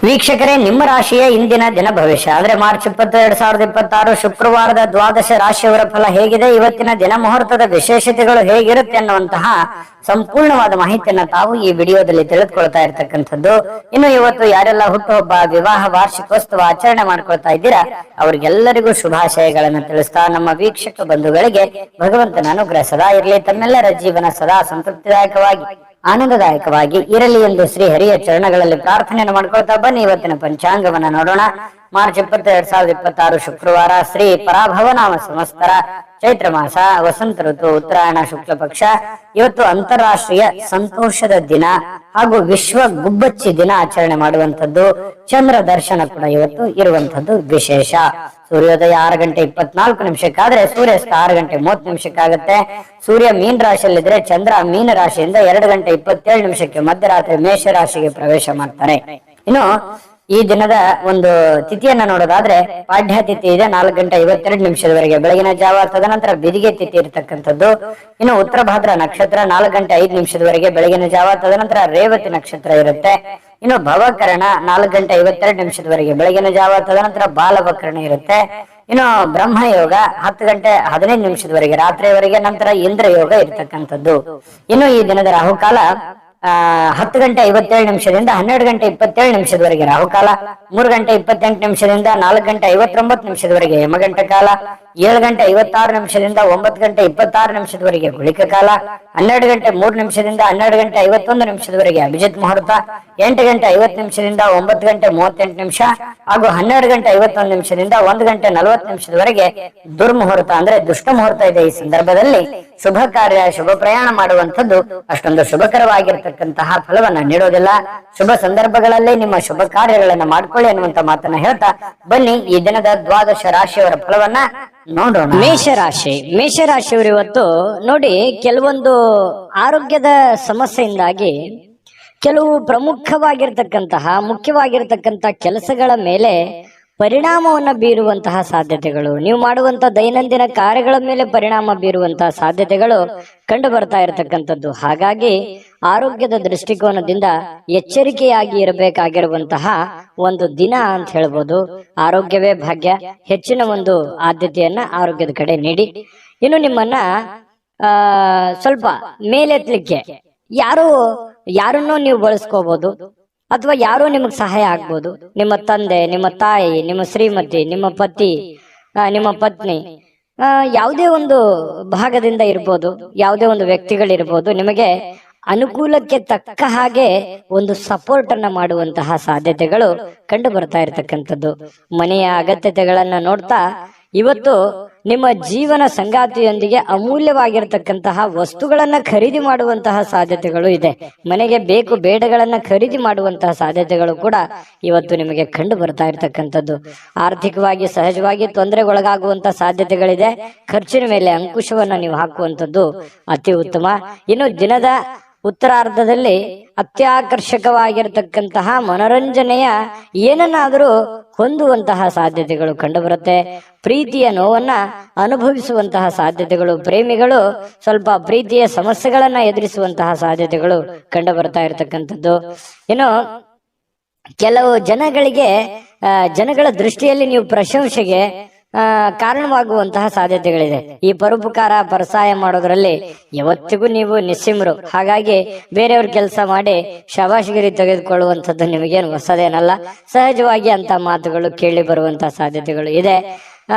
ವೀಕ್ಷಕರೇ, ನಿಮ್ಮ ರಾಶಿಯ ಇಂದಿನ ದಿನ ಭವಿಷ್ಯ ಅಂದ್ರೆ ಮಾರ್ಚ್ 20, 2026 ಶುಕ್ರವಾರದ ದ್ವಾದಶ ರಾಶಿಯವರ ಫಲ ಹೇಗಿದೆ, ಇವತ್ತಿನ ದಿನ ಮುಹೂರ್ತದ ವಿಶೇಷತೆಗಳು ಹೇಗಿರುತ್ತೆ ಅನ್ನುವಂತಹ ಸಂಪೂರ್ಣವಾದ ಮಾಹಿತಿಯನ್ನ ತಾವು ಈ ವಿಡಿಯೋದಲ್ಲಿ ತಿಳಿದುಕೊಳ್ತಾ ಇರ್ತಕ್ಕಂಥದ್ದು. ಇನ್ನು ಇವತ್ತು ಯಾರೆಲ್ಲ ಹುಟ್ಟುಹಬ್ಬ, ವಿವಾಹ, ವಾರ್ಷಿಕೋತ್ಸವ ಆಚರಣೆ ಮಾಡ್ಕೊಳ್ತಾ ಇದ್ದೀರಾ ಅವರಿಗೆಲ್ಲರಿಗೂ ಶುಭಾಶಯಗಳನ್ನು ತಿಳಿಸ್ತಾ ನಮ್ಮ ವೀಕ್ಷಕ ಬಂಧುಗಳಿಗೆ ಭಗವಂತನ ಅನುಗ್ರಹ ಸದಾ ಇರಲಿ, ತಮ್ಮೆಲ್ಲರ ಜೀವನ ಸದಾ ಸಂತೃಪ್ತಿದಾಯಕವಾಗಿ ಆನಂದದಾಯಕವಾಗಿ ಇರಲಿ ಎಂದು ಶ್ರೀ ಹರಿಯ ಚರಣಗಳಲ್ಲಿ ಪ್ರಾರ್ಥನೆಯನ್ನು ಮಾಡ್ಕೊಳ್ತಾ ಬನ್ನಿ ಇವತ್ತಿನ ಪಂಚಾಂಗವನ್ನ ನೋಡೋಣ. ಮಾರ್ಚ್ 20, 2026 ಶುಕ್ರವಾರ, ಶ್ರೀ ಪರಾಭವನಾಮ ಸಂವತ್ಸರ, ಚೈತ್ರ ಮಾಸ, ವಸಂತ ಋತು, ಉತ್ತರಾಯಣ ಶುಕ್ಲ ಪಕ್ಷ. ಇವತ್ತು ಅಂತಾರಾಷ್ಟ್ರೀಯ ಸಂತೋಷದ ದಿನ ಹಾಗೂ ವಿಶ್ವ ಗುಬ್ಬಚ್ಚಿ ದಿನ ಆಚರಣೆ ಮಾಡುವಂತದ್ದು. ಚಂದ್ರ ದರ್ಶನ ಕೂಡ ಇವತ್ತು ಇರುವಂತದ್ದು ವಿಶೇಷ. ಸೂರ್ಯೋದಯ 6 ಗಂಟೆ 24 ನಿಮಿಷಕ್ಕಾದ್ರೆ ಸೂರ್ಯಾಸ್ತ 6 ಗಂಟೆ 30 ನಿಮಿಷಕ್ಕಾಗತ್ತೆ. ಸೂರ್ಯ ಮೀನ ರಾಶಿಯಲ್ಲಿದ್ರೆ ಚಂದ್ರ ಮೀನ ರಾಶಿಯಿಂದ 2 ಗಂಟೆ 27 ನಿಮಿಷಕ್ಕೆ ಮಧ್ಯರಾತ್ರಿ ಮೇಷ ರಾಶಿಗೆ ಪ್ರವೇಶ ಮಾಡ್ತಾರೆ. ಇನ್ನು ಈ ದಿನದ ಒಂದು ತಿಥಿಯನ್ನ ನೋಡೋದಾದ್ರೆ ಪಾಡ್ಯ ತಿಥಿ ಇದೆ 4 ಗಂಟೆ 52 ನಿಮಿಷದವರೆಗೆ ಬೆಳಗಿನ ಜಾವ. ತದನಂತರ ಬಿದಿಗೆ ತಿಥಿ ಇರತಕ್ಕಂಥದ್ದು. ಇನ್ನು ಉತ್ತರ ಭಾದ್ರ ನಕ್ಷತ್ರ 4 ಗಂಟೆ 5 ನಿಮಿಷದವರೆಗೆ ಬೆಳಗಿನ ಜಾವ. ತದನಂತರ ರೇವತಿ ನಕ್ಷತ್ರ ಇರುತ್ತೆ. ಇನ್ನು ಭವಕರಣ 4 ಗಂಟೆ 52 ನಿಮಿಷದವರೆಗೆ ಬೆಳಗಿನ ಜಾವ. ತದನಂತರ ಬಾಲವಕರಣ ಇರುತ್ತೆ. ಇನ್ನು ಬ್ರಹ್ಮಯೋಗ 10 ಗಂಟೆ 15 ನಿಮಿಷದವರೆಗೆ ರಾತ್ರಿಯವರೆಗೆ, ನಂತರ ಇಂದ್ರ ಯೋಗ ಇರ್ತಕ್ಕಂಥದ್ದು. ಇನ್ನು ಈ ದಿನದ ರಾಹುಕಾಲ 10 ಗಂಟೆ 57 ನಿಮಿಷದಿಂದ 12 ಗಂಟೆ 27 ನಿಮಿಷದವರೆಗೆ ರಾಹುಕಾಲ, 3 ಗಂಟೆ 28 ನಿಮಿಷದಿಂದ 4 ಗಂಟೆ 59 ನಿಮಿಷದವರೆಗೆ ಯಮಗಂಟ ಕಾಲ, 7 ಗಂಟೆ 56 ನಿಮಿಷದಿಂದ 9 ಗಂಟೆ 26 ನಿಮಿಷದವರೆಗೆ ಗುಳಿಕ ಕಾಲ, 12 ಗಂಟೆ 3 ನಿಮಿಷದಿಂದ 12 ಗಂಟೆ 51 ನಿಮಿಷದವರೆಗೆ ಅಭಿಜಿತ್ ಮುಹೂರ್ತ, 8 ಗಂಟೆ 50 ನಿಮಿಷದಿಂದ 9 ಗಂಟೆ 38 ನಿಮಿಷ ಹಾಗೂ 12 ಗಂಟೆ 51 ನಿಮಿಷದಿಂದ 1 ಗಂಟೆ 40 ನಿಮಿಷದವರೆಗೆ ದುರ್ಮುಹೂರ್ತ ಅಂದ್ರೆ ದುಷ್ಟ ಮುಹೂರ್ತ ಇದೆ. ಈ ಸಂದರ್ಭದಲ್ಲಿ ಶುಭ ಕಾರ್ಯ, ಶುಭ ಪ್ರಯಾಣ ಮಾಡುವಂಥದ್ದು ಅಷ್ಟೊಂದು ಶುಭಕರವಾಗಿರ್ತಕ್ಕಂತಹ ಫಲವನ್ನ ನೀಡೋದಿಲ್ಲ. ಶುಭ ಸಂದರ್ಭಗಳಲ್ಲಿ ನಿಮ್ಮ ಶುಭ ಕಾರ್ಯಗಳನ್ನ ಮಾಡ್ಕೊಳ್ಳಿ ಅನ್ನುವಂತ ಮಾತನ್ನ ಹೇಳ್ತಾ ಬನ್ನಿ ಈ ದಿನದ ದ್ವಾದಶ ರಾಶಿಯವರ ಫಲವನ್ನ ನೋಡೋಣ. ಮೇಷರಾಶಿಯವರು ಇವತ್ತು ನೋಡಿ, ಕೆಲವೊಂದು ಆರೋಗ್ಯದ ಸಮಸ್ಯೆಯಿಂದಾಗಿ ಕೆಲವು ಮುಖ್ಯವಾಗಿರ್ತಕ್ಕಂತಹ ಕೆಲಸಗಳ ಮೇಲೆ ಪರಿಣಾಮವನ್ನು ಬೀರುವಂತಹ ಸಾಧ್ಯತೆಗಳು, ನೀವು ಮಾಡುವಂತ ದೈನಂದಿನ ಕಾರ್ಯಗಳ ಮೇಲೆ ಪರಿಣಾಮ ಬೀರುವಂತಹ ಸಾಧ್ಯತೆಗಳು ಕಂಡು ಬರ್ತಾ ಇರತಕ್ಕಂಥದ್ದು. ಹಾಗಾಗಿ ಆರೋಗ್ಯದ ದೃಷ್ಟಿಕೋನದಿಂದ ಎಚ್ಚರಿಕೆಯಾಗಿ ಇರಬೇಕಾಗಿರುವಂತಹ ಒಂದು ದಿನ ಅಂತ ಹೇಳ್ಬೋದು. ಆರೋಗ್ಯವೇ ಭಾಗ್ಯ, ಹೆಚ್ಚಿನ ಒಂದು ಆದ್ಯತೆಯನ್ನ ಆರೋಗ್ಯದ ಕಡೆ ನೀಡಿ. ಇನ್ನು ನಿಮ್ಮನ್ನ ಸ್ವಲ್ಪ ಮೇಲೆತ್ತಲಿಕ್ಕೆ ಯಾರನ್ನೋ ನೀವು ಬಳಸ್ಕೋಬಹುದು, ಅಥವಾ ಯಾರೋ ನಿಮಗ್ ಸಹಾಯ ಆಗ್ಬೋದು. ನಿಮ್ಮ ತಂದೆ, ನಿಮ್ಮ ತಾಯಿ, ನಿಮ್ಮ ಶ್ರೀಮತಿ, ನಿಮ್ಮ ಪತಿ, ನಿಮ್ಮ ಪತ್ನಿ, ಯಾವುದೇ ಒಂದು ಭಾಗದಿಂದ ಇರ್ಬೋದು, ಯಾವುದೇ ಒಂದು ವ್ಯಕ್ತಿಗಳಿರ್ಬೋದು, ನಿಮಗೆ ಅನುಕೂಲಕ್ಕೆ ತಕ್ಕ ಹಾಗೆ ಒಂದು ಸಪೋರ್ಟ್ ಅನ್ನ ಮಾಡುವಂತಹ ಸಾಧ್ಯತೆಗಳು ಕಂಡು ಬರ್ತಾ ಇರತಕ್ಕಂಥದ್ದು. ಮನೆಯ ಅಗತ್ಯತೆಗಳನ್ನ ನೋಡ್ತಾ ಇವತ್ತು ನಿಮ್ಮ ಜೀವನ ಸಂಗಾತಿಯೊಂದಿಗೆ ಅಮೂಲ್ಯವಾಗಿರ್ತಕ್ಕಂತಹ ವಸ್ತುಗಳನ್ನ ಖರೀದಿ ಮಾಡುವಂತಹ ಸಾಧ್ಯತೆಗಳು ಇದೆ. ಮನೆಗೆ ಬೇಕು ಬೇಡಗಳನ್ನ ಖರೀದಿ ಮಾಡುವಂತಹ ಸಾಧ್ಯತೆಗಳು ಕೂಡ ಇವತ್ತು ನಿಮಗೆ ಕಂಡು ಬರ್ತಾ ಇರತಕ್ಕಂಥದ್ದು. ಆರ್ಥಿಕವಾಗಿ ಸಹಜವಾಗಿ ತೊಂದರೆಗೊಳಗಾಗುವಂತಹ ಸಾಧ್ಯತೆಗಳಿದೆ. ಖರ್ಚಿನ ಮೇಲೆ ಅಂಕುಶವನ್ನ ನೀವು ಹಾಕುವಂಥದ್ದು ಅತಿ ಉತ್ತಮ. ಇನ್ನು ದಿನದ ಉತ್ತರಾರ್ಧದಲ್ಲಿ ಅತ್ಯಾಕರ್ಷಕವಾಗಿರ್ತಕ್ಕಂತಹ ಮನೋರಂಜನೆಯ ಏನನ್ನಾದರೂ ಹೊಂದುವಂತಹ ಸಾಧ್ಯತೆಗಳು ಕಂಡುಬರುತ್ತೆ. ಪ್ರೀತಿಯ ನೋವನ್ನ ಅನುಭವಿಸುವಂತಹ ಸಾಧ್ಯತೆಗಳು, ಪ್ರೇಮಿಗಳು ಸ್ವಲ್ಪ ಪ್ರೀತಿಯ ಸಮಸ್ಯೆಗಳನ್ನ ಎದುರಿಸುವಂತಹ ಸಾಧ್ಯತೆಗಳು ಕಂಡು ಬರ್ತಾ ಇರತಕ್ಕಂಥದ್ದು. ಇನ್ನು ಕೆಲವು ಜನಗಳ ದೃಷ್ಟಿಯಲ್ಲಿ ನೀವು ಪ್ರಶಂಸೆಗೆ ಕಾರಣವಾಗುವಂತಹ ಸಾಧ್ಯತೆಗಳಿದೆ. ಈ ಪರೋಪಕಾರ ಪರಸಾಯ ಮಾಡೋದ್ರಲ್ಲಿ ಯಾವತ್ತಿಗೂ ನೀವು ನಿಸ್ಸಿಮ್ರು. ಹಾಗಾಗಿ ಬೇರೆಯವ್ರ ಕೆಲಸ ಮಾಡಿ ಶಬಾಷ್ಗಿರಿ ತೆಗೆದುಕೊಳ್ಳುವಂಥದ್ದು ನಿಮಗೇನು ಹೊಸದೇನಲ್ಲ. ಸಹಜವಾಗಿ ಅಂತ ಮಾತುಗಳು ಕೇಳಿ ಬರುವಂತಹ ಸಾಧ್ಯತೆಗಳು ಇದೆ.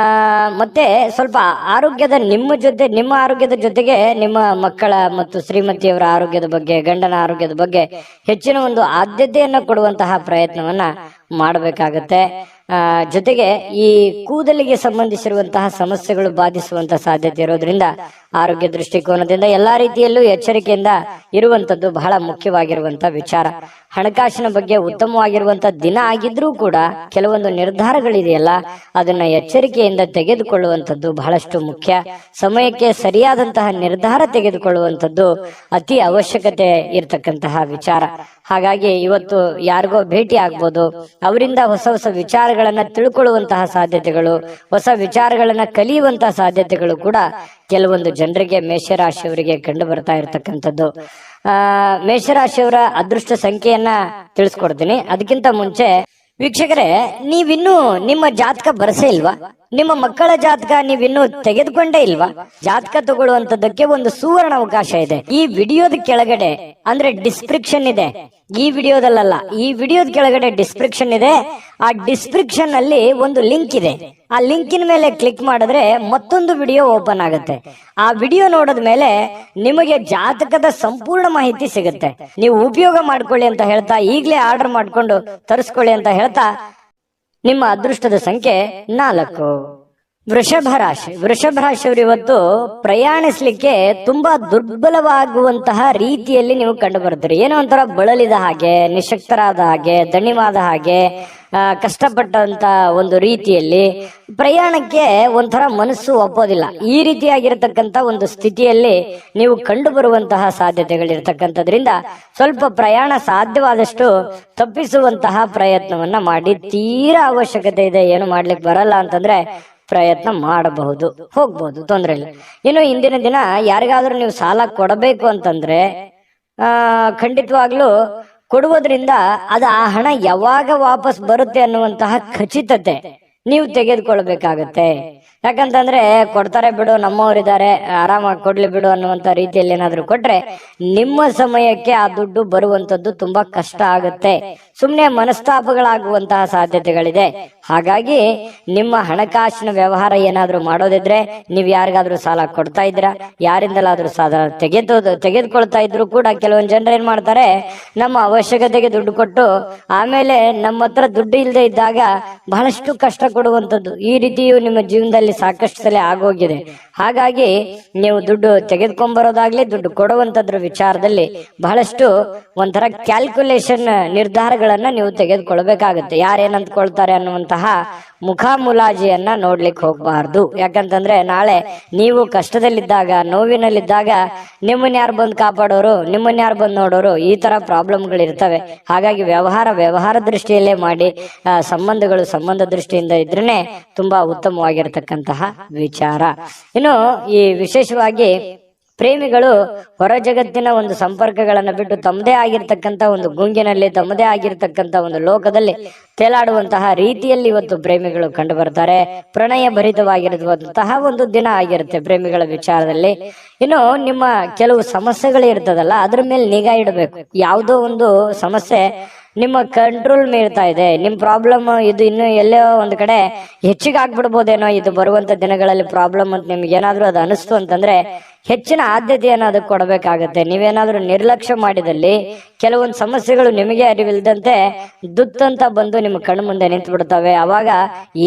ಮತ್ತೆ ಸ್ವಲ್ಪ ನಿಮ್ಮ ಆರೋಗ್ಯದ ಜೊತೆಗೆ ನಿಮ್ಮ ಮಕ್ಕಳ ಮತ್ತು ಶ್ರೀಮತಿಯವರ ಆರೋಗ್ಯದ ಬಗ್ಗೆ, ಗಂಡನ ಆರೋಗ್ಯದ ಬಗ್ಗೆ ಹೆಚ್ಚಿನ ಒಂದು ಆದ್ಯತೆಯನ್ನ ಕೊಡುವಂತಹ ಪ್ರಯತ್ನವನ್ನ ಮಾಡಬೇಕಾಗತ್ತೆ. ಜೊತೆಗೆ ಈ ಕೂದಲಿಗೆ ಸಂಬಂಧಿಸಿರುವಂತಹ ಸಮಸ್ಯೆಗಳು ಬಾಧಿಸುವಂತಹ ಸಾಧ್ಯತೆ ಇರೋದ್ರಿಂದ ಆರೋಗ್ಯ ದೃಷ್ಟಿಕೋನದಿಂದ ಎಲ್ಲಾ ರೀತಿಯಲ್ಲೂ ಎಚ್ಚರಿಕೆಯಿಂದ ಇರುವಂತದ್ದು ಬಹಳ ಮುಖ್ಯವಾಗಿರುವಂತಹ ವಿಚಾರ. ಹಣಕಾಸಿನ ಬಗ್ಗೆ ಉತ್ತಮವಾಗಿರುವಂತಹ ದಿನ ಆಗಿದ್ರೂ ಕೂಡ ಕೆಲವೊಂದು ನಿರ್ಧಾರಗಳಿದೆಯಲ್ಲ, ಅದನ್ನ ಎಚ್ಚರಿಕೆಯಿಂದ ತೆಗೆದುಕೊಳ್ಳುವಂಥದ್ದು ಬಹಳಷ್ಟು ಮುಖ್ಯ. ಸಮಯಕ್ಕೆ ಸರಿಯಾದಂತಹ ನಿರ್ಧಾರ ತೆಗೆದುಕೊಳ್ಳುವಂಥದ್ದು ಅತಿ ಅವಶ್ಯಕತೆ ಇರತಕ್ಕಂತಹ ವಿಚಾರ. ಹಾಗಾಗಿ ಇವತ್ತು ಯಾರಿಗೋ ಭೇಟಿ ಆಗ್ಬೋದು, ಅವರಿಂದ ಹೊಸ ವಿಚಾರಗಳನ್ನ ತಿಳ್ಕೊಳ್ಳುವಂತಹ ಸಾಧ್ಯತೆಗಳು, ಹೊಸ ವಿಚಾರಗಳನ್ನ ಕಲಿಯುವಂತಹ ಸಾಧ್ಯತೆಗಳು ಕೂಡ ಕೆಲವೊಂದು ಜನರಿಗೆ, ಮೇಷರಾಶಿಯವರಿಗೆ ಕಂಡು ಬರ್ತಾ ಇರತಕ್ಕಂಥದ್ದು. ಮೇಷರಾಶಿಯವರ ಅದೃಷ್ಟ ಸಂಖ್ಯೆಯನ್ನ ತಿಳಿಸ್ಕೊಡ್ತೀನಿ. ಅದಕ್ಕಿಂತ ಮುಂಚೆ ವೀಕ್ಷಕರೇ, ನೀವಿನ್ನೂ ನಿಮ್ಮ ಜಾತಕ ಬರಸೇ ಇಲ್ವಾ? ನಿಮ್ಮ ಮಕ್ಕಳ ಜಾತಕ ನೀವಿನ್ನೂ ತೆಗೆದುಕೊಂಡೇ ಇಲ್ವಾ? ಜಾತಕ ತಗೊಳ್ಳುವಂತದಕ್ಕೆ ಒಂದು ಸುವರ್ಣ ಅವಕಾಶ ಇದೆ. ಈ ವಿಡಿಯೋದ ಕೆಳಗಡೆ ಅಂದ್ರೆ ಡಿಸ್ಕ್ರಿಪ್ಷನ್ ಇದೆ. ಈ ವಿಡಿಯೋದಲ್ಲ, ಈ ವಿಡಿಯೋದ ಕೆಳಗಡೆ ಡಿಸ್ಕ್ರಿಪ್ಷನ್ ಇದೆ. ಆ ಡಿಸ್ಕ್ರಿಪ್ಷನ್ ಅಲ್ಲಿ ಒಂದು ಲಿಂಕ್ ಇದೆ. ಆ ಲಿಂಕಿನ ಮೇಲೆ ಕ್ಲಿಕ್ ಮಾಡಿದ್ರೆ ಮತ್ತೊಂದು ವಿಡಿಯೋ ಓಪನ್ ಆಗುತ್ತೆ. ಆ ವಿಡಿಯೋ ನೋಡಿದ ಮೇಲೆ ನಿಮಗೆ ಜಾತಕದ ಸಂಪೂರ್ಣ ಮಾಹಿತಿ ಸಿಗುತ್ತೆ. ನೀವು ಉಪಯೋಗ ಮಾಡ್ಕೊಳ್ಳಿ ಅಂತ ಹೇಳ್ತಾ, ಈಗಲೇ ಆರ್ಡರ್ ಮಾಡ್ಕೊಂಡು ತರಿಸ್ಕೊಳ್ಳಿ ಅಂತ ಹೇಳ್ತಾ, ನಿಮ್ಮ ಅದೃಷ್ಟದ ಸಂಖ್ಯೆ 4. ವೃಷಭ ರಾಶಿ. ವೃಷಭ ರಾಶಿಯವರು ಇವತ್ತು ಪ್ರಯಾಣಿಸ್ಲಿಕ್ಕೆ ತುಂಬಾ ದುರ್ಬಲವಾಗುವಂತಹ ರೀತಿಯಲ್ಲಿ ನೀವು ಕಂಡು ಬರ್ತೀರಿ. ಏನೋ ಒಂಥರ ಬಳಲಿದ ಹಾಗೆ, ನಿಶಕ್ತರಾದ ಹಾಗೆ, ದಣಿವಾದ ಹಾಗೆ, ಕಷ್ಟಪಟ್ಟಂತ ಒಂದು ರೀತಿಯಲ್ಲಿ ಪ್ರಯಾಣಕ್ಕೆ ಒಂಥರ ಮನಸ್ಸು ಒಪ್ಪೋದಿಲ್ಲ. ಈ ರೀತಿಯಾಗಿರ್ತಕ್ಕಂಥ ಒಂದು ಸ್ಥಿತಿಯಲ್ಲಿ ನೀವು ಕಂಡು ಬರುವಂತಹ ಸಾಧ್ಯತೆಗಳಿರ್ತಕ್ಕಂಥದ್ರಿಂದ ಸ್ವಲ್ಪ ಪ್ರಯಾಣ ಸಾಧ್ಯವಾದಷ್ಟು ತಪ್ಪಿಸುವಂತಹ ಪ್ರಯತ್ನವನ್ನ ಮಾಡಿ. ತೀರಾ ಅವಶ್ಯಕತೆ ಇದೆ, ಏನು ಮಾಡ್ಲಿಕ್ಕೆ ಬರಲ್ಲ ಅಂತಂದ್ರೆ ಪ್ರಯತ್ನ ಮಾಡಬಹುದು, ಹೋಗ್ಬಹುದು, ತೊಂದರೆ ಇಲ್ಲ. ಇನ್ನು ಇಂದಿನ ದಿನ ಯಾರಿಗಾದ್ರೂ ನೀವು ಸಾಲ ಕೊಡಬೇಕು ಅಂತಂದ್ರೆ ಖಂಡಿತವಾಗ್ಲೂ ಕೊಡುವುದರಿಂದ ಅದು ಆ ಹಣ ಯಾವಾಗ ವಾಪಸ್ ಬರುತ್ತೆ ಅನ್ನುವಂತಹ ಖಚಿತತೆ ನೀವು ತೆಗೆದುಕೊಳ್ಬೇಕಾಗತ್ತೆ. ಯಾಕಂತಂದ್ರೆ ಕೊಡ್ತಾರೆ ಬಿಡು, ನಮ್ಮವರಿದ್ದಾರೆ, ಆರಾಮಾಗಿ ಕೊಡ್ಲಿ ಬಿಡು ಅನ್ನುವಂತ ರೀತಿಯಲ್ಲಿ ಏನಾದ್ರು ಕೊಟ್ರೆ ನಿಮ್ಮ ಸಮಯಕ್ಕೆ ಆ ದುಡ್ಡು ಬರುವಂತದ್ದು ತುಂಬಾ ಕಷ್ಟ ಆಗುತ್ತೆ. ಸುಮ್ನೆ ಮನಸ್ತಾಪಗಳಾಗುವಂತಹ ಸಾಧ್ಯತೆಗಳಿದೆ. ಹಾಗಾಗಿ ನಿಮ್ಮ ಹಣಕಾಸಿನ ವ್ಯವಹಾರ ಏನಾದ್ರೂ ಮಾಡೋದಿದ್ರೆ, ನೀವು ಯಾರಿಗಾದ್ರೂ ಸಾಲ ಕೊಡ್ತಾ ಇದ್ದೀರಾ, ಯಾರಿಂದಲಾದ್ರೂ ಸಾಲ ತೆಗೆದುಕೊಳ್ತಾ ಇದ್ರು ಕೂಡ ಕೆಲವೊಂದು ಜನರು ಏನ್ ಮಾಡ್ತಾರೆ, ನಮ್ಮ ಅವಶ್ಯಕತೆಗೆ ದುಡ್ಡು ಕೊಟ್ಟು ಆಮೇಲೆ ನಮ್ಮ ಹತ್ರ ದುಡ್ಡು ಇಲ್ಲದೆ ಇದ್ದಾಗ ಬಹಳಷ್ಟು ಕಷ್ಟ ಕೊಡುವಂಥದ್ದು. ಈ ರೀತಿಯು ನಿಮ್ಮ ಜೀವನದಲ್ಲಿ ಸಾಕಷ್ಟು ಸಲ ಆಗೋಗಿದೆ. ಹಾಗಾಗಿ ನೀವು ದುಡ್ಡು ತೆಗೆದುಕೊಂಡ್ಬರೋದಾಗ್ಲಿ, ದುಡ್ಡು ಕೊಡುವಂತದ್ರ ವಿಚಾರದಲ್ಲಿ ಬಹಳಷ್ಟು ಒಂಥರ ಕ್ಯಾಲ್ಕುಲೇಷನ್ ನಿರ್ಧಾರಗಳನ್ನ ನೀವು ತೆಗೆದುಕೊಳ್ಬೇಕಾಗುತ್ತೆ. ಯಾರೇನಂತ್ಕೊಳ್ತಾರೆ ಅನ್ನುವಂತಹ ಮುಖಾಮುಲಾಜಿಯನ್ನ ನೋಡ್ಲಿಕ್ಕೆ ಹೋಗ್ಬಾರ್ದು. ಯಾಕಂತಂದ್ರೆ ನಾಳೆ ನೀವು ಕಷ್ಟದಲ್ಲಿದ್ದಾಗ, ನೋವಿನಲ್ಲಿದ್ದಾಗ ನಿಮ್ಮನ್ನ ಯಾರು ಬಂದು ಕಾಪಾಡೋರು, ನಿಮ್ಮನ್ನ ಯಾರು ಬಂದು ನೋಡೋರು, ಈ ತರ ಪ್ರಾಬ್ಲಮ್ಗಳಿರ್ತವೆ. ಹಾಗಾಗಿ ವ್ಯವಹಾರ ದೃಷ್ಟಿಯಲ್ಲೇ ಮಾಡಿ. ಸಂಬಂಧಗಳು ಸಂಬಂಧ ದೃಷ್ಟಿಯಿಂದ ಇದ್ರೇನೆ ತುಂಬಾ ಉತ್ತಮವಾಗಿರ್ತಕ್ಕಂತಹ ವಿಚಾರ. ಇನ್ನು ಈ ವಿಶೇಷವಾಗಿ ಪ್ರೇಮಿಗಳು ಹೊರ ಜಗತ್ತಿನ ಒಂದು ಸಂಪರ್ಕಗಳನ್ನು ಬಿಟ್ಟು ತಮ್ಮದೇ ಆಗಿರ್ತಕ್ಕಂಥ ಒಂದು ಗುಂಗಿನಲ್ಲಿ, ತಮ್ಮದೇ ಆಗಿರ್ತಕ್ಕಂಥ ಒಂದು ಲೋಕದಲ್ಲಿ ತೇಲಾಡುವಂತಹ ರೀತಿಯಲ್ಲಿ ಇವತ್ತು ಪ್ರೇಮಿಗಳು ಕಂಡು ಬರ್ತಾರೆ. ಪ್ರಣಯ ಭರಿತವಾಗಿರುವಂತಹ ಒಂದು ದಿನ ಆಗಿರುತ್ತೆ ಪ್ರೇಮಿಗಳ ವಿಚಾರದಲ್ಲಿ. ಇನ್ನು ನಿಮ್ಮ ಕೆಲವು ಸಮಸ್ಯೆಗಳು ಇರ್ತದಲ್ಲ, ಅದ್ರ ಮೇಲೆ ನಿಗಾ ಇಡಬೇಕು. ಯಾವುದೋ ಒಂದು ಸಮಸ್ಯೆ ನಿಮ್ಮ ಕಂಟ್ರೋಲ್ ಮೀರ್ತಾ ಇದೆ, ನಿಮ್ ಪ್ರಾಬ್ಲಮ್ ಇದು ಇನ್ನು ಎಲ್ಲೋ ಒಂದ್ ಕಡೆ ಹೆಚ್ಚಿಗೆ ಆಗ್ಬಿಡ್ಬೋದೇನೋ ಇದು ಬರುವಂತ ದಿನಗಳಲ್ಲಿ ಪ್ರಾಬ್ಲಮ್ ಅಂತ ನಿಮ್ಗೆ ಏನಾದ್ರೂ ಅದು ಅನಿಸ್ತು ಅಂತಂದ್ರೆ ಹೆಚ್ಚಿನ ಆದ್ಯತೆಯನ್ನು ಅದಕ್ಕೆ ಕೊಡಬೇಕಾಗತ್ತೆ. ನೀವೇನಾದ್ರೂ ನಿರ್ಲಕ್ಷ್ಯ ಮಾಡಿದಲ್ಲಿ ಕೆಲವೊಂದು ಸಮಸ್ಯೆಗಳು ನಿಮಗೆ ಅರಿವಿಲ್ದಂತೆ ದುತ್ತಂತ ಬಂದು ನಿಮ್ಮ ಕಣ್ಣು ಮುಂದೆ ನಿಂತು ಬಿಡ್ತವೆ. ಅವಾಗ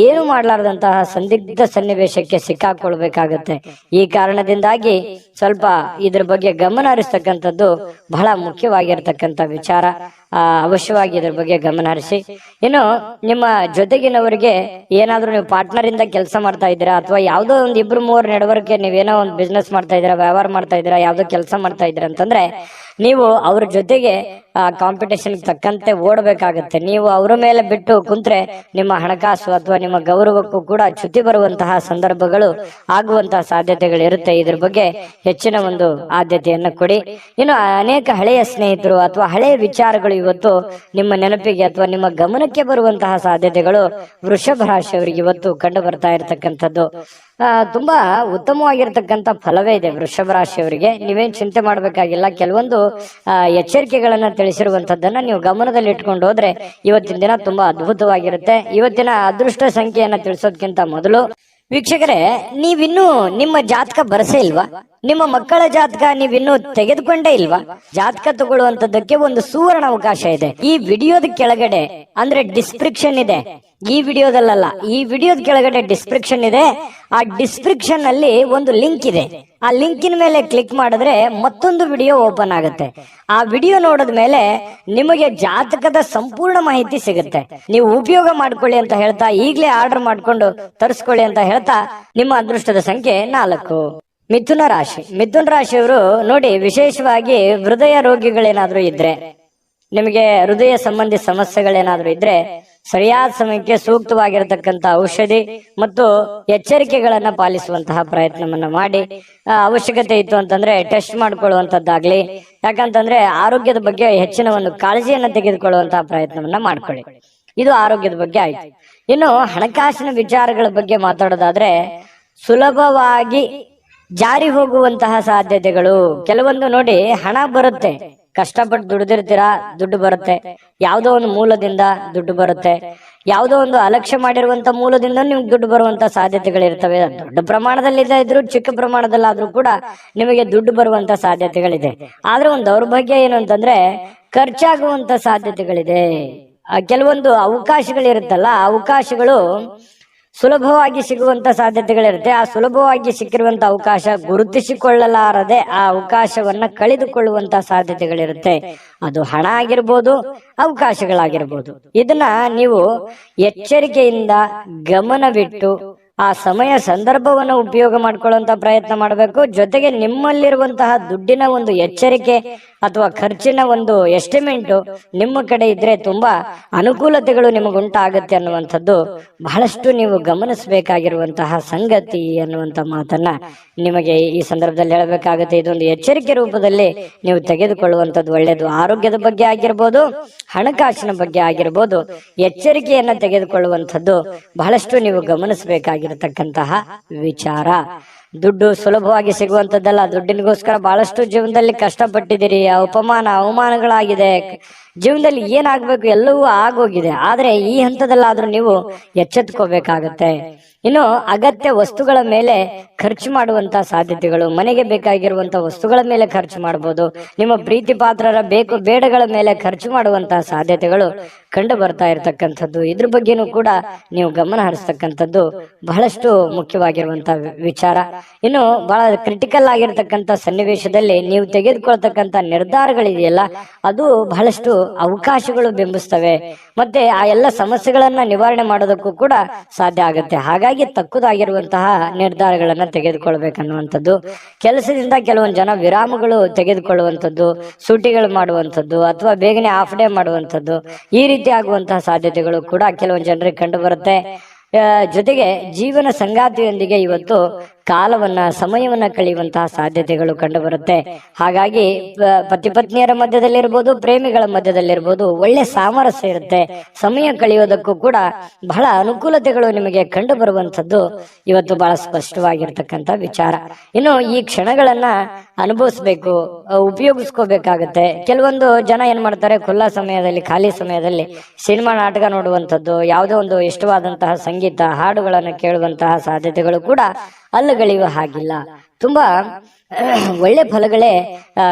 ಏನು ಮಾಡಲಾರ್ದಂತಹ ಸಂದಿಗ್ಧ ಸನ್ನಿವೇಶಕ್ಕೆ ಸಿಕ್ಕಾಕೊಳ್ಬೇಕಾಗತ್ತೆ. ಈ ಕಾರಣದಿಂದಾಗಿ ಸ್ವಲ್ಪ ಇದ್ರ ಬಗ್ಗೆ ಗಮನ ಹರಿಸ್ತಕ್ಕಂಥದ್ದು ಬಹಳ ಮುಖ್ಯವಾಗಿರ್ತಕ್ಕಂಥ ವಿಚಾರ. ಅವಶ್ಯವಾಗಿ ಇದ್ರ ಬಗ್ಗೆ ಗಮನ ಹರಿಸಿ. ಇನ್ನು ನಿಮ್ಮ ಜೊತೆಗಿನವರಿಗೆ ಏನಾದ್ರೂ ನೀವು ಪಾರ್ಟ್ನರ್ ಇಂದ ಕೆಲಸ ಮಾಡ್ತಾ ಇದ್ದೀರಾ, ಅಥವಾ ಯಾವ್ದೋ ಒಂದು 2-3 ನಡವಳಿಕೆ ನೀವೇನೋ ಒಂದು ಬಿಸ್ನೆಸ್ ಮಾಡ್ತಾ ಇದ್ದೀರಾ, ವ್ಯವಹಾರ ಮಾಡ್ತಾ ಇದ್ದೀರಾ, ಯಾವ್ದೋ ಕೆಲಸ ಮಾಡ್ತಾ ಇದ್ದೀರಾ ಅಂತಂದ್ರೆ ನೀವು ಅವ್ರ ಜೊತೆಗೆ ಕಾಂಪಿಟೇಷನ್ ತಕ್ಕಂತೆ ಓಡಬೇಕಾಗತ್ತೆ. ನೀವು ಅವರ ಮೇಲೆ ಬಿಟ್ಟು ಕುಂತ್ರೆ ನಿಮ್ಮ ಹಣಕಾಸು ಅಥವಾ ನಿಮ್ಮ ಗೌರವಕ್ಕೂ ಕೂಡ ಚ್ಯುತಿ ಬರುವಂತಹ ಸಂದರ್ಭಗಳು ಆಗುವಂತಹ ಸಾಧ್ಯತೆಗಳು ಇರುತ್ತೆ. ಇದ್ರ ಬಗ್ಗೆ ಹೆಚ್ಚಿನ ಒಂದು ಆದ್ಯತೆಯನ್ನು ಕೊಡಿ. ಇನ್ನು ಅನೇಕ ಹಳೆಯ ಸ್ನೇಹಿತರು ಅಥವಾ ಹಳೆಯ ವಿಚಾರಗಳು ಇವತ್ತು ನಿಮ್ಮ ನೆನಪಿಗೆ ಅಥವಾ ನಿಮ್ಮ ಗಮನಕ್ಕೆ ಬರುವಂತಹ ಸಾಧ್ಯತೆಗಳು ವೃಷಭ ರಾಶಿಯವರಿಗೆ ಇವತ್ತು ಕಂಡು ಬರ್ತಾ ಇರತಕ್ಕಂಥದ್ದು. ತುಂಬಾ ಉತ್ತಮವಾಗಿರ್ತಕ್ಕಂಥ ಫಲವೇ ಇದೆ ವೃಷಭ ರಾಶಿಯವರಿಗೆ. ನೀವೇನ್ ಚಿಂತೆ ಮಾಡ್ಬೇಕಾಗಿಲ್ಲ. ಕೆಲವೊಂದು ಎಚ್ಚರಿಕೆಗಳನ್ನ ತಿಳಿಸಿರುವಂತದ್ದನ್ನ ನೀವು ಗಮನದಲ್ಲಿ ಇಟ್ಕೊಂಡು ಹೋದ್ರೆ ಇವತ್ತಿನ ದಿನ ತುಂಬಾ ಅದ್ಭುತವಾಗಿರುತ್ತೆ. ಇವತ್ತಿನ ಅದೃಷ್ಟ ಸಂಖ್ಯೆಯನ್ನ ತಿಳಿಸೋದಕ್ಕಿಂತ ಮೊದಲು ವೀಕ್ಷಕರೇ, ನೀವಿನ್ನೂ ನಿಮ್ಮ ಜಾತಕ ಬರಸೇ ಇಲ್ವಾ? ನಿಮ್ಮ ಮಕ್ಕಳ ಜಾತಕ ನೀವಿನ್ನೂ ತೆಗೆದುಕೊಂಡೇ ಇಲ್ವಾ? ಜಾತಕ ತಗೊಳ್ಳುವಂತದಕ್ಕೆ ಒಂದು ಸುವರ್ಣ ಅವಕಾಶ ಇದೆ. ಈ ವಿಡಿಯೋದ ಕೆಳಗಡೆ ಅಂದ್ರೆ ಡಿಸ್ಕ್ರಿಪ್ಷನ್ ಇದೆ. ಈ ವಿಡಿಯೋದಲ್ಲ, ಈ ವಿಡಿಯೋದ ಕೆಳಗಡೆ ಡಿಸ್ಕ್ರಿಪ್ಷನ್ ಇದೆ. ಆ ಡಿಸ್ಕ್ರಿಪ್ಷನ್ ಅಲ್ಲಿ ಒಂದು ಲಿಂಕ್ ಇದೆ. ಆ ಲಿಂಕಿನ ಮೇಲೆ ಕ್ಲಿಕ್ ಮಾಡಿದ್ರೆ ಮತ್ತೊಂದು ವಿಡಿಯೋ ಓಪನ್ ಆಗುತ್ತೆ. ಆ ವಿಡಿಯೋ ನೋಡಿದ ಮೇಲೆ ನಿಮಗೆ ಜಾತಕದ ಸಂಪೂರ್ಣ ಮಾಹಿತಿ ಸಿಗುತ್ತೆ. ನೀವು ಉಪಯೋಗ ಮಾಡ್ಕೊಳ್ಳಿ ಅಂತ ಹೇಳ್ತಾ, ಈಗಲೇ ಆರ್ಡರ್ ಮಾಡ್ಕೊಂಡು ತರಿಸ್ಕೊಳ್ಳಿ ಅಂತ ಹೇಳ್ತಾ, ನಿಮ್ಮ ಅದೃಷ್ಟದ ಸಂಖ್ಯೆ 4. ಮಿಥುನ ರಾಶಿ. ಮಿಥುನ ರಾಶಿಯವರು ನೋಡಿ, ವಿಶೇಷವಾಗಿ ಹೃದಯ ರೋಗಿಗಳೇನಾದ್ರೂ ಇದ್ರೆ, ನಿಮಗೆ ಹೃದಯ ಸಂಬಂಧಿ ಸಮಸ್ಯೆಗಳೇನಾದ್ರೂ ಇದ್ರೆ ಸರಿಯಾದ ಸಮಯಕ್ಕೆ ಸೂಕ್ತವಾಗಿರತಕ್ಕಂತ ಔಷಧಿ ಮತ್ತು ಎಚ್ಚರಿಕೆಗಳನ್ನ ಪಾಲಿಸುವಂತಹ ಪ್ರಯತ್ನವನ್ನ ಮಾಡಿ. ಅವಶ್ಯಕತೆ ಇತ್ತು ಅಂತಂದ್ರೆ ಟೆಸ್ಟ್ ಮಾಡ್ಕೊಳ್ಳುವಂತದ್ದಾಗ್ಲಿ, ಯಾಕಂತಂದ್ರೆ ಆರೋಗ್ಯದ ಬಗ್ಗೆ ಹೆಚ್ಚಿನ ಒಂದು ಕಾಳಜಿಯನ್ನ ತೆಗೆದುಕೊಳ್ಳುವಂತಹ ಪ್ರಯತ್ನವನ್ನ ಮಾಡ್ಕೊಳ್ಳಿ. ಇದು ಆರೋಗ್ಯದ ಬಗ್ಗೆ ಆಯ್ತು. ಇನ್ನು ಹಣಕಾಸಿನ ವಿಚಾರಗಳ ಬಗ್ಗೆ ಮಾತಾಡೋದಾದ್ರೆ ಸುಲಭವಾಗಿ ಜಾರಿ ಹೋಗುವಂತಹ ಸಾಧ್ಯತೆಗಳು ಕೆಲವೊಂದು ನೋಡಿ. ಹಣ ಬರುತ್ತೆ, ಕಷ್ಟಪಟ್ಟು ದುಡಿದಿರ್ತೀರಾ, ದುಡ್ಡು ಬರುತ್ತೆ. ಯಾವುದೋ ಒಂದು ಮೂಲದಿಂದ ದುಡ್ಡು ಬರುತ್ತೆ, ಯಾವುದೋ ಒಂದು ಅಲಕ್ಷ್ಯ ಮಾಡಿರುವಂತ ಮೂಲದಿಂದ ನಿಮ್ಗೆ ದುಡ್ಡು ಬರುವಂತ ಸಾಧ್ಯತೆಗಳಿರ್ತವೆ. ದೊಡ್ಡ ಪ್ರಮಾಣದಲ್ಲಿ ಇದ್ರು ಚಿಕ್ಕ ಪ್ರಮಾಣದಲ್ಲಾದ್ರೂ ಕೂಡ ನಿಮಗೆ ದುಡ್ಡು ಬರುವಂತ ಸಾಧ್ಯತೆಗಳಿದೆ. ಆದ್ರೆ ಒಂದು ದೌರ್ಭಾಗ್ಯ ಏನು ಅಂತಂದ್ರೆ ಖರ್ಚಾಗುವಂತ ಸಾಧ್ಯತೆಗಳಿದೆ. ಕೆಲವೊಂದು ಅವಕಾಶಗಳಿರುತ್ತಲ್ಲ, ಆ ಅವಕಾಶಗಳು ಸುಲಭವಾಗಿ ಸಿಗುವಂತ ಸಾಧ್ಯತೆಗಳಿರುತ್ತೆ. ಆ ಸುಲಭವಾಗಿ ಸಿಕ್ಕಿರುವಂತ ಅವಕಾಶ ಗುರುತಿಸಿಕೊಳ್ಳಲಾರದೆ ಆ ಅವಕಾಶವನ್ನ ಕಳೆದುಕೊಳ್ಳುವಂತ ಸಾಧ್ಯತೆಗಳಿರುತ್ತೆ. ಅದು ಹಣ ಆಗಿರ್ಬೋದು, ಅವಕಾಶಗಳಾಗಿರ್ಬೋದು. ಇದನ್ನ ನೀವು ಎಚ್ಚರಿಕೆಯಿಂದ ಗಮನವಿಟ್ಟು ಆ ಸಮಯ ಸಂದರ್ಭವನ್ನು ಉಪಯೋಗ ಮಾಡ್ಕೊಳ್ಳುವಂತ ಪ್ರಯತ್ನ ಮಾಡಬೇಕು. ಜೊತೆಗೆ ನಿಮ್ಮಲ್ಲಿರುವಂತಹ ದುಡ್ಡಿನ ಒಂದು ಎಚ್ಚರಿಕೆ ಅಥವಾ ಖರ್ಚಿನ ಒಂದು ಎಸ್ಟಿಮೇಟ್ ನಿಮ್ಮ ಕಡೆ ಇದ್ರೆ ತುಂಬಾ ಅನುಕೂಲತೆಗಳು ನಿಮಗುಂಟಾಗುತ್ತೆ ಅನ್ನುವಂಥದ್ದು ಬಹಳಷ್ಟು ನೀವು ಗಮನಿಸಬೇಕಾಗಿರುವಂತಹ ಸಂಗತಿ ಅನ್ನುವಂತ ಮಾತನ್ನ ನಿಮಗೆ ಈ ಸಂದರ್ಭದಲ್ಲಿ ಹೇಳಬೇಕಾಗುತ್ತೆ. ಇದೊಂದು ಎಚ್ಚರಿಕೆ ರೂಪದಲ್ಲಿ ನೀವು ತೆಗೆದುಕೊಳ್ಳುವಂಥದ್ದು ಒಳ್ಳೆಯದು. ಆರೋಗ್ಯದ ಬಗ್ಗೆ ಆಗಿರ್ಬೋದು, ಹಣಕಾಸಿನ ಬಗ್ಗೆ ಆಗಿರ್ಬೋದು, ಎಚ್ಚರಿಕೆಯನ್ನ ತೆಗೆದುಕೊಳ್ಳುವಂಥದ್ದು ಬಹಳಷ್ಟು ನೀವು ಗಮನಿಸಬೇಕಾಗಿರತಕ್ಕಂತಹ ವಿಚಾರ. ದುಡ್ಡು ಸುಲಭವಾಗಿ ಸಿಗುವಂತದ್ದಲ್ಲ. ದುಡ್ಡಿನಿಗೋಸ್ಕರ ಬಹಳಷ್ಟು ಜೀವನದಲ್ಲಿ ಕಷ್ಟಪಟ್ಟಿದ್ದೀರಿ, ಅವಮಾನಗಳಾಗಿದೆ, ಜೀವನದಲ್ಲಿ ಏನಾಗ್ಬೇಕು ಎಲ್ಲವೂ ಆಗೋಗಿದೆ. ಆದ್ರೆ ಈ ಹಂತದಲ್ಲಾದ್ರೂ ನೀವು ಎಚ್ಚೆತ್ಕೋಬೇಕಾಗತ್ತೆ. ಇನ್ನು ಅಗತ್ಯ ವಸ್ತುಗಳ ಮೇಲೆ ಖರ್ಚು ಮಾಡುವಂತ ಸಾಧ್ಯತೆಗಳು, ಮನೆಗೆ ಬೇಕಾಗಿರುವಂತ ವಸ್ತುಗಳ ಮೇಲೆ ಖರ್ಚು ಮಾಡಬಹುದು. ನಿಮ್ಮ ಪ್ರೀತಿ ಪಾತ್ರರ ಬೇಕು ಬೇಡಗಳ ಮೇಲೆ ಖರ್ಚು ಮಾಡುವಂತಹ ಸಾಧ್ಯತೆಗಳು ಕಂಡು ಬರ್ತಾ ಇರತಕ್ಕಂಥದ್ದು. ಇದ್ರ ಬಗ್ಗೆನೂ ಕೂಡ ನೀವು ಗಮನ ಹರಿಸ್ತಕ್ಕಂಥದ್ದು ಬಹಳಷ್ಟು ಮುಖ್ಯವಾಗಿರುವಂತ ವಿಚಾರ. ಇನ್ನು ಬಹಳ ಕ್ರಿಟಿಕಲ್ ಆಗಿರ್ತಕ್ಕಂಥ ಸನ್ನಿವೇಶದಲ್ಲಿ ನೀವು ತೆಗೆದುಕೊಳ್ತಕ್ಕಂಥ ನಿರ್ಧಾರಗಳಿದೆಯಲ್ಲ, ಅದು ಬಹಳಷ್ಟು ಅವಕಾಶಗಳು ಬಿಂಬಿಸ್ತವೆ. ಮತ್ತೆ ಆ ಎಲ್ಲ ಸಮಸ್ಯೆಗಳನ್ನ ನಿವಾರಣೆ ಮಾಡೋದಕ್ಕೂ ಕೂಡ ಸಾಧ್ಯ ಆಗುತ್ತೆ. ಹಾಗಾಗಿ ತಕ್ಕುದಾಗಿರುವಂತಹ ನಿರ್ಧಾರಗಳನ್ನ ತೆಗೆದುಕೊಳ್ಬೇಕನ್ನುವಂಥದ್ದು. ಕೆಲಸದಿಂದ ಕೆಲವೊಂದು ಜನ ವಿರಾಮಗಳು ತೆಗೆದುಕೊಳ್ಳುವಂಥದ್ದು, ಸೂಟಿಗಳು ಮಾಡುವಂಥದ್ದು, ಅಥವಾ ಬೇಗನೆ ಹಾಫ್ ಡೇ ಮಾಡುವಂಥದ್ದು, ಈ ರೀತಿ ಆಗುವಂತಹ ಸಾಧ್ಯತೆಗಳು ಕೂಡ ಕೆಲವೊಂದು ಜನರಿಗೆ ಕಂಡು ಬರುತ್ತೆ. ಜೊತೆಗೆ ಜೀವನ ಸಂಗಾತಿಯೊಂದಿಗೆ ಇವತ್ತು ಸಮಯವನ್ನ ಕಳೆಯುವಂತಹ ಸಾಧ್ಯತೆಗಳು ಕಂಡು ಬರುತ್ತೆ. ಹಾಗಾಗಿ ಪತಿ ಪತ್ನಿಯರ ಮಧ್ಯದಲ್ಲಿರ್ಬೋದು, ಪ್ರೇಮಿಗಳ ಮಧ್ಯದಲ್ಲಿರ್ಬೋದು, ಒಳ್ಳೆ ಸಾಮರಸ್ಯ ಇರುತ್ತೆ. ಸಮಯ ಕಳೆಯೋದಕ್ಕೂ ಕೂಡ ಬಹಳ ಅನುಕೂಲತೆಗಳು ನಿಮಗೆ ಕಂಡು ಬರುವಂತದ್ದು ಇವತ್ತು ಬಹಳ ಸ್ಪಷ್ಟವಾಗಿರ್ತಕ್ಕಂಥ ವಿಚಾರ. ಇನ್ನು ಈ ಕ್ಷಣಗಳನ್ನ ಅನುಭವಿಸ್ಬೇಕು, ಉಪಯೋಗಿಸ್ಕೋಬೇಕಾಗತ್ತೆ. ಕೆಲವೊಂದು ಜನ ಏನ್ ಮಾಡ್ತಾರೆ, ಖುಲ್ಲಾ ಸಮಯದಲ್ಲಿ, ಖಾಲಿ ಸಮಯದಲ್ಲಿ ಸಿನಿಮಾ ನಾಟಕ ನೋಡುವಂಥದ್ದು, ಯಾವುದೋ ಒಂದು ಇಷ್ಟವಾದಂತಹ ಸಂಗೀತ ಹಾಡುಗಳನ್ನು ಕೇಳುವಂತಹ ಸಾಧ್ಯತೆಗಳು ಕೂಡ ಅಲ್ಲಗಳೆಯುವ ಹಾಗಿಲ್ಲ. ತುಂಬಾ ಒಳ್ಳೆ ಫಲಗಳೇ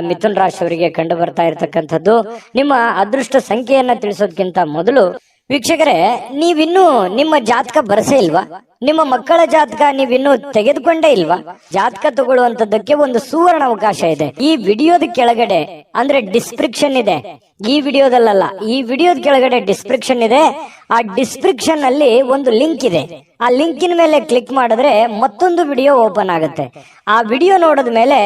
ಮಿಥುನ ರಾಶಿಯವರಿಗೆ ಕಂಡು ಬರ್ತಾ ಇರತಕ್ಕಂಥದ್ದು. ನಿಮ್ಮ ಅದೃಷ್ಟ ಸಂಖ್ಯೆಯನ್ನ ತಿಳಿಸೋದಕ್ಕಿಂತ ಮೊದಲು ವೀಕ್ಷಕರೇ, ನೀವಿನ್ನೂ ನಿಮ್ಮ ಜಾತಕ ಬರಸೇ ಇಲ್ವಾ? ನಿಮ್ಮ ಮಕ್ಕಳ ಜಾತಕ ನೀವಿನ್ನೂ ತೆಗೆದುಕೊಂಡೇ ಇಲ್ವಾ? ಜಾತಕ ತಗೊಳ್ಳುವಂತದ್ದಕ್ಕೆ ಒಂದು ಸುವರ್ಣ ಅವಕಾಶ ಇದೆ. ಈ ವಿಡಿಯೋದ ಕೆಳಗಡೆ ಅಂದ್ರೆ ಡಿಸ್ಕ್ರಿಪ್ಷನ್ ಇದೆ. ಈ ವಿಡಿಯೋದಲ್ಲ, ಈ ವಿಡಿಯೋದ ಕೆಳಗಡೆ ಡಿಸ್ಕ್ರಿಪ್ಷನ್ ಇದೆ. ಆ ಡಿಸ್ಕ್ರಿಪ್ಷನ್ ಅಲ್ಲಿ ಒಂದು ಲಿಂಕ್ ಇದೆ. ಆ ಲಿಂಕಿನ ಮೇಲೆ ಕ್ಲಿಕ್ ಮಾಡಿದ್ರೆ ಮತ್ತೊಂದು ವಿಡಿಯೋ ಓಪನ್ ಆಗುತ್ತೆ. ಆ ವಿಡಿಯೋ ನೋಡಿದ ಮೇಲೆ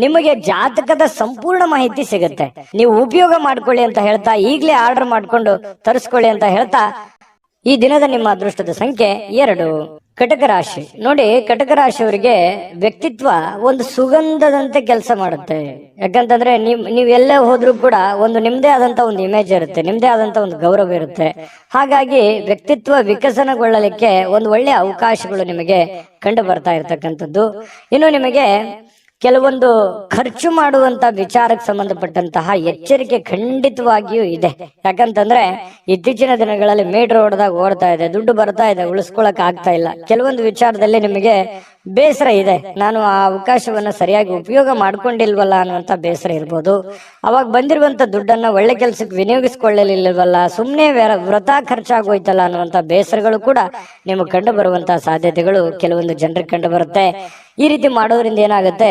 ನಿಮಗೆ ಜಾತಕದ ಸಂಪೂರ್ಣ ಮಾಹಿತಿ ಸಿಗುತ್ತೆ. ನೀವು ಉಪಯೋಗ ಮಾಡ್ಕೊಳ್ಳಿ ಅಂತ ಹೇಳ್ತಾ, ಈಗಲೇ ಆರ್ಡರ್ ಮಾಡ್ಕೊಂಡು ತರಿಸ್ಕೊಳ್ಳಿ ಅಂತ ಹೇಳ್ತಾ, ಈ ದಿನದ ನಿಮ್ಮ ಅದೃಷ್ಟದ ಸಂಖ್ಯೆ 2. ಕಟಕ ರಾಶಿ. ನೋಡಿ, ಕಟಕ ರಾಶಿಯವರಿಗೆ ವ್ಯಕ್ತಿತ್ವ ಒಂದು ಸುಗಂಧದಂತೆ ಕೆಲಸ ಮಾಡುತ್ತೆ. ಯಾಕಂತಂದ್ರೆ ನೀವೆಲ್ಲೇ ಹೋದ್ರೂ ಕೂಡ ಒಂದು ನಿಮ್ದೇ ಆದಂತ ಒಂದು ಇಮೇಜ್ ಇರುತ್ತೆ, ನಿಮ್ದೇ ಆದಂತ ಒಂದು ಗೌರವ ಇರುತ್ತೆ. ಹಾಗಾಗಿ ವ್ಯಕ್ತಿತ್ವ ವಿಕಸನಗೊಳ್ಳಲಿಕ್ಕೆ ಒಂದು ಒಳ್ಳೆ ಅವಕಾಶಗಳು ನಿಮಗೆ ಕಂಡು ಬರ್ತಾ ಇರ್ತಕ್ಕಂಥದ್ದು. ಇನ್ನು ನಿಮಗೆ ಕೆಲವೊಂದು ಖರ್ಚು ಮಾಡುವಂತ ವಿಚಾರಕ್ಕೆ ಸಂಬಂಧಪಟ್ಟಂತಹ ಎಚ್ಚರಿಕೆ ಖಂಡಿತವಾಗಿಯೂ ಇದೆ. ಯಾಕಂತಂದ್ರೆ ಇತ್ತೀಚಿನ ದಿನಗಳಲ್ಲಿ ಮೀಟರ್ ಓಡ್ತಾ ಇದೆ, ದುಡ್ಡು ಬರ್ತಾ ಇದೆ, ಉಳಿಸ್ಕೊಳಕ್ ಆಗ್ತಾ ಇಲ್ಲ. ಕೆಲವೊಂದು ವಿಚಾರದಲ್ಲಿ ನಿಮಗೆ ಬೇಸರ ಇದೆ, ನಾನು ಆ ಅವಕಾಶವನ್ನ ಸರಿಯಾಗಿ ಉಪಯೋಗ ಮಾಡ್ಕೊಂಡಿಲ್ವಲ್ಲ ಅನ್ನುವಂತ ಬೇಸರ ಇರ್ಬೋದು. ಅವಾಗ ಬಂದಿರುವಂತ ದುಡ್ಡನ್ನ ಒಳ್ಳೆ ಕೆಲಸಕ್ಕೆ ವಿನಿಯೋಗಿಸ್ಕೊಳ್ಳಲಿಲ್ವಲ್ಲ, ಸುಮ್ಮನೆ ವೃಥಾ ಖರ್ಚಾಗೋಯ್ತಲ್ಲ ಅನ್ನುವಂತ ಬೇಸರಗಳು ಕೂಡ ನಿಮಗೆ ಕಂಡು ಬರುವಂತಹ ಸಾಧ್ಯತೆಗಳು ಕೆಲವೊಂದು ಜನರಿಗೆ ಕಂಡು ಬರುತ್ತೆ. ಈ ರೀತಿ ಮಾಡೋದ್ರಿಂದ ಏನಾಗುತ್ತೆ,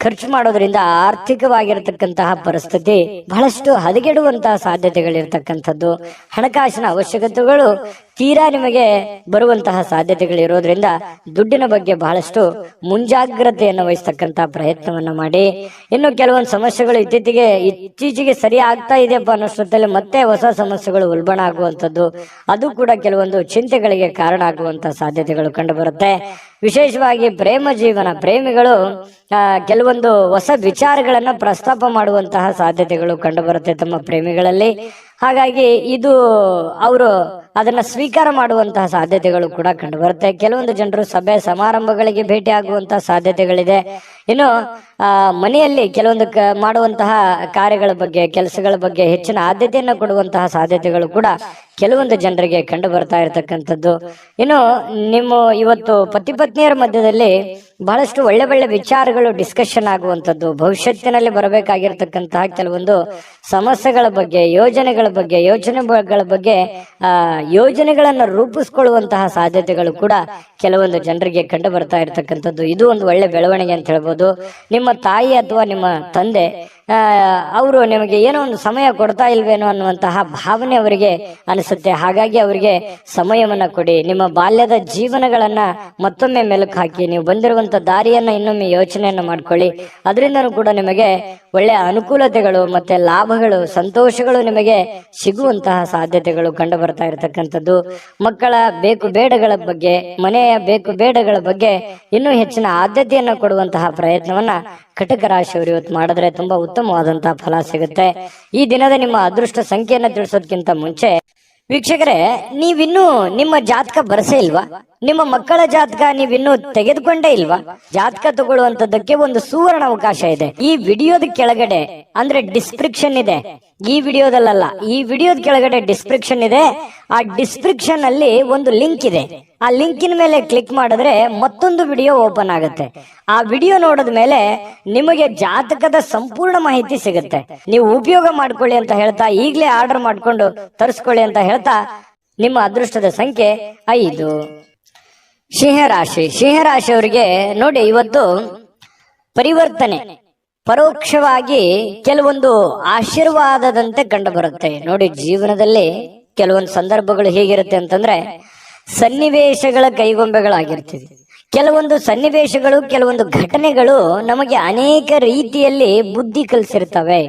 ಖರ್ಚು ಮಾಡೋದ್ರಿಂದ ಆರ್ಥಿಕವಾಗಿರತಕ್ಕಂತಹ ಪರಿಸ್ಥಿತಿ ಬಹಳಷ್ಟು ಹದಗೆಡುವಂತಹ ಸಾಧ್ಯತೆಗಳಿರ್ತಕ್ಕಂಥದ್ದು. ಹಣಕಾಸಿನ ಅವಶ್ಯಕತೆಗಳು ತೀರಾ ನಿಮಗೆ ಬರುವಂತಹ ಸಾಧ್ಯತೆಗಳಿರೋದ್ರಿಂದ ದುಡ್ಡಿನ ಬಗ್ಗೆ ಬಹಳಷ್ಟು ಮುಂಜಾಗ್ರತೆಯನ್ನು ವಹಿಸ್ತಕ್ಕಂತಹ ಪ್ರಯತ್ನವನ್ನ ಮಾಡಿ. ಇನ್ನು ಕೆಲವೊಂದು ಸಮಸ್ಯೆಗಳು ಇತ್ತೀಚೆಗೆ ಸರಿ ಆಗ್ತಾ ಇದೆಯಪ್ಪ ಅನ್ನೋಷ್ಟೊತ್ತಲ್ಲಿ ಮತ್ತೆ ಹೊಸ ಸಮಸ್ಯೆಗಳು ಉಲ್ಬಣ ಆಗುವಂಥದ್ದು, ಅದು ಕೂಡ ಕೆಲವೊಂದು ಚಿಂತೆಗಳಿಗೆ ಕಾರಣ ಆಗುವಂತಹ ಸಾಧ್ಯತೆಗಳು ಕಂಡು ಬರುತ್ತೆ. ವಿಶೇಷವಾಗಿ ಪ್ರೇಮ ಜೀವನ, ಪ್ರೇಮಿಗಳು ಕೆಲವೊಂದು ಹೊಸ ವಿಚಾರಗಳನ್ನ ಪ್ರಸ್ತಾಪ ಮಾಡುವಂತಹ ಸಾಧ್ಯತೆಗಳು ಕಂಡು ಬರುತ್ತೆ ತಮ್ಮ ಪ್ರೇಮಿಗಳಲ್ಲಿ. ಹಾಗಾಗಿ ಇದು ಅವರು ಅದನ್ನ ಸ್ವೀಕಾರ ಮಾಡುವಂತಹ ಸಾಧ್ಯತೆಗಳು ಕೂಡ ಕಂಡು ಬರುತ್ತೆ. ಕೆಲವೊಂದು ಜನರು ಸಭೆ ಸಮಾರಂಭಗಳಿಗೆ ಭೇಟಿ ಆಗುವಂತಹ ಸಾಧ್ಯತೆಗಳಿದೆ. ಇನ್ನು ಮನೆಯಲ್ಲಿ ಕೆಲವೊಂದು ಮಾಡುವಂತಹ ಕಾರ್ಯಗಳ ಬಗ್ಗೆ, ಕೆಲಸಗಳ ಬಗ್ಗೆ ಹೆಚ್ಚಿನ ಆದ್ಯತೆಯನ್ನು ಕೊಡುವಂತಹ ಸಾಧ್ಯತೆಗಳು ಕೂಡ ಕೆಲವೊಂದು ಜನರಿಗೆ ಕಂಡು ಬರ್ತಾ ಇರತಕ್ಕಂಥದ್ದು. ಇನ್ನು ನಿಮ್ಮ ಇವತ್ತು ಪತಿ ಪತ್ನಿಯರ ಮಧ್ಯದಲ್ಲಿ ಬಹಳಷ್ಟು ಒಳ್ಳೆ ಒಳ್ಳೆ ವಿಚಾರಗಳು ಡಿಸ್ಕಷನ್ ಆಗುವಂಥದ್ದು, ಭವಿಷ್ಯತ್ತಿನಲ್ಲಿ ಬರಬೇಕಾಗಿರ್ತಕ್ಕಂತಹ ಕೆಲವೊಂದು ಸಮಸ್ಯೆಗಳ ಬಗ್ಗೆ, ಯೋಜನೆಗಳ ಬಗ್ಗೆ ಯೋಜನೆಗಳನ್ನು ರೂಪಿಸ್ಕೊಳ್ಳುವಂತಹ ಸಾಧ್ಯತೆಗಳು ಕೂಡ ಕೆಲವೊಂದು ಜನರಿಗೆ ಕಂಡು ಬರ್ತಾ ಇರತಕ್ಕಂಥದ್ದು. ಇದು ಒಂದು ಒಳ್ಳೆ ಬೆಳವಣಿಗೆ ಅಂತ ಹೇಳ್ಬೋದು. ನಿಮ್ಮ ತಾಯಿ ಅಥವಾ ನಿಮ್ಮ ತಂದೆ ಅವರು ನಿಮಗೆ ಏನೋ ಒಂದು ಸಮಯ ಕೊಡ್ತಾ ಇಲ್ವೇನೋ ಅನ್ನುವಂತಹ ಭಾವನೆ ಅವರಿಗೆ ಅನಿಸುತ್ತೆ. ಹಾಗಾಗಿ ಅವರಿಗೆ ಸಮಯವನ್ನ ಕೊಡಿ. ನಿಮ್ಮ ಬಾಲ್ಯದ ಜೀವನಗಳನ್ನ ಮತ್ತೊಮ್ಮೆ ಮೆಲುಕು ಹಾಕಿ, ನೀವು ಬಂದಿರುವಂತ ದಾರಿಯನ್ನ ಇನ್ನೊಮ್ಮೆ ಯೋಚನೆಯನ್ನ ಮಾಡ್ಕೊಳ್ಳಿ. ಅದರಿಂದನೂ ಕೂಡ ನಿಮಗೆ ಒಳ್ಳೆಯ ಅನುಕೂಲತೆಗಳು ಮತ್ತೆ ಲಾಭಗಳು, ಸಂತೋಷಗಳು ನಿಮಗೆ ಸಿಗುವಂತಹ ಸಾಧ್ಯತೆಗಳು ಕಂಡು ಬರ್ತಾ ಇರತಕ್ಕಂಥದ್ದು. ಮಕ್ಕಳ ಬೇಕು ಬೇಡಗಳ ಬಗ್ಗೆ, ಮನೆಯ ಬೇಕು ಬೇಡಗಳ ಬಗ್ಗೆ ಇನ್ನೂ ಹೆಚ್ಚಿನ ಆದ್ಯತೆಯನ್ನು ಕೊಡುವಂತಹ ಪ್ರಯತ್ನವನ್ನ ಕಟಕ ರಾಶಿಯವರು ಇವತ್ತು ಮಾಡಿದ್ರೆ ತುಂಬಾ ಉತ್ತಮವಾದಂತಹ ಫಲ ಸಿಗುತ್ತೆ. ಈ ದಿನದ ನಿಮ್ಮ ಅದೃಷ್ಟ ಸಂಖ್ಯೆಯನ್ನ ತಿಳಿಸೋದಕ್ಕಿಂತ ಮುಂಚೆ ವೀಕ್ಷಕರೇ, ನೀವಿನ್ನೂ ನಿಮ್ಮ ಜಾತಕ ಬರಸೇ ಇಲ್ವಾ? ನಿಮ್ಮ ಮಕ್ಕಳ ಜಾತಕ ನೀವಿನ್ನೂ ತೆಗೆದುಕೊಂಡೇ ಇಲ್ವಾ? ಜಾತಕ ತಗೊಳ್ಳುವಂತದ್ದಕ್ಕೆ ಒಂದು ಸುವರ್ಣ ಅವಕಾಶ ಇದೆ. ಈ ವಿಡಿಯೋದ ಕೆಳಗಡೆ ಅಂದ್ರೆ ಡಿಸ್ಕ್ರಿಪ್ಷನ್ ಇದೆ. ಈ ವಿಡಿಯೋದಲ್ಲ, ಈ ವಿಡಿಯೋದ ಕೆಳಗಡೆ ಡಿಸ್ಕ್ರಿಪ್ಷನ್ ಇದೆ. ಆ ಡಿಸ್ಕ್ರಿಪ್ಷನ್ ಅಲ್ಲಿ ಒಂದು ಲಿಂಕ್ ಇದೆ. ಆ ಲಿಂಕಿನ ಮೇಲೆ ಕ್ಲಿಕ್ ಮಾಡಿದ್ರೆ ಮತ್ತೊಂದು ವಿಡಿಯೋ ಓಪನ್ ಆಗುತ್ತೆ. ಆ ವಿಡಿಯೋ ನೋಡಿದ ಮೇಲೆ ನಿಮಗೆ ಜಾತಕದ ಸಂಪೂರ್ಣ ಮಾಹಿತಿ ಸಿಗುತ್ತೆ. ನೀವು ಉಪಯೋಗ ಮಾಡ್ಕೊಳ್ಳಿ ಅಂತ ಹೇಳ್ತಾ, ಈಗಲೇ ಆರ್ಡರ್ ಮಾಡ್ಕೊಂಡು ತರಿಸ್ಕೊಳ್ಳಿ ಅಂತ ಹೇಳ್ತಾ, ನಿಮ್ಮ ಅದೃಷ್ಟದ ಸಂಖ್ಯೆ 5. ಸಿಂಹರಾಶಿಯವರಿಗೆ ನೋಡಿ, ಇವತ್ತು ಪರಿವರ್ತನೆ ಪರೋಕ್ಷವಾಗಿ ಕೆಲವೊಂದು ಆಶೀರ್ವಾದದಂತೆ ಕಂಡು ಬರುತ್ತೆ. ನೋಡಿ, ಜೀವನದಲ್ಲಿ ಕೆಲವೊಂದು ಸಂದರ್ಭಗಳು ಹೇಗಿರುತ್ತೆ ಅಂತಂದ್ರೆ ಸನ್ನಿವೇಶಗಳ ಕೈಗೊಂಬೆಗಳಾಗಿರ್ತೀವಿ. ಕೆಲವೊಂದು ಸನ್ನಿವೇಶಗಳು, ಕೆಲವೊಂದು ಘಟನೆಗಳು ನಮಗೆ ಅನೇಕ ರೀತಿಯಲ್ಲಿ ಬುದ್ಧಿ ಕಲಿಸಿರ್ತವೆ.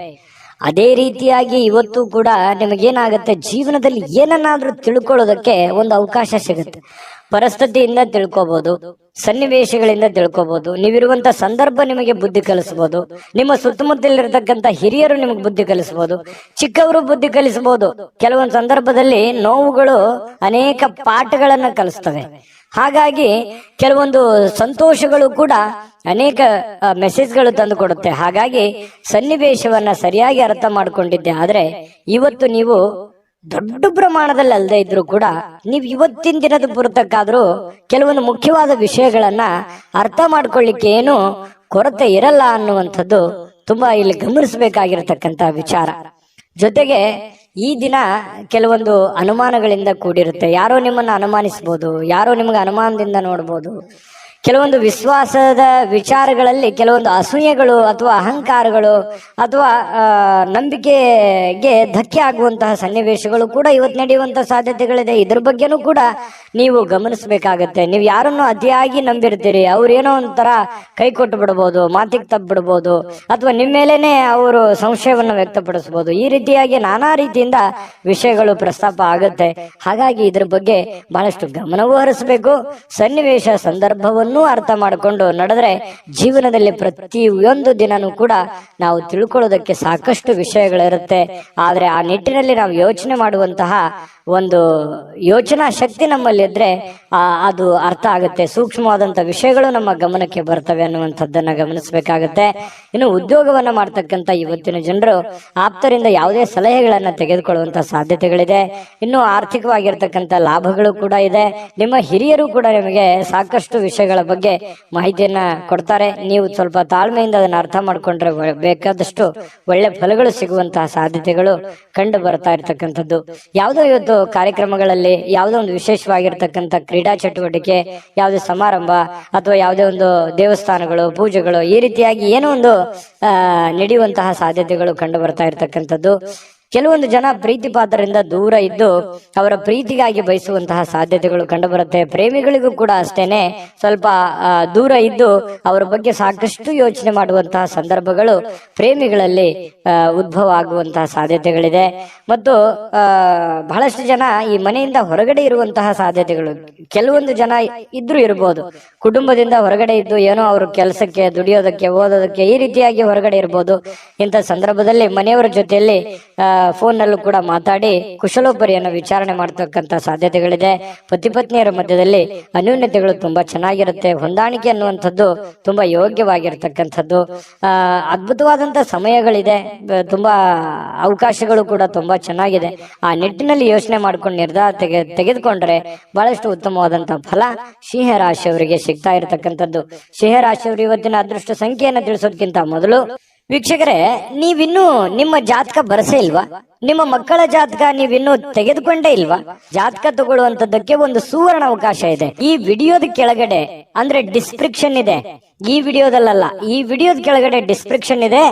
ಅದೇ ರೀತಿಯಾಗಿ ಇವತ್ತು ಕೂಡ ನಿಮಗೇನಾಗುತ್ತೆ, ಜೀವನದಲ್ಲಿ ಏನನ್ನಾದ್ರೂ ತಿಳ್ಕೊಳ್ಳೋದಕ್ಕೆ ಒಂದು ಅವಕಾಶ ಸಿಗುತ್ತೆ. ಪರಿಸ್ಥಿತಿಯಿಂದ ತಿಳ್ಕೋಬಹುದು, ಸನ್ನಿವೇಶಗಳಿಂದ ತಿಳ್ಕೋಬಹುದು. ನೀವಿರುವಂತ ಸಂದರ್ಭ ನಿಮಗೆ ಬುದ್ಧಿ ಕಲಿಸಬಹುದು. ನಿಮ್ಮ ಸುತ್ತಮುತ್ತಲಿರ್ತಕ್ಕಂಥ ಹಿರಿಯರು ನಿಮಗೆ ಬುದ್ಧಿ ಕಲಿಸಬಹುದು, ಚಿಕ್ಕವರು ಬುದ್ಧಿ ಕಲಿಸಬಹುದು. ಕೆಲವೊಂದು ಸಂದರ್ಭದಲ್ಲಿ ನೋವುಗಳು ಅನೇಕ ಪಾಠಗಳನ್ನ ಕಲಿಸ್ತವೆ. ಹಾಗಾಗಿ ಕೆಲವೊಂದು ಸಂತೋಷಗಳು ಕೂಡ ಅನೇಕ ಮೆಸೇಜ್ಗಳು ತಂದು ಕೊಡುತ್ತೆ. ಹಾಗಾಗಿ ಸನ್ನಿವೇಶವನ್ನ ಸರಿಯಾಗಿ ಅರ್ಥ ಮಾಡ್ಕೊಂಡಿದ್ದೆ ಆದ್ರೆ ಇವತ್ತು ನೀವು ದೊಡ್ಡ ಪ್ರಮಾಣದಲ್ಲಿ ಅಲ್ಲದೆ ಇದ್ರು ಕೂಡ ನೀವು ಇವತ್ತಿನ ದಿನದ ಪುರತಕ್ಕಾದ್ರೂ ಕೆಲವೊಂದು ಮುಖ್ಯವಾದ ವಿಷಯಗಳನ್ನ ಅರ್ಥ ಮಾಡ್ಕೊಳ್ಳಿಕ್ಕೆ ಏನು ಕೊರತೆ ಇರಲ್ಲ ಅನ್ನುವಂಥದ್ದು ತುಂಬಾ ಇಲ್ಲಿ ಗಮನಿಸಬೇಕಾಗಿರತಕ್ಕಂತ ವಿಚಾರ. ಜೊತೆಗೆ ಈ ದಿನ ಕೆಲವೊಂದು ಅನುಮಾನಗಳಿಂದ ಕೂಡಿರುತ್ತೆ. ಯಾರೋ ನಿಮ್ಮನ್ನ ಅನುಮಾನಿಸಬಹುದು, ಯಾರೋ ನಿಮ್ಗೆ ಅನುಮಾನದಿಂದ ನೋಡ್ಬೋದು. ಕೆಲವೊಂದು ವಿಶ್ವಾಸದ ವಿಚಾರಗಳಲ್ಲಿ ಕೆಲವೊಂದು ಅಸೂಯೆಗಳು ಅಥವಾ ಅಹಂಕಾರಗಳು ಅಥವಾ ನಂಬಿಕೆಗೆ ಧಕ್ಕೆ ಆಗುವಂತಹ ಸನ್ನಿವೇಶಗಳು ಕೂಡ ಇವತ್ತು ನಡೆಯುವಂತಹ ಸಾಧ್ಯತೆಗಳಿದೆ. ಇದ್ರ ಬಗ್ಗೆನೂ ಕೂಡ ನೀವು ಗಮನಿಸಬೇಕಾಗತ್ತೆ. ನೀವು ಯಾರನ್ನು ಅತಿಯಾಗಿ ನಂಬಿರ್ತೀರಿ, ಅವ್ರೇನೋ ಒಂಥರ ಕೈ ಕೊಟ್ಟು ಬಿಡ್ಬೋದು, ಮಾತಿಗೆ ತಪ್ಪು ಬಿಡ್ಬೋದು, ಅಥವಾ ನಿಮ್ಮ ಮೇಲೇನೆ ಅವರು ಸಂಶಯವನ್ನು ವ್ಯಕ್ತಪಡಿಸಬಹುದು. ಈ ರೀತಿಯಾಗಿ ನಾನಾ ರೀತಿಯಿಂದ ವಿಷಯಗಳು ಪ್ರಸ್ತಾಪ ಆಗುತ್ತೆ. ಹಾಗಾಗಿ ಇದ್ರ ಬಗ್ಗೆ ಬಹಳಷ್ಟು ಗಮನವೂ ಹರಿಸಬೇಕು. ಸನ್ನಿವೇಶ ಸಂದರ್ಭವನ್ನು ಅರ್ಥ ಮಾಡಿಕೊಂಡು ನಡೆದ್ರೆ ಜೀವನದಲ್ಲಿ ಪ್ರತಿಯೊಂದು ದಿನನೂ ಕೂಡ ನಾವು ತಿಳ್ಕೊಳ್ಳೋದಕ್ಕೆ ಸಾಕಷ್ಟು ವಿಷಯಗಳಿರುತ್ತೆ. ಆದ್ರೆ ಆ ನಿಟ್ಟಿನಲ್ಲಿ ನಾವು ಯೋಚನೆ ಮಾಡುವಂತಹ ಒಂದು ಯೋಚನಾ ಶಕ್ತಿ ನಮ್ಮಲ್ಲಿ ಇದ್ರೆ ಅದು ಅರ್ಥ ಆಗುತ್ತೆ. ಸೂಕ್ಷ್ಮವಾದಂತಹ ವಿಷಯಗಳು ನಮ್ಮ ಗಮನಕ್ಕೆ ಬರ್ತವೆ ಅನ್ನುವಂಥದ್ದನ್ನ ಗಮನಿಸಬೇಕಾಗತ್ತೆ. ಇನ್ನು ಉದ್ಯೋಗವನ್ನ ಮಾಡ್ತಕ್ಕಂಥ ಇವತ್ತಿನ ಜನರು ಆಪ್ತರಿಂದ ಯಾವುದೇ ಸಲಹೆಗಳನ್ನ ತೆಗೆದುಕೊಳ್ಳುವಂತಹ ಸಾಧ್ಯತೆಗಳಿದೆ. ಇನ್ನು ಆರ್ಥಿಕವಾಗಿರ್ತಕ್ಕಂಥ ಲಾಭಗಳು ಕೂಡ ಇದೆ. ನಿಮ್ಮ ಹಿರಿಯರು ಕೂಡ ನಿಮಗೆ ಸಾಕಷ್ಟು ವಿಷಯಗಳ ಬಗ್ಗೆ ಮಾಹಿತಿಯನ್ನ ಕೊಡ್ತಾರೆ. ನೀವು ಸ್ವಲ್ಪ ತಾಳ್ಮೆಯಿಂದ ಅದನ್ನ ಅರ್ಥ ಮಾಡ್ಕೊಂಡ್ರೆ ಬೇಕಾದಷ್ಟು ಒಳ್ಳೆ ಫಲಗಳು ಸಿಗುವಂತಹ ಸಾಧ್ಯತೆಗಳು ಕಂಡು ಬರ್ತಾ ಇರ್ತಕ್ಕಂಥದ್ದು. ಯಾವುದೋ ಇವತ್ತು ಕಾರ್ಯಕ್ರಮಗಳಲ್ಲಿ ಯಾವುದೋ ಒಂದು ವಿಶೇಷವಾಗಿರ್ತಕ್ಕಂಥ ಕ್ರೀಡಾ ಚಟುವಟಿಕೆ, ಯಾವುದೇ ಸಮಾರಂಭ ಅಥವಾ ಯಾವುದೇ ಒಂದು ದೇವಸ್ಥಾನಗಳು, ಪೂಜೆಗಳು, ಈ ರೀತಿಯಾಗಿ ಏನೋ ಒಂದು ನಡೆಯುವಂತಹ ಸಾಧ್ಯತೆಗಳು ಕಂಡು ಬರ್ತಾ ಇರ್ತಕ್ಕಂಥದ್ದು. ಕೆಲವೊಂದು ಜನ ಪ್ರೀತಿ ಪಾತ್ರರಿಂದ ದೂರ ಇದ್ದು ಅವರ ಪ್ರೀತಿಗಾಗಿ ಬಯಸುವಂತಹ ಸಾಧ್ಯತೆಗಳು ಕಂಡುಬರುತ್ತೆ. ಪ್ರೇಮಿಗಳಿಗೂ ಕೂಡ ಅಷ್ಟೇನೆ ಸ್ವಲ್ಪ ದೂರ ಇದ್ದು ಅವರ ಬಗ್ಗೆ ಸಾಕಷ್ಟು ಯೋಚನೆ ಮಾಡುವಂತಹ ಸಂದರ್ಭಗಳು ಪ್ರೇಮಿಗಳಲ್ಲಿ ಉದ್ಭವ ಆಗುವಂತಹ ಸಾಧ್ಯತೆಗಳಿದೆ. ಮತ್ತು ಬಹಳಷ್ಟು ಜನ ಈ ಮನೆಯಿಂದ ಹೊರಗಡೆ ಇರುವಂತಹ ಸಾಧ್ಯತೆಗಳು, ಕೆಲವೊಂದು ಜನ ಇದ್ರೂ ಇರಬಹುದು, ಕುಟುಂಬದಿಂದ ಹೊರಗಡೆ ಇದ್ದು ಏನೋ ಅವರು ಕೆಲಸಕ್ಕೆ, ದುಡಿಯೋದಕ್ಕೆ, ಓದೋದಕ್ಕೆ ಈ ರೀತಿಯಾಗಿ ಹೊರಗಡೆ ಇರಬಹುದು. ಇಂಥ ಸಂದರ್ಭದಲ್ಲಿ ಮನೆಯವರ ಜೊತೆಯಲ್ಲಿ ಫೋನ್ ನಲ್ಲೂ ಕೂಡ ಮಾತಾಡಿ ಕುಶಲೋಪರಿಯನ್ನು ವಿಚಾರಣೆ ಮಾಡ್ತಕ್ಕಂತ ಸಾಧ್ಯತೆಗಳಿದೆ. ಪತಿ ಪತ್ನಿಯರ ಮಧ್ಯದಲ್ಲಿ ಅನ್ಯೋನ್ಯತೆಗಳು ತುಂಬಾ ಚೆನ್ನಾಗಿರುತ್ತೆ. ಹೊಂದಾಣಿಕೆ ಅನ್ನುವಂಥದ್ದು ತುಂಬಾ ಯೋಗ್ಯವಾಗಿರ್ತಕ್ಕಂಥದ್ದು. ಅದ್ಭುತವಾದಂತ ಸಮಯಗಳಿದೆ. ತುಂಬಾ ಅವಕಾಶಗಳು ಕೂಡ ತುಂಬಾ ಚೆನ್ನಾಗಿದೆ. ಆ ನಿಟ್ಟಿನಲ್ಲಿ ಯೋಚನೆ ಮಾಡ್ಕೊಂಡು ನಿರ್ಧಾರ ತೆಗೆದುಕೊಂಡ್ರೆ ಬಹಳಷ್ಟು ಉತ್ತಮವಾದಂತಹ ಫಲ ಸಿಂಹ ರಾಶಿಯವರಿಗೆ ಸಿಗ್ತಾ ಇರತಕ್ಕಂಥದ್ದು. ಸಿಂಹ ರಾಶಿಯವರು ಇವತ್ತಿನ ಅದೃಷ್ಟ ಸಂಖ್ಯೆಯನ್ನು ತಿಳಿಸೋದಕ್ಕಿಂತ ಮೊದಲು ವೀಕ್ಷಕರೇ, ನೀವಿನ್ನೂ ನಿಮ್ಮ ಜಾತಕ ಬರಸೇ ಇಲ್ವಾ? ನಿಮ್ಮ ಮಕ್ಕಳ ಜಾತಕ ನೀವಿನ್ನೂ ತೆಗೆದುಕೊಂಡೇ ಇಲ್ವಾ? ಜಾತಕ ತಗೊಳ್ಳುವಂತದ್ದಕ್ಕೆ ಒಂದು ಸುವರ್ಣ ಅವಕಾಶ ಇದೆ. ಈ ವಿಡಿಯೋದ ಕೆಳಗಡೆ ಅಂದ್ರೆ ಡಿಸ್ಕ್ರಿಪ್ಷನ್ ಇದೆ. ಈ ವಿಡಿಯೋದಲ್ಲ, ಈ ವಿಡಿಯೋದ ಕೆಳಗಡೆ ಡಿಸ್ಕ್ರಿಪ್ಷನ್ ಇದೆ.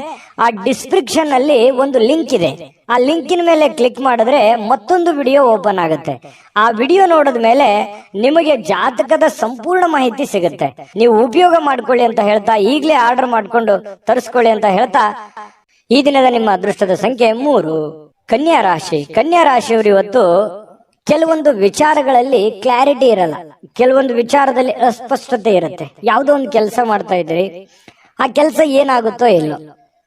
ಆ ಡಿಸ್ಕ್ರಿಪ್ಷನ್ ಅಲ್ಲಿ ಒಂದು ಲಿಂಕ್ ಇದೆ. ಆ ಲಿಂಕಿನ ಮೇಲೆ ಕ್ಲಿಕ್ ಮಾಡಿದ್ರೆ ಮತ್ತೊಂದು ವಿಡಿಯೋ ಓಪನ್ ಆಗುತ್ತೆ. ಆ ವಿಡಿಯೋ ನೋಡಿದ ಮೇಲೆ ನಿಮಗೆ ಜಾತಕದ ಸಂಪೂರ್ಣ ಮಾಹಿತಿ ಸಿಗುತ್ತೆ. ನೀವು ಉಪಯೋಗ ಮಾಡ್ಕೊಳ್ಳಿ ಅಂತ ಹೇಳ್ತಾ, ಈಗಲೇ ಆರ್ಡರ್ ಮಾಡ್ಕೊಂಡು ತರಿಸ್ಕೊಳ್ಳಿ ಅಂತ ಹೇಳ್ತಾ, ಈ ದಿನದ ನಿಮ್ಮ ಅದೃಷ್ಟದ ಸಂಖ್ಯೆ 3. ಕನ್ಯಾ ರಾಶಿ. ಕನ್ಯಾ ರಾಶಿಯವರು ಇವತ್ತು ಕೆಲವೊಂದು ವಿಚಾರಗಳಲ್ಲಿ ಕ್ಲಾರಿಟಿ ಇರಲ್ಲ, ಕೆಲವೊಂದು ವಿಚಾರದಲ್ಲಿ ಅಸ್ಪಷ್ಟತೆ ಇರುತ್ತೆ. ಯಾವುದೋ ಒಂದು ಕೆಲಸ ಮಾಡ್ತಾ ಇದ್ರಿ, ಆ ಕೆಲಸ ಏನಾಗುತ್ತೋ ಇಲ್ಲೋ,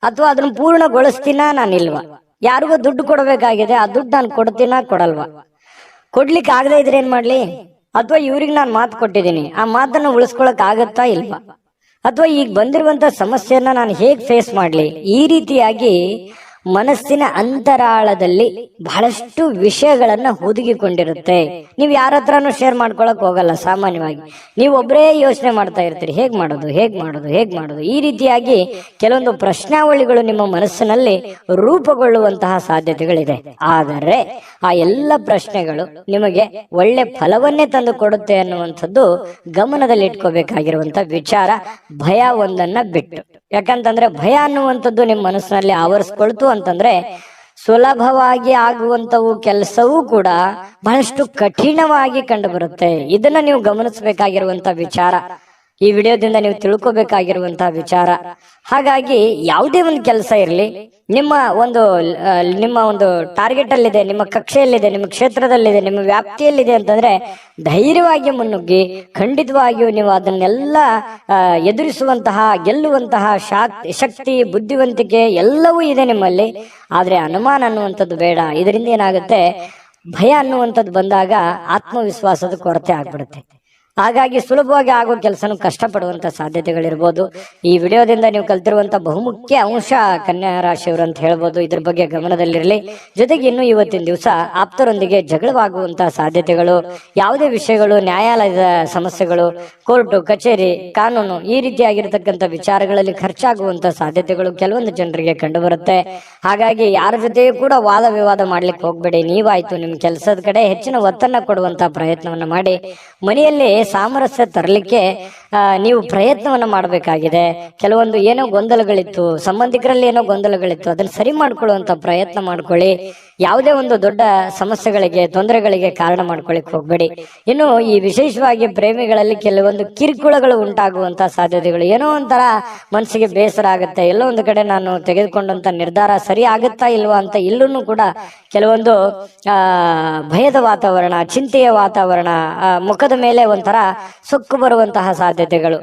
ಅಥವಾ ಅದನ್ನ ಪೂರ್ಣಗೊಳಿಸ್ತೀನ ನಾನಿಲ್ವಾ, ಯಾರಿಗೋ ದುಡ್ಡು ಕೊಡಬೇಕಾಗಿದೆ, ಆ ದುಡ್ಡು ನಾನು ಕೊಡ್ತೀನ ಕೊಡಲ್ವಾ, ಕೊಡ್ಲಿಕ್ಕೆ ಆಗದೆ ಇದ್ರೆ ಏನ್ ಮಾಡ್ಲಿ, ಅಥವಾ ಇವ್ರಿಗೆ ನಾನು ಮಾತು ಕೊಟ್ಟಿದ್ದೀನಿ, ಆ ಮಾತನ್ನ ಉಳಿಸ್ಕೊಳಕ್ ಆಗತ್ತಾ ಇಲ್ವಾ, ಅಥವಾ ಈಗ ಬಂದಿರುವಂತ ಸಮಸ್ಯೆಯನ್ನ ನಾನು ಹೇಗ್ ಫೇಸ್ ಮಾಡ್ಲಿ, ಈ ರೀತಿಯಾಗಿ ಮನಸ್ಸಿನ ಅಂತರಾಳದಲ್ಲಿ ಬಹಳಷ್ಟು ವಿಷಯಗಳನ್ನ ಹುದುಗಿಕೊಂಡಿರುತ್ತೆ. ನೀವು ಯಾರ ಹತ್ರನೂ ಶೇರ್ ಮಾಡ್ಕೊಳಕ್ ಹೋಗಲ್ಲ. ಸಾಮಾನ್ಯವಾಗಿ ನೀವು ಒಬ್ಬರೇ ಯೋಚನೆ ಮಾಡ್ತಾ ಇರ್ತೀರಿ, ಹೇಗ್ ಮಾಡೋದು. ಈ ರೀತಿಯಾಗಿ ಕೆಲವೊಂದು ಪ್ರಶ್ನಾವಳಿಗಳು ನಿಮ್ಮ ಮನಸ್ಸಿನಲ್ಲಿ ರೂಪುಗೊಳ್ಳುವಂತಹ ಸಾಧ್ಯತೆಗಳಿದೆ. ಆದರೆ ಆ ಎಲ್ಲ ಪ್ರಶ್ನೆಗಳು ನಿಮಗೆ ಒಳ್ಳೆ ಫಲವನ್ನೇ ತಂದು ಕೊಡುತ್ತೆ ಅನ್ನುವಂಥದ್ದು ಗಮನದಲ್ಲಿ ಇಟ್ಕೋಬೇಕಾಗಿರುವಂತ ವಿಚಾರ. ಭಯ ಒಂದನ್ನ ಬಿಟ್ಟು, ಯಾಕಂತಂದ್ರೆ ಭಯ ಅನ್ನುವಂಥದ್ದು ನಿಮ್ಮ ಮನಸ್ಸಿನಲ್ಲಿ ಆವರಿಸ್ಕೊಳ್ತು ಅಂತಂದ್ರೆ ಸುಲಭವಾಗಿ ಆಗುವಂತವು ಕೆಲಸವೂ ಕೂಡ ಬಹಳಷ್ಟು ಕಠಿಣವಾಗಿ ಕಂಡು ಬರುತ್ತೆ. ಇದನ್ನ ನೀವು ಗಮನಿಸಬೇಕಾಗಿರುವಂತ ವಿಚಾರ, ಈ ವಿಡಿಯೋದಿಂದ ನೀವು ತಿಳ್ಕೊಬೇಕಾಗಿರುವಂತಹ ವಿಚಾರ. ಹಾಗಾಗಿ ಯಾವುದೇ ಒಂದು ಕೆಲಸ ಇರಲಿ, ನಿಮ್ಮ ಒಂದು ಟಾರ್ಗೆಟ್ ಅಲ್ಲಿದೆ, ನಿಮ್ಮ ಕಕ್ಷೆಯಲ್ಲಿದೆ, ನಿಮ್ಮ ಕ್ಷೇತ್ರದಲ್ಲಿದೆ, ನಿಮ್ಮ ವ್ಯಾಪ್ತಿಯಲ್ಲಿದೆ ಅಂತಂದ್ರೆ ಧೈರ್ಯವಾಗಿ ಮುನ್ನುಗ್ಗಿ ಖಂಡಿತವಾಗಿಯೂ ನೀವು ಅದನ್ನೆಲ್ಲ ಎದುರಿಸುವಂತಹ, ಗೆಲ್ಲುವಂತಹ ಶಕ್ತಿ, ಬುದ್ಧಿವಂತಿಕೆ ಎಲ್ಲವೂ ಇದೆ ನಿಮ್ಮಲ್ಲಿ. ಆದ್ರೆ ಅನುಮಾನ ಅನ್ನುವಂಥದ್ದು ಬೇಡ. ಇದರಿಂದ ಏನಾಗುತ್ತೆ, ಭಯ ಅನ್ನುವಂಥದ್ದು ಬಂದಾಗ ಆತ್ಮವಿಶ್ವಾಸದ ಕೊರತೆ ಆಗ್ಬಿಡುತ್ತೆ. ಹಾಗಾಗಿ ಸುಲಭವಾಗಿ ಆಗೋ ಕೆಲಸನೂ ಕಷ್ಟಪಡುವಂತ ಸಾಧ್ಯತೆಗಳಿರ್ಬೋದು. ಈ ವಿಡಿಯೋದಿಂದ ನೀವು ಕಲ್ತಿರುವಂತ ಬಹುಮುಖ್ಯ ಅಂಶ ಕನ್ಯಾ ರಾಶಿಯವರು ಅಂತ ಹೇಳ್ಬೋದು. ಇದ್ರ ಬಗ್ಗೆ ಗಮನದಲ್ಲಿರಲಿ. ಜೊತೆಗೆ ಇನ್ನು ಇವತ್ತಿನ ದಿವಸ ಆಪ್ತರೊಂದಿಗೆ ಜಗಳವಾಗುವಂತಹ ಸಾಧ್ಯತೆಗಳು, ಯಾವುದೇ ವಿಷಯಗಳು, ನ್ಯಾಯಾಲಯದ ಸಮಸ್ಯೆಗಳು, ಕೋರ್ಟು ಕಚೇರಿ, ಕಾನೂನು, ಈ ರೀತಿಯಾಗಿರ್ತಕ್ಕಂಥ ವಿಚಾರಗಳಲ್ಲಿ ಖರ್ಚಾಗುವಂತ ಸಾಧ್ಯತೆಗಳು ಕೆಲವೊಂದು ಜನರಿಗೆ ಕಂಡು ಬರುತ್ತೆ. ಹಾಗಾಗಿ ಯಾರ ಜೊತೆಯೂ ಕೂಡ ವಾದ ವಿವಾದ ಮಾಡ್ಲಿಕ್ಕೆ ಹೋಗ್ಬೇಡಿ. ನೀವಾಯ್ತು ನಿಮ್ಮ ಕೆಲಸದ ಕಡೆ ಹೆಚ್ಚಿನ ಒತ್ತನ್ನ ಕೊಡುವಂತಹ ಪ್ರಯತ್ನವನ್ನ ಮಾಡಿ ಮನೆಯಲ್ಲಿ ಸಾಮರಸ್ಯ ತರಲಿಕ್ಕೆ ನೀವು ಪ್ರಯತ್ನವನ್ನ ಮಾಡಬೇಕಾಗಿದೆ. ಕೆಲವೊಂದು ಏನೋ ಗೊಂದಲಗಳಿತ್ತು, ಸಂಬಂಧಿಕರಲ್ಲಿ ಏನೋ ಗೊಂದಲಗಳಿತ್ತು, ಅದನ್ನ ಸರಿ ಮಾಡ್ಕೊಳ್ಳುವಂತ ಪ್ರಯತ್ನ ಮಾಡ್ಕೊಳ್ಳಿ. ಯಾವುದೇ ಒಂದು ದೊಡ್ಡ ಸಮಸ್ಯೆಗಳಿಗೆ, ತೊಂದರೆಗಳಿಗೆ ಕಾರಣ ಮಾಡ್ಕೊಳ್ಳಿಕ್ ಹೋಗ್ಬೇಡಿ. ಇನ್ನು ಈ ವಿಶೇಷವಾಗಿ ಪ್ರೇಮಿಗಳಲ್ಲಿ ಕೆಲವೊಂದು ಕಿರುಕುಳಗಳು ಉಂಟಾಗುವಂತ ಸಾಧ್ಯತೆಗಳು, ಏನೋ ಒಂಥರ ಮನಸ್ಸಿಗೆ ಬೇಸರ ಆಗುತ್ತೆ, ಎಲ್ಲೋ ಒಂದು ಕಡೆ ನಾನು ತೆಗೆದುಕೊಂಡಂತ ನಿರ್ಧಾರ ಸರಿ ಆಗುತ್ತಾ ಇಲ್ವಾ ಅಂತ ಇಲ್ಲೂ ಕೂಡ ಕೆಲವೊಂದು ಭಯದ ವಾತಾವರಣ, ಚಿಂತೆಯ ವಾತಾವರಣ, ಮುಖದ ಮೇಲೆ ಒಂಥರ ಸೊಕ್ಕು ಬರುವಂತಹ ಸಾಧ್ಯತೆಗಳು,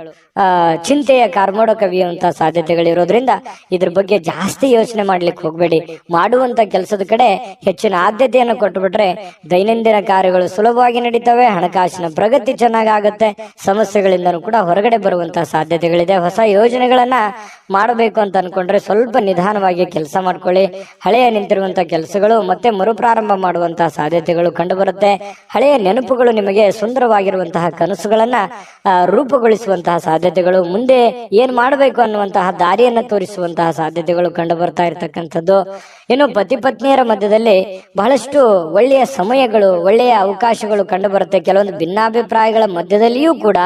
ಚಿಂತೆಯ ಕಾರ್ಮೋಡ ಕವಿಯುವಂತಹ ಸಾಧ್ಯತೆಗಳಿರೋದ್ರಿಂದ ಇದ್ರ ಬಗ್ಗೆ ಜಾಸ್ತಿ ಯೋಚನೆ ಮಾಡ್ಲಿಕ್ಕೆ ಹೋಗ್ಬೇಡಿ. ಮಾಡುವಂತ ಕೆಲಸದ ಕಡೆ ಹೆಚ್ಚಿನ ಆದ್ಯತೆಯನ್ನು ಕೊಟ್ಟು ಬಿಟ್ರೆ ದೈನಂದಿನ ಕಾರ್ಯಗಳು ಸುಲಭವಾಗಿ ನಡೀತವೆ, ಹಣಕಾಸಿನ ಪ್ರಗತಿ ಚೆನ್ನಾಗಾಗುತ್ತೆ, ಸಮಸ್ಯೆಗಳಿಂದನೂ ಕೂಡ ಹೊರಗಡೆ ಬರುವಂತಹ ಸಾಧ್ಯತೆಗಳಿದೆ. ಹೊಸ ಯೋಜನೆಗಳನ್ನ ಮಾಡಬೇಕು ಅಂತ ಅನ್ಕೊಂಡ್ರೆ ಸ್ವಲ್ಪ ನಿಧಾನವಾಗಿ ಕೆಲಸ ಮಾಡ್ಕೊಳ್ಳಿ. ಹಳೆಯ ನಿಂತಿರುವಂತಹ ಕೆಲಸಗಳು ಮತ್ತೆ ಮರುಪ್ರಾರಂಭ ಮಾಡುವಂತಹ ಸಾಧ್ಯತೆಗಳು ಕಂಡು ಬರುತ್ತೆ. ಹಳೆಯ ನೆನಪುಗಳು ನಿಮಗೆ ಸುಂದರವಾಗಿರುವಂತಹ ಕನಸುಗಳನ್ನ ರೂಪುಗೊಳಿಸುವಂತಹ ಸಾಧ್ಯತೆಗಳು, ಮುಂದೆ ಏನ್ ಮಾಡಬೇಕು ಅನ್ನುವಂತಹ ದಾರಿಯನ್ನ ತೋರಿಸುವಂತಹ ಸಾಧ್ಯತೆಗಳು ಕಂಡು ಬರ್ತಾ ಇರತಕ್ಕಂಥದ್ದು. ಇನ್ನು ಪತಿ ಪತ್ನಿಯರ ಮಧ್ಯದಲ್ಲಿ ಬಹಳಷ್ಟು ಒಳ್ಳೆಯ ಸಮಯಗಳು, ಒಳ್ಳೆಯ ಅವಕಾಶಗಳು ಕಂಡು ಬರುತ್ತೆ. ಕೆಲವೊಂದು ಭಿನ್ನಾಭಿಪ್ರಾಯಗಳ ಮಧ್ಯದಲ್ಲಿಯೂ ಕೂಡ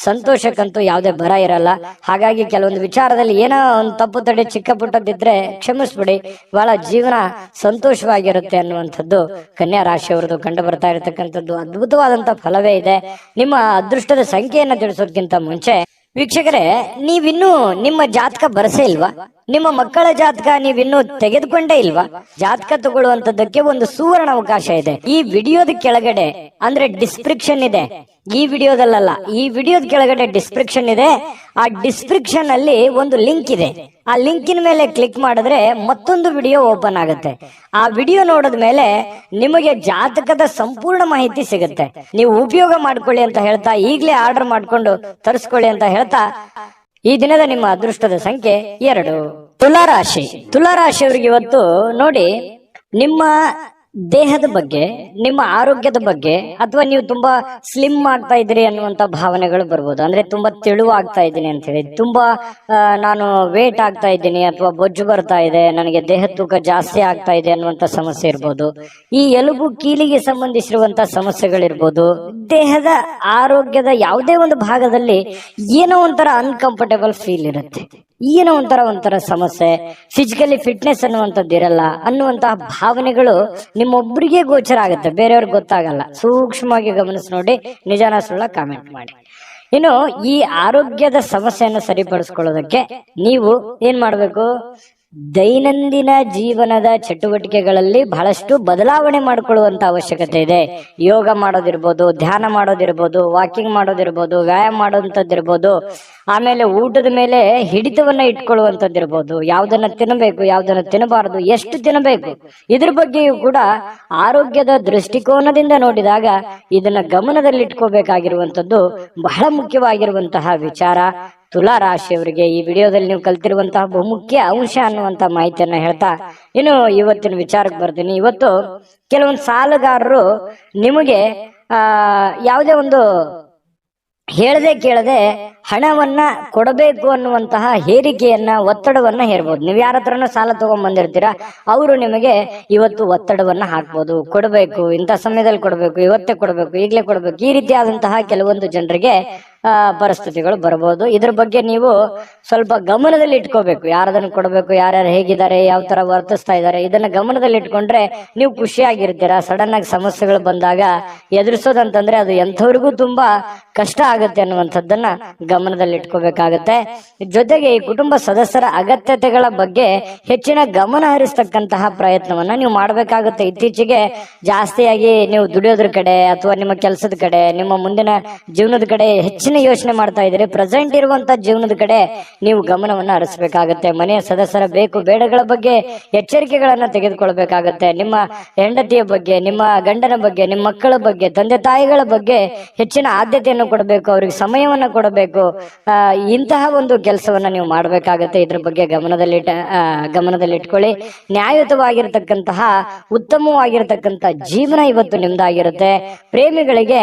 ಸಂತೋಷಕ್ಕಂತೂ ಯಾವುದೇ ಬರ ಇರಲ್ಲ. ಹಾಗಾಗಿ ಕೆಲವೊಂದು ವಿಚಾರದಲ್ಲಿ ಏನೋ ಒಂದು ತಪ್ಪು ತಡೆ ಚಿಕ್ಕ ಪುಟ್ಟದಿದ್ರೆ ಕ್ಷಮಿಸ್ಬಿಡಿ, ಬಹಳ ಜೀವನ ಸಂತೋಷವಾಗಿರುತ್ತೆ ಅನ್ನುವಂಥದ್ದು ಕನ್ಯಾ ರಾಶಿಯವರದು ಕಂಡು ಬರ್ತಾ ಇರತಕ್ಕಂಥದ್ದು. ಅದ್ಭುತವಾದಂತ ಫಲವೇ ಇದೆ. ನಿಮ್ಮ ಅದೃಷ್ಟದ ಸಂಖ್ಯೆಯನ್ನ ತಿಳಿಸೋದಕ್ಕಿಂತ ಮುಂಚೆ ವೀಕ್ಷಕರೇ, ನೀವಿನ್ನೂ ನಿಮ್ಮ ಜಾತಕ ಬರಸೇ ಇಲ್ವಾ? ನಿಮ್ಮ ಮಕ್ಕಳ ಜಾತಕ ನೀವಿನ್ನೂ ತೆಗೆದುಕೊಂಡೇ ಇಲ್ವಾ? ಜಾತಕ ತಗೊಳ್ಳುವಂತದ್ದಕ್ಕೆ ಒಂದು ಸುವರ್ಣ ಅವಕಾಶ ಇದೆ. ಈ ವಿಡಿಯೋದ ಕೆಳಗಡೆ ಅಂದ್ರೆ ಡಿಸ್ಕ್ರಿಪ್ಷನ್ ಇದೆ. ಈ ವಿಡಿಯೋದಲ್ಲ, ಈ ವಿಡಿಯೋದ ಕೆಳಗಡೆ ಡಿಸ್ಕ್ರಿಪ್ಷನ್ ಇದೆ. ಆ ಡಿಸ್ಕ್ರಿಪ್ಷನ್ ಅಲ್ಲಿ ಒಂದು ಲಿಂಕ್ ಇದೆ. ಆ ಲಿಂಕಿನ ಮೇಲೆ ಕ್ಲಿಕ್ ಮಾಡಿದ್ರೆ ಮತ್ತೊಂದು ವಿಡಿಯೋ ಓಪನ್ ಆಗುತ್ತೆ. ಆ ವಿಡಿಯೋ ನೋಡಿದ ಮೇಲೆ ನಿಮಗೆ ಜಾತಕದ ಸಂಪೂರ್ಣ ಮಾಹಿತಿ ಸಿಗುತ್ತೆ. ನೀವು ಉಪಯೋಗ ಮಾಡ್ಕೊಳ್ಳಿ ಅಂತ ಹೇಳ್ತಾ, ಈಗಲೇ ಆರ್ಡರ್ ಮಾಡ್ಕೊಂಡು ತರಿಸ್ಕೊಳ್ಳಿ ಅಂತ ಹೇಳ್ತಾ, ಈ ದಿನದ ನಿಮ್ಮ ಅದೃಷ್ಟದ ಸಂಖ್ಯೆ 2. ತುಲಾರಾಶಿ. ತುಲಾರಾಶಿಯವರಿಗೆ ಇವತ್ತು ನೋಡಿ, ನಿಮ್ಮ ದೇಹದ ಬಗ್ಗೆ, ನಿಮ್ಮ ಆರೋಗ್ಯದ ಬಗ್ಗೆ, ಅಥವಾ ನೀವು ತುಂಬಾ ಸ್ಲಿಮ್ ಆಗ್ತಾ ಇದ್ದೀರಿ ಅನ್ನುವಂತ ಭಾವನೆಗಳು ಬರ್ಬೋದು. ಅಂದ್ರೆ ತುಂಬಾ ತೆಳುವು ಆಗ್ತಾ ಇದ್ದೀನಿ ಅಂತ ಹೇಳಿ, ತುಂಬಾ ನಾನು ವೇಟ್ ಆಗ್ತಾ ಇದ್ದೀನಿ, ಅಥವಾ ಬೊಜ್ಜು ಬರ್ತಾ ಇದೆ, ನನಗೆ ದೇಹ ತೂಕ ಜಾಸ್ತಿ ಆಗ್ತಾ ಇದೆ ಅನ್ನುವಂತ ಸಮಸ್ಯೆ ಇರ್ಬೋದು. ಈ ಎಲುಬು ಕೀಲಿಗೆ ಸಂಬಂಧಿಸಿರುವಂತ ಸಮಸ್ಯೆಗಳಿರ್ಬೋದು. ದೇಹದ ಆರೋಗ್ಯದ ಯಾವುದೇ ಒಂದು ಭಾಗದಲ್ಲಿ ಏನೋ ಒಂಥರ ಅನ್ಕಂಫರ್ಟೇಬಲ್ ಫೀಲ್ ಇರುತ್ತೆ, ಏನೋ ಒಂಥರ ಸಮಸ್ಯೆ, ಫಿಸಿಕಲಿ ಫಿಟ್ನೆಸ್ ಅನ್ನುವಂಥದ್ದು ಇರಲ್ಲ ಅನ್ನುವಂತಹ ಭಾವನೆಗಳು ನಿಮ್ಮೊಬ್ಬರಿಗೆ ಗೋಚರ ಆಗುತ್ತೆ, ಬೇರೆಯವ್ರಿಗೆ ಗೊತ್ತಾಗಲ್ಲ. ಸೂಕ್ಷ್ಮವಾಗಿ ಗಮನಿಸಿ ನೋಡಿ, ನಿಜಾನ ಸುಳ್ಳ ಕಾಮೆಂಟ್ ಮಾಡಿ. ಇನ್ನು ಈ ಆರೋಗ್ಯದ ಸಮಸ್ಯೆಯನ್ನು ಸರಿಪಡಿಸ್ಕೊಳ್ಳೋದಕ್ಕೆ ನೀವು ಏನ್ ಮಾಡ್ಬೇಕು? ದೈನಂದಿನ ಜೀವನದ ಚಟುವಟಿಕೆಗಳಲ್ಲಿ ಬಹಳಷ್ಟು ಬದಲಾವಣೆ ಮಾಡಿಕೊಳ್ಳುವಂತ ಅವಶ್ಯಕತೆ ಇದೆ. ಯೋಗ ಮಾಡೋದಿರ್ಬೋದು, ಧ್ಯಾನ ಮಾಡೋದಿರ್ಬೋದು, ವಾಕಿಂಗ್ ಮಾಡೋದಿರ್ಬೋದು, ವ್ಯಾಯಾಮ ಮಾಡೋಂಥದ್ದಿರ್ಬೋದು, ಆಮೇಲೆ ಊಟದ ಮೇಲೆ ಹಿಡಿತವನ್ನ ಇಟ್ಕೊಳ್ಳುವಂಥದ್ದಿರ್ಬೋದು, ಯಾವ್ದನ್ನ ತಿನ್ನಬೇಕು, ಯಾವ್ದನ್ನ ತಿನ್ನಬಾರದು, ಎಷ್ಟು ತಿನ್ನಬೇಕು, ಇದ್ರ ಬಗ್ಗೆಯೂ ಕೂಡ ಆರೋಗ್ಯದ ದೃಷ್ಟಿಕೋನದಿಂದ ನೋಡಿದಾಗ ಇದನ್ನ ಗಮನದಲ್ಲಿಟ್ಕೋಬೇಕಾಗಿರುವಂಥದ್ದು ಬಹಳ ಮುಖ್ಯವಾಗಿರುವಂತಹ ವಿಚಾರ. ತುಲಾ ರಾಶಿಯವರಿಗೆ ಈ ವಿಡಿಯೋದಲ್ಲಿ ನೀವು ಕಲ್ತಿರುವಂತಹ ಬಹುಮುಖ್ಯ ಅಂಶ ಅನ್ನುವಂತ ಮಾಹಿತಿಯನ್ನ ಹೇಳ್ತಾ, ಇನ್ನು ಇವತ್ತಿನ ವಿಚಾರಕ್ಕೆ ಬರ್ತೀನಿ. ಇವತ್ತು ಕೆಲವೊಂದು ಸಾಲಗಾರರು ನಿಮಗೆ ಯಾವುದೇ ಒಂದು ಹೇಳದೆ ಕೇಳದೆ ಹಣವನ್ನ ಕೊಡಬೇಕು ಅನ್ನುವಂತಹ ಹೇರಿಕೆಯನ್ನ, ಒತ್ತಡವನ್ನ ಹೇರ್ಬೋದು. ನೀವು ಯಾರ ಹತ್ರನೂ ಸಾಲ ತಗೊಂಡ್ ಬಂದಿರ್ತೀರಾ, ಅವರು ನಿಮಗೆ ಇವತ್ತು ಒತ್ತಡವನ್ನ ಹಾಕ್ಬೋದು. ಕೊಡಬೇಕು, ಇಂಥ ಸಮಯದಲ್ಲಿ ಕೊಡಬೇಕು, ಇವತ್ತೇ ಕೊಡಬೇಕು, ಈಗಲೇ ಕೊಡಬೇಕು, ಈ ರೀತಿಯಾದಂತಹ ಕೆಲವೊಂದು ಜನರಿಗೆ ಪರಿಸ್ಥಿತಿಗಳು ಬರಬಹುದು. ಇದ್ರ ಬಗ್ಗೆ ನೀವು ಸ್ವಲ್ಪ ಗಮನದಲ್ಲಿ ಇಟ್ಕೋಬೇಕು. ಯಾರದನ್ನು ಕೊಡಬೇಕು, ಯಾರ್ಯಾರು ಹೇಗಿದ್ದಾರೆ, ಯಾವ ತರ ವರ್ತಿಸ್ತಾ ಇದ್ದಾರೆ, ಇದನ್ನ ಗಮನದಲ್ಲಿ ಇಟ್ಕೊಂಡ್ರೆ ನೀವು ಖುಷಿಯಾಗಿರ್ತೀರಾ. ಸಡನ್ ಆಗಿ ಸಮಸ್ಯೆಗಳು ಬಂದಾಗ ಎದುರಿಸೋದಂತಂದ್ರೆ ಅದು ಎಂಥವ್ರಿಗೂ ತುಂಬಾ ಕಷ್ಟ ಆಗುತ್ತೆ ಅನ್ನುವಂಥದ್ದನ್ನ ಗಮನದಲ್ಲಿ ಇಟ್ಕೋಬೇಕಾಗತ್ತೆ. ಜೊತೆಗೆ ಈ ಕುಟುಂಬ ಸದಸ್ಯರ ಅಗತ್ಯತೆಗಳ ಬಗ್ಗೆ ಹೆಚ್ಚಿನ ಗಮನ ಹರಿಸ್ತಕ್ಕಂತಹ ಪ್ರಯತ್ನವನ್ನ ನೀವು ಮಾಡಬೇಕಾಗುತ್ತೆ. ಇತ್ತೀಚೆಗೆ ಜಾಸ್ತಿಯಾಗಿ ನೀವು ದುಡಿಯೋದ್ರ ಕಡೆ, ಅಥವಾ ನಿಮ್ಮ ಕೆಲಸದ ಕಡೆ, ನಿಮ್ಮ ಮುಂದಿನ ಜೀವನದ ಕಡೆ ಹೆಚ್ಚಿನ ಯೋಚನೆ ಮಾಡ್ತಾ ಇದ್ದೀರಿ. ಪ್ರೆಸೆಂಟ್ ಇರುವಂತ ಜೀವನದ ಕಡೆ ನೀವು ಗಮನವನ್ನ ಹರಿಸಬೇಕಾಗತ್ತೆ. ಮನೆಯ ಸದಸ್ಯರ ಬೇಕು ಬೇಡಗಳ ಬಗ್ಗೆ ಎಚ್ಚರಿಕೆಗಳನ್ನ ತೆಗೆದುಕೊಳ್ಬೇಕಾಗತ್ತೆ. ನಿಮ್ಮ ಹೆಂಡತಿಯ ಬಗ್ಗೆ, ನಿಮ್ಮ ಗಂಡನ ಬಗ್ಗೆ, ನಿಮ್ಮ ಮಕ್ಕಳ ಬಗ್ಗೆ, ತಂದೆ ತಾಯಿಗಳ ಬಗ್ಗೆ ಹೆಚ್ಚಿನ ಆದ್ಯತೆಯನ್ನು ಕೊಡಬೇಕು, ಅವ್ರಿಗೆ ಸಮಯವನ್ನ ಕೊಡಬೇಕು. ಇಂತಹ ಒಂದು ಕೆಲಸವನ್ನ ನೀವು ಮಾಡಬೇಕಾಗತ್ತೆ. ಇದ್ರ ಬಗ್ಗೆ ಗಮನದಲ್ಲಿಟ್ಕೊಳ್ಳಿ. ನ್ಯಾಯಯುತವಾಗಿರ್ತಕ್ಕಂತಹ, ಉತ್ತಮವಾಗಿರ್ತಕ್ಕಂಥ ಜೀವನ ಇವತ್ತು ನಿಮ್ದಾಗಿರುತ್ತೆ. ಪ್ರೇಮಿಗಳಿಗೆ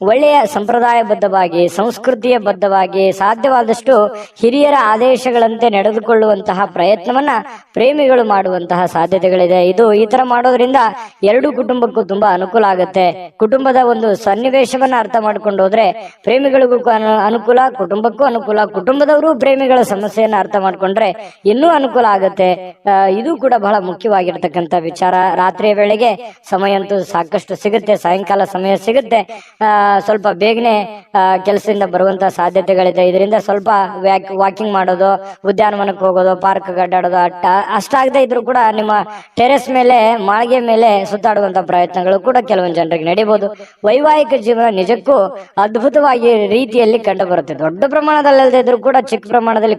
ಒಳ್ಳೆಯ ಸಂಪ್ರದಾಯಬದ್ಧವಾಗಿ, ಸಂಸ್ಕೃತಿಯ ಬದ್ಧವಾಗಿ, ಸಾಧ್ಯವಾದಷ್ಟು ಹಿರಿಯರ ಆದೇಶಗಳಂತೆ ನಡೆದುಕೊಳ್ಳುವಂತಹ ಪ್ರಯತ್ನವನ್ನ ಪ್ರೇಮಿಗಳು ಮಾಡುವಂತಹ ಸಾಧ್ಯತೆಗಳಿದೆ. ಈ ತರ ಮಾಡೋದ್ರಿಂದ ಎರಡು ಕುಟುಂಬಕ್ಕೂ ತುಂಬಾ ಅನುಕೂಲ ಆಗುತ್ತೆ. ಕುಟುಂಬದ ಒಂದು ಸನ್ನಿವೇಶವನ್ನ ಅರ್ಥ ಮಾಡ್ಕೊಂಡು ಹೋದ್ರೆ ಪ್ರೇಮಿಗಳಿಗೂ ಅನುಕೂಲ, ಕುಟುಂಬಕ್ಕೂ ಅನುಕೂಲ. ಕುಟುಂಬದವರು ಪ್ರೇಮಿಗಳ ಸಮಸ್ಯೆಯನ್ನ ಅರ್ಥ ಮಾಡ್ಕೊಂಡ್ರೆ ಇನ್ನೂ ಅನುಕೂಲ ಆಗುತ್ತೆ. ಇದು ಕೂಡ ಬಹಳ ಮುಖ್ಯವಾಗಿರ್ತಕ್ಕಂಥ ವಿಚಾರ. ರಾತ್ರಿಯ ವೇಳೆಗೆ ಸಮಯ ಅಂತೂ ಸಾಕಷ್ಟು ಸಿಗುತ್ತೆ, ಸಾಯಂಕಾಲ ಸಮಯ ಸಿಗುತ್ತೆ. ಸ್ವಲ್ಪ ಬೇಗನೆ ಕೆಲಸದಿಂದ ಬರುವಂತಹ ಸಾಧ್ಯತೆಗಳಿದೆ. ಇದರಿಂದ ಸ್ವಲ್ಪ ವಾಕಿಂಗ್ ಮಾಡೋದು, ಉದ್ಯಾನವನಕ್ಕೆ ಹೋಗೋದು, ಪಾರ್ಕ್ ಅಡ್ಡಾಡೋದು, ಅಷ್ಟಾಗದೆ ಇದ್ರು ಕೂಡ ನಿಮ್ಮ ಟೆರೆಸ್ ಮೇಲೆ, ಮಾಳಿಗೆ ಮೇಲೆ ಸುತ್ತಾಡುವಂತ ಪ್ರಯತ್ನಗಳು ಕೂಡ ಕೆಲವೊಂದು ಜನರಿಗೆ ನಡೀಬಹುದು. ವೈವಾಹಿಕ ಜೀವನ ನಿಜಕ್ಕೂ ಅದ್ಭುತವಾಗಿ ರೀತಿಯಲ್ಲಿ ಕಂಡು ಬರುತ್ತೆ. ದೊಡ್ಡ ಪ್ರಮಾಣದಲ್ಲದೆ ಇದ್ರು ಕೂಡ ಚಿಕ್ಕ ಪ್ರಮಾಣದಲ್ಲಿ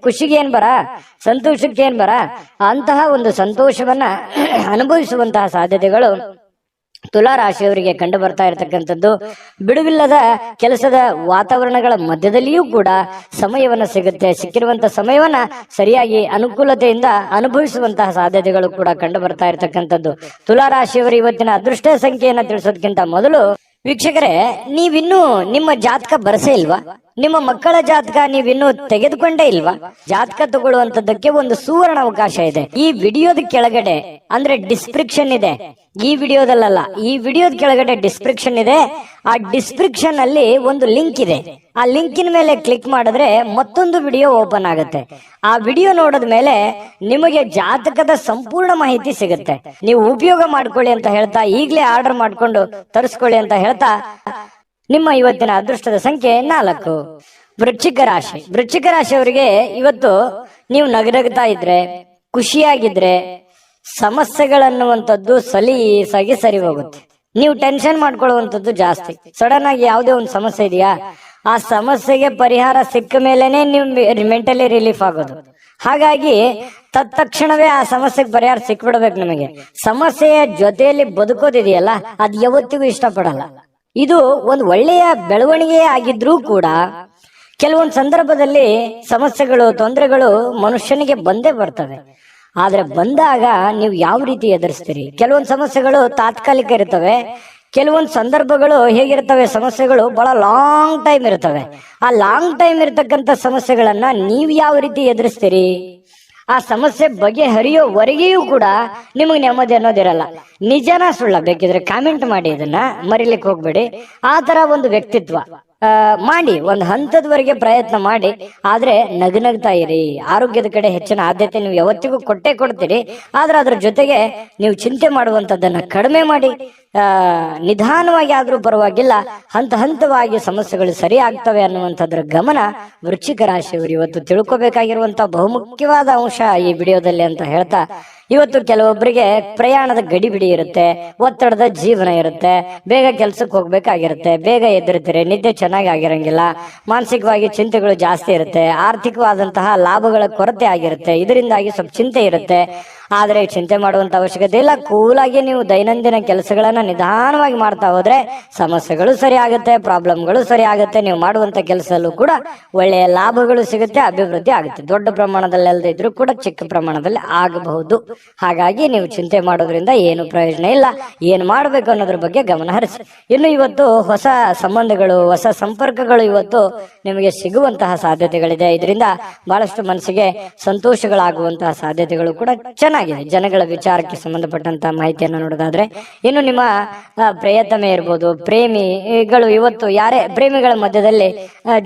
ಖುಷಿಗೆ ಏನ್ ಬರ, ಸಂತೋಷಕ್ಕೆ ಏನ್ ಬರ, ಅಂತಹ ಒಂದು ಸಂತೋಷವನ್ನ ಅನುಭವಿಸುವಂತಹ ಸಾಧ್ಯತೆಗಳು ತುಲಾ ರಾಶಿಯವರಿಗೆ ಕಂಡು ಬರ್ತಾ ಇರತಕ್ಕಂಥದ್ದು. ಬಿಡುವಿಲ್ಲದ ಕೆಲಸದ ವಾತಾವರಣಗಳ ಮಧ್ಯದಲ್ಲಿಯೂ ಕೂಡ ಸಮಯವನ್ನ ಸಿಕ್ಕಿರುವಂತಹ ಸಮಯವನ್ನ ಸರಿಯಾಗಿ ಅನುಕೂಲತೆಯಿಂದ ಅನುಭವಿಸುವಂತಹ ಸಾಧ್ಯತೆಗಳು ಕೂಡ ಕಂಡು ಬರ್ತಾ ಇರತಕ್ಕಂಥದ್ದು. ತುಲಾ ರಾಶಿಯವರು ಇವತ್ತಿನ ಅದೃಷ್ಟ ಸಂಖ್ಯೆಯನ್ನ ತಿಳಿಸೋದಕ್ಕಿಂತ ಮೊದಲು ವೀಕ್ಷಕರೇ, ನೀವಿನ್ನೂ ನಿಮ್ಮ ಜಾತಕ ಬರಸೇ ಇಲ್ವಾ? ನಿಮ್ಮ ಮಕ್ಕಳ ಜಾತಕ ನೀವಿನ್ನೂ ತೆಗೆದುಕೊಂಡೇ ಇಲ್ವಾ? ಜಾತಕ ತಗೊಳ್ಳುವಂತದ್ದಕ್ಕೆ ಒಂದು ಸುವರ್ಣ ಅವಕಾಶ ಇದೆ. ಈ ವಿಡಿಯೋದ ಕೆಳಗಡೆ, ಅಂದ್ರೆ ಡಿಸ್ಕ್ರಿಪ್ಷನ್ ಇದೆ, ಈ ವಿಡಿಯೋದಲ್ಲ, ಈ ವಿಡಿಯೋದ ಕೆಳಗಡೆ ಡಿಸ್ಕ್ರಿಪ್ಷನ್ ಇದೆ. ಆ ಡಿಸ್ಕ್ರಿಪ್ಷನ್ ಅಲ್ಲಿ ಒಂದು ಲಿಂಕ್ ಇದೆ. ಆ ಲಿಂಕಿನ ಮೇಲೆ ಕ್ಲಿಕ್ ಮಾಡಿದ್ರೆ ಮತ್ತೊಂದು ವಿಡಿಯೋ ಓಪನ್ ಆಗುತ್ತೆ. ಆ ವಿಡಿಯೋ ನೋಡಿದ ಮೇಲೆ ನಿಮಗೆ ಜಾತಕದ ಸಂಪೂರ್ಣ ಮಾಹಿತಿ ಸಿಗುತ್ತೆ. ನೀವು ಉಪಯೋಗ ಮಾಡ್ಕೊಳ್ಳಿ ಅಂತ ಹೇಳ್ತಾ, ಈಗಲೇ ಆರ್ಡರ್ ಮಾಡ್ಕೊಂಡು ತರಿಸ್ಕೊಳ್ಳಿ ಅಂತ ಹೇಳ್ತಾ, ನಿಮ್ಮ ಇವತ್ತಿನ ಅದೃಷ್ಟದ ಸಂಖ್ಯೆ 4. ವೃಶ್ಚಿಕ ರಾಶಿ. ವೃಶ್ಚಿಕ ರಾಶಿಯವರಿಗೆ ಇವತ್ತು ನೀವು ನಗನಗ್ತಾ ಇದ್ರೆ, ಖುಷಿಯಾಗಿದ್ರೆ, ಸಮಸ್ಯೆಗಳನ್ನುವಂಥದ್ದು ಸಲೀಸಾಗಿ ಸರಿ ಹೋಗುತ್ತೆ. ನೀವು ಟೆನ್ಷನ್ ಮಾಡ್ಕೊಳ್ಳುವಂಥದ್ದು ಜಾಸ್ತಿ. ಸಡನ್ ಆಗಿ ಯಾವುದೇ ಒಂದು ಸಮಸ್ಯೆ ಇದೆಯಾ, ಆ ಸಮಸ್ಯೆಗೆ ಪರಿಹಾರ ಸಿಕ್ಕ ಮೇಲೆನೆ ನೀವು ಮೆಂಟಲಿ ರಿಲೀಫ್ ಆಗೋದು. ಹಾಗಾಗಿ ತತ್ಕ್ಷಣವೇ ಆ ಸಮಸ್ಯೆಗೆ ಪರಿಹಾರ ಸಿಕ್ಬಿಡ್ಬೇಕು. ನಿಮಗೆ ಸಮಸ್ಯೆಯ ಜೊತೆಯಲ್ಲಿ ಬದುಕೋದಿದೆಯಲ್ಲ, ಅದು ಯಾವತ್ತಿಗೂ ಇಷ್ಟಪಡಲ್ಲ. ಇದು ಒಂದು ಒಳ್ಳೆಯ ಬೆಳವಣಿಗೆ ಆಗಿದ್ರೂ ಕೂಡ ಕೆಲವೊಂದು ಸಂದರ್ಭದಲ್ಲಿ ಸಮಸ್ಯೆಗಳು, ತೊಂದರೆಗಳು ಮನುಷ್ಯನಿಗೆ ಬಂದೇ ಬರ್ತವೆ. ಆದ್ರೆ ಬಂದಾಗ ನೀವು ಯಾವ ರೀತಿ ಎದುರಿಸ್ತೀರಿ? ಕೆಲವೊಂದು ಸಮಸ್ಯೆಗಳು ತಾತ್ಕಾಲಿಕ ಇರ್ತವೆ, ಕೆಲವೊಂದು ಸಂದರ್ಭಗಳು ಹೇಗಿರ್ತವೆ, ಸಮಸ್ಯೆಗಳು ಬಹಳ ಲಾಂಗ್ ಟೈಮ್ ಇರ್ತವೆ. ಆ ಲಾಂಗ್ ಟೈಮ್ ಇರ್ತಕ್ಕಂಥ ಸಮಸ್ಯೆಗಳನ್ನ ನೀವು ಯಾವ ರೀತಿ ಎದುರಿಸ್ತೀರಿ? ಆ ಸಮಸ್ಯೆ ಬಗೆಹರಿಯೋವರೆಗೆಯೂ ಕೂಡ ನಿಮಗೆ ನೆಮ್ಮದಿ ಅನ್ನೋದಿರಲ್ಲ. ನಿಜನ ಸುಳ್ಳ ಬೇಕಿದ್ರೆ ಕಾಮೆಂಟ್ ಮಾಡಿ, ಇದನ್ನ ಮರಿಲಿಕ್ಕೆ ಹೋಗ್ಬೇಡಿ. ಆ ತರ ಒಂದು ವ್ಯಕ್ತಿತ್ವ ಮಾಡಿ, ಒಂದು ಹಂತದವರೆಗೆ ಪ್ರಯತ್ನ ಮಾಡಿ. ಆದ್ರೆ ನಗನಗ್ತಾ ಇರಿ. ಆರೋಗ್ಯದ ಕಡೆ ಹೆಚ್ಚಿನ ಆದ್ಯತೆ ನೀವು ಯಾವತ್ತಿಗೂ ಕೊಟ್ಟೇ ಕೊಡ್ತೀರಿ. ಆದ್ರೆ ಅದ್ರ ಜೊತೆಗೆ ನೀವು ಚಿಂತೆ ಮಾಡುವಂತದ್ದನ್ನ ಕಡಿಮೆ ಮಾಡಿ, ನಿಧಾನವಾಗಿ ಆದ್ರೂ ಪರವಾಗಿಲ್ಲ, ಹಂತ ಹಂತವಾಗಿ ಸಮಸ್ಯೆಗಳು ಸರಿ ಆಗ್ತವೆ ಅನ್ನುವಂಥದ್ರ ಗಮನ ವೃಶ್ಚಿಕ ರಾಶಿಯವರು ಇವತ್ತು ತಿಳ್ಕೊಬೇಕಾಗಿರುವಂತಹ ಬಹುಮುಖ್ಯವಾದ ಅಂಶ ಈ ವಿಡಿಯೋದಲ್ಲಿ ಅಂತ ಹೇಳ್ತಾ, ಇವತ್ತು ಕೆಲವೊಬ್ಬರಿಗೆ ಪ್ರಯಾಣದ ಗಡಿಬಿಡಿ ಇರುತ್ತೆ, ಒತ್ತಡದ ಜೀವನ ಇರುತ್ತೆ, ಬೇಗ ಕೆಲ್ಸಕ್ಕೆ ಹೋಗ್ಬೇಕಾಗಿರುತ್ತೆ, ಬೇಗ ಎದ್ದಿರ್ತೀರಿ, ನಿದ್ದೆ ಚೆನ್ನಾಗಿ ಆಗಿರಂಗಿಲ್ಲ, ಮಾನಸಿಕವಾಗಿ ಚಿಂತೆಗಳು ಜಾಸ್ತಿ ಇರುತ್ತೆ, ಆರ್ಥಿಕವಾದಂತಹ ಲಾಭಗಳ ಕೊರತೆ ಆಗಿರುತ್ತೆ, ಇದರಿಂದಾಗಿ ಸ್ವಲ್ಪ ಚಿಂತೆ ಇರುತ್ತೆ. ಆದ್ರೆ ಚಿಂತೆ ಮಾಡುವಂತ ಅವಶ್ಯಕತೆ ಇಲ್ಲ. ಕೂಲಾಗಿ ನೀವು ದೈನಂದಿನ ಕೆಲಸಗಳನ್ನ ನಿಧಾನವಾಗಿ ಮಾಡ್ತಾ ಹೋದ್ರೆ ಸಮಸ್ಯೆಗಳು ಸರಿ ಆಗುತ್ತೆ, ಪ್ರಾಬ್ಲಮ್ಗಳು ಸರಿ ಆಗುತ್ತೆ. ನೀವು ಮಾಡುವಂತ ಕೆಲಸದಲ್ಲೂ ಕೂಡ ಒಳ್ಳೆಯ ಲಾಭಗಳು ಸಿಗುತ್ತೆ, ಅಭಿವೃದ್ಧಿ ಆಗುತ್ತೆ. ದೊಡ್ಡ ಪ್ರಮಾಣದಲ್ಲಿ ಅಲ್ಲದೆ ಇದ್ರೂ ಕೂಡ ಚಿಕ್ಕ ಪ್ರಮಾಣದಲ್ಲಿ ಆಗಬಹುದು. ಹಾಗಾಗಿ ನೀವು ಚಿಂತೆ ಮಾಡೋದ್ರಿಂದ ಏನು ಪ್ರಯೋಜನ ಇಲ್ಲ. ಏನ್ ಮಾಡ್ಬೇಕು ಅನ್ನೋದ್ರ ಬಗ್ಗೆ ಗಮನ ಹರಿಸಿ. ಇನ್ನು ಇವತ್ತು ಹೊಸ ಸಂಬಂಧಗಳು, ಹೊಸ ಸಂಪರ್ಕಗಳು ಇವತ್ತು ನಿಮಗೆ ಸಿಗುವಂತಹ ಸಾಧ್ಯತೆಗಳಿದೆ. ಇದರಿಂದ ಬಹಳಷ್ಟು ಮನಸ್ಸಿಗೆ ಸಂತೋಷಗಳಾಗುವಂತಹ ಸಾಧ್ಯತೆಗಳು ಕೂಡ ಚೆನ್ನಾಗಿದೆ. ಜನಗಳ ವಿಚಾರಕ್ಕೆ ಸಂಬಂಧಪಟ್ಟಂತಹ ಮಾಹಿತಿಯನ್ನು ನೋಡೋದಾದ್ರೆ, ಇನ್ನು ನಿಮ್ಮ ಪ್ರಿಯತಮೆ ಇರ್ಬೋದು, ಪ್ರೇಮಿಗಳು ಇವತ್ತು ಯಾರೇ ಪ್ರೇಮಿಗಳ ಮಧ್ಯದಲ್ಲಿ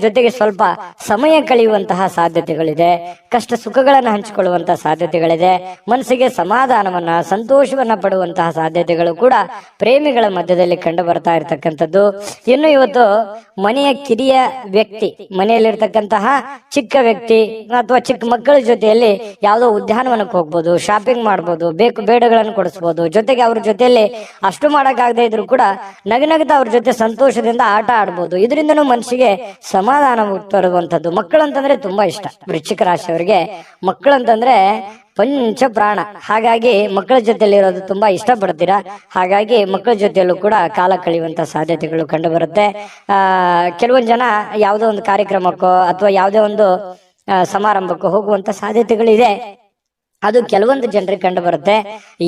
ಜೊತೆಗೆ ಸ್ವಲ್ಪ ಸಮಯ ಕಳೆಯುವಂತಹ ಸಾಧ್ಯತೆಗಳಿದೆ. ಕಷ್ಟ ಸುಖಗಳನ್ನು ಹಂಚಿಕೊಳ್ಳುವಂತಹ ಸಾಧ್ಯತೆಗಳಿದೆ. ಮನಸ್ಸಿಗೆ ಸಮಾಧಾನವನ್ನ, ಸಂತೋಷವನ್ನ ಪಡುವಂತಹ ಸಾಧ್ಯತೆಗಳು ಕೂಡ ಪ್ರೇಮಿಗಳ ಮಧ್ಯದಲ್ಲಿ ಕಂಡು ಬರ್ತಾ ಇರತಕ್ಕಂಥದ್ದು. ಇನ್ನು ಇವತ್ತು ಮನೆಯ ಕಿರಿಯ ವ್ಯಕ್ತಿ, ಮನೆಯಲ್ಲಿರ್ತಕ್ಕಂತಹ ಚಿಕ್ಕ ವ್ಯಕ್ತಿ ಅಥವಾ ಚಿಕ್ಕ ಮಕ್ಕಳ ಜೊತೆಯಲ್ಲಿ ಯಾವುದೋ ಉದ್ಯಾನವನಕ್ಕೆ ಹೋಗ್ಬೋದು, ಶಾಪಿಂಗ್ ಮಾಡ್ಬೋದು, ಬೇಕು ಬೇಡಗಳನ್ನು ಕೊಡಿಸ್ಬೋದು. ಜೊತೆಗೆ ಅವ್ರ ಜೊತೆಯಲ್ಲಿ ಅಷ್ಟು ಮಾಡಕ್ಕಾಗದೇ ಇದ್ರು ಕೂಡ ನಗನಗ್ತಾ ಅವ್ರ ಜೊತೆ ಸಂತೋಷದಿಂದ ಆಟ ಆಡ್ಬೋದು. ಇದರಿಂದನೂ ಮನಸ್ಸಿಗೆ ಸಮಾಧಾನ ತರುವಂತದ್ದು. ಮಕ್ಕಳಂತಂದ್ರೆ ತುಂಬಾ ಇಷ್ಟ. ವೃಶ್ಚಿಕ ರಾಶಿಯವರಿಗೆ ಮಕ್ಕಳಂತಂದ್ರೆ ಪಂಚ ಪ್ರಾಣ. ಹಾಗಾಗಿ ಮಕ್ಕಳ ಜೊತೆಯಲ್ಲಿ ಇರೋದು ತುಂಬಾ ಇಷ್ಟಪಡ್ತೀರಾ. ಹಾಗಾಗಿ ಮಕ್ಕಳ ಜೊತೆಯಲ್ಲೂ ಕೂಡ ಕಾಲ ಕಳೆಯುವಂತ ಸಾಧ್ಯತೆಗಳು ಕಂಡು ಬರುತ್ತೆ. ಕೆಲವೊಂದು ಜನ ಯಾವುದೋ ಒಂದು ಕಾರ್ಯಕ್ರಮಕ್ಕೋ ಅಥವಾ ಯಾವುದೇ ಒಂದು ಸಮಾರಂಭಕ್ಕೋ ಹೋಗುವಂತ ಸಾಧ್ಯತೆಗಳಿದೆ. ಅದು ಕೆಲವೊಂದು ಜನರಿಗೆ ಕಂಡು ಬರುತ್ತೆ.